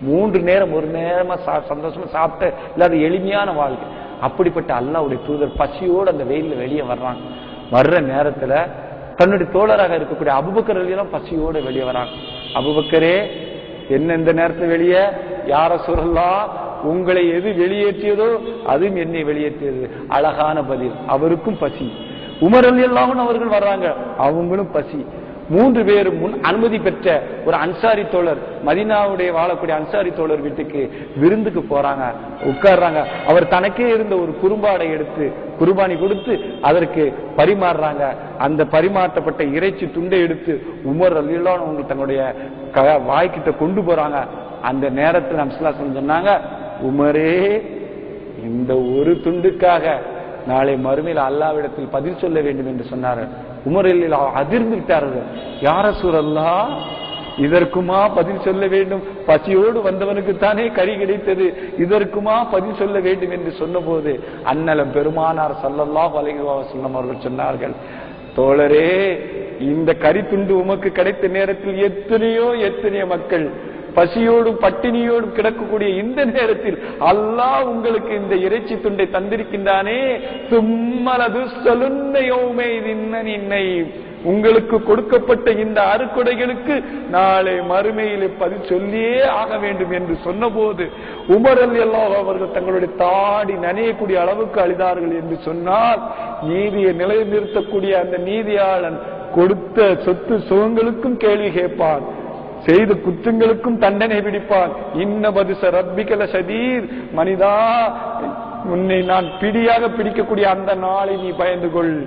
3 நேரம் ஒரு நேரமா சந்தோஷமா சாப்பிட்ட இல்லாத எளிமையான வாழ்க்கை. அப்படிப்பட்ட அல்லாஹ்வுடைய தூதர் பசியோடு அந்த வெயில்ல வெளியே வர்றாங்க. வர்ற நேரத்துல தன்னுடைய தோழராக இருக்கக்கூடிய அபூபக்கர் ரலியல்லாஹு பசியோடு வெளியே வராங்க. அபூபக்கரே, என்ன இந்த நேரத்துல வெளியே? யா ரசூலல்லாஹ், உங்களை எது வெளியேற்றியதோ அதுவும் என்னை வெளியேற்றியது. அழகான பதில். அவருக்கும் பசி. உமர் ரலியல்லாஹு அன்ஹு அவர்கள் வர்றாங்க, அவங்களும் பசி. 3 பேரும் முன் அனுமதி பெற்ற ஒரு அன்சாரி தோழர், மதீனாவுடைய வாழக்கூடிய அன்சாரி தோழர் வீட்டுக்கு விருந்துக்கு போறாங்க. உட்கார்றாங்க. அவர் தனக்கே இருந்த ஒரு குறும்பாடை எடுத்து குர்பானி கொடுத்து அதற்கு பரிமாறுறாங்க. அந்த பரிமாற்றப்பட்ட இறைச்சி துண்டை எடுத்து உமர் ரலியல்லாஹு அன்ஹு அவங்க தங்களுடைய வாய்க்கிட்ட கொண்டு போறாங்க. அந்த நேரத்தில் நபி ஸல்லல்லாஹு அலைஹி வஸல்லம் சொன்னாங்க, உமரே, இந்த ஒரு துண்டுக்காக நாளை மறுமையில் அல்லாஹ்விடத்தில் பதில் சொல்ல வேண்டும் என்று சொன்னார். உமர் அதிர்ந்து விட்டார்கள். யா ரசூலல்லாஹ், இதற்குமா பதில் சொல்ல வேண்டும்? பசியோடு வந்தவனுக்கு தானே கறி கிடைத்தது, இதற்குமா பதில் சொல்ல வேண்டும் என்று சொன்னபோது அன்னலம் பெருமானார் ஸல்லல்லாஹு அலைஹி வஸல்லம் அவர்கள் சொன்னார்கள், தோழரே, இந்த கறி துண்டு உமக்கு கிடைத்த நேரத்தில் எத்தனையோ மக்கள் பசியோடும் பட்டினியோடும் கிடக்கக்கூடிய இந்த நேரத்தில் அல்லாஹ் உங்களுக்கு இந்த இறைச்சி துண்டை தந்திருக்கின்றானே, சும்மலது சொல்லுன்னையோமே இன்னை உங்களுக்கு கொடுக்கப்பட்ட இந்த அறுக்கொடைகளுக்கு நாளை மறுமையிலே பதில் சொல்லியே ஆக வேண்டும் என்று சொன்னபோது உமர் ரலியல்லாஹு அவர்கள் தங்களுடைய தாடி நனையக்கூடிய அளவுக்கு அழுதார்கள் என்று சொன்னால், நீதியை நிலைநிறுத்தக்கூடிய அந்த நீதியாளன் கொடுத்த சொத்து சுகங்களுக்கும் கேள்வி கேட்பான், செய்த குற்றங்களுக்கும் தண்டனை பிடிப்பான். இன்னபதுச ரப்பிகல ஷதீர், மனிதா, உன்னை நான் பிடியாக பிடிக்கக்கூடிய அந்த நாளை நீ பயந்து கொள்.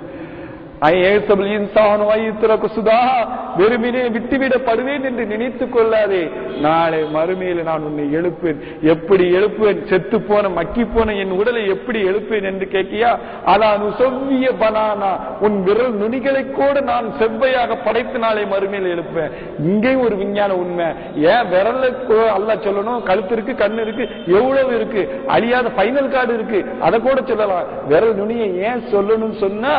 வெறுமினே விட்டுவிடப்படுவேன் என்று நினைத்துக் கொள்ளாதே. நாளை மறுமையில் நான் உன்னை எழுப்பேன். எப்படி எழுப்புவேன்? செத்து போன மக்கி போன என் உடலை எப்படி எழுப்பேன் என்று கேட்கியா? அதான் செவ்விய பனானா, உன் விரல் நுனிகளை கூட நான் செவ்வையாக படைத்து நாளை மறுமையில் எழுப்பேன். இங்கே ஒரு விஞ்ஞான உண்மை. ஏன் விரல்ல அல்லாஹ் சொல்லணும்? கழுத்து இருக்கு, கண்ணு இருக்கு, எவ்வளவு இருக்கு, அழியாத பைனல் கார்டு இருக்கு, அதை கூட சொல்லலாம். விரல் நுனியை ஏன் சொல்லணும்னு சொன்னா,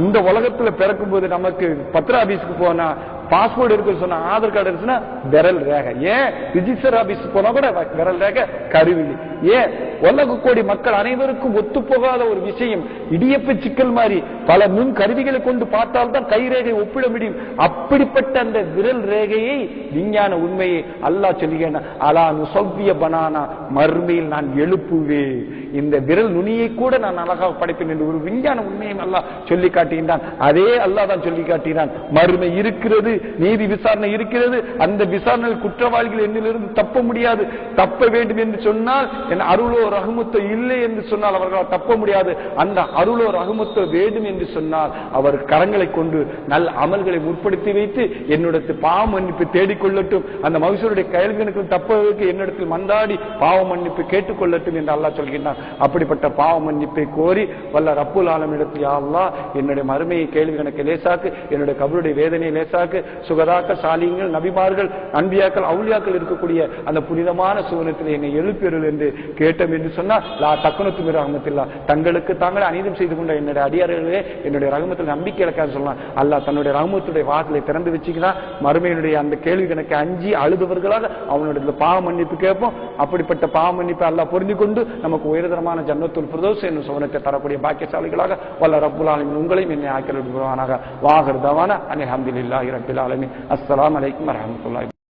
இந்த உலகத்துல பிறக்கும் போது நமக்கு பத்திர ஆபீஸ்க்கு போனா பாஸ்போர்ட் இருக்கு சொன்னா, ஆதார் கார்டு இருக்குன்னா விரல் ரேகை. ஏன் ரிஜிஸ்டர் ஆபீஸ் போனா கூட விரல் ரேகை கருவிலி. ஏன் உலக கோடி மக்கள் அனைவருக்கும் ஒத்து போகாத ஒரு விஷயம், இடியப்ப சிக்கல் மாதிரி பல முன் கருவிகளை கொண்டு பார்த்தால்தான் கை ரேகை ஒப்பிட முடியும். அப்படிப்பட்ட அந்த விரல் ரேகையை விஞ்ஞான உண்மையை அல்லாஹ் சொல்லுகிறான், அலா நுசவ்விய பனானா, மறுமையில் நான் எழுப்புவேன், இந்த விரல் நுனியை கூட நான் அழகாக படைப்பேன் என்று ஒரு விஞ்ஞான உண்மையை அல்லாஹ் சொல்லி காட்டுகின்றான். அதே அல்லாஹ் தான் சொல்லி காட்டுகிறான், மறுமை இருக்கிறது, நீதி விசாரணை இருக்கிறது, அந்த விசாரணையில் குற்றவாளிகள் என்னிலிருந்து தப்ப முடியாது. தப்ப வேண்டும் என்று சொன்னால், என் அருளோ ரஹமத்தோ இல்லை என்று சொன்னால் அவர்களால் தப்ப முடியாது. அந்த அருளோ ரஹமத்தோ வேண்டும் என்று சொன்னால் அவர் கரங்களை கொண்டு நல்ல அமல்களை முற்படுத்தி வைத்து என்னிடத்து பாவ மன்னிப்பு தேடிக்கொள்ளட்டும், அந்த மகசூருடைய கையல்களுக்கு தப்பதற்கு என்னிடத்தில் மன்றாடி பாவ மன்னிப்பு கேட்டுக்கொள்ளட்டும் என்று அல்லாஹ் சொல்கின்றான். அப்படிப்பட்ட பாவ மன்னிப்பை கோரி வல்ல ரப்புல் ஆலமீனிடத்தில், யா அல்லாஹ், என்னுடைய மறுமையை கேள்வி கணக்கு லேசாக்கு, என்னுடைய கபருடைய வேதனையை லேசாக்கு, சுகதாக்கள், சாலிகள், நபிமார்கள், அன்பியாக்கள், அவுலியாக்கள் இருக்கக்கூடிய அந்த புனிதமான சுவனத்தில் என்னை எழுப்பியருள் என்று கேட்டோம் என்று சொன்னால், லா தக்குனத்து மிர் ரஹ்மத்தில்லா, தங்களுக்கு தாங்களே அநீதம் செய்து கொண்ட என்னுடைய அடியார்களே என்னுடைய ரஹ்மத்தில் நம்பிக்கை இழக்காது சொல்லலாம். அல்லாஹ் தன்னுடைய ரஹ்மத்துடைய வாசலை திறந்து வச்சுக்கிறான். மறுமையினுடைய அந்த கேள்வி கணக்கு அஞ்சி அழுதவர்களாக அவனுடைய பாவ மன்னிப்பு கேட்போம். அப்படிப்பட்ட பாவ மன்னிப்பை அல்லாஹ் பொருந்தி கொண்டு நமக்கு உயர்தரமான ஜன்னத்துல் ஃபிர்தௌஸ் என்னும் சுவனத்தை தரக்கூடிய பாக்கியசாலிகளாக வல்ல ரப்புல் ஆலமீன் உங்களையும் என்னை ஆக்கிரமிப்பானாக. வாஹிர் தவானா அல்ஹம்துலில்லாஹி ரப்பில் ஆலமீன். அஸ்ஸலாமு அலைக்கும் வரஹ்மத்துல்லாஹி.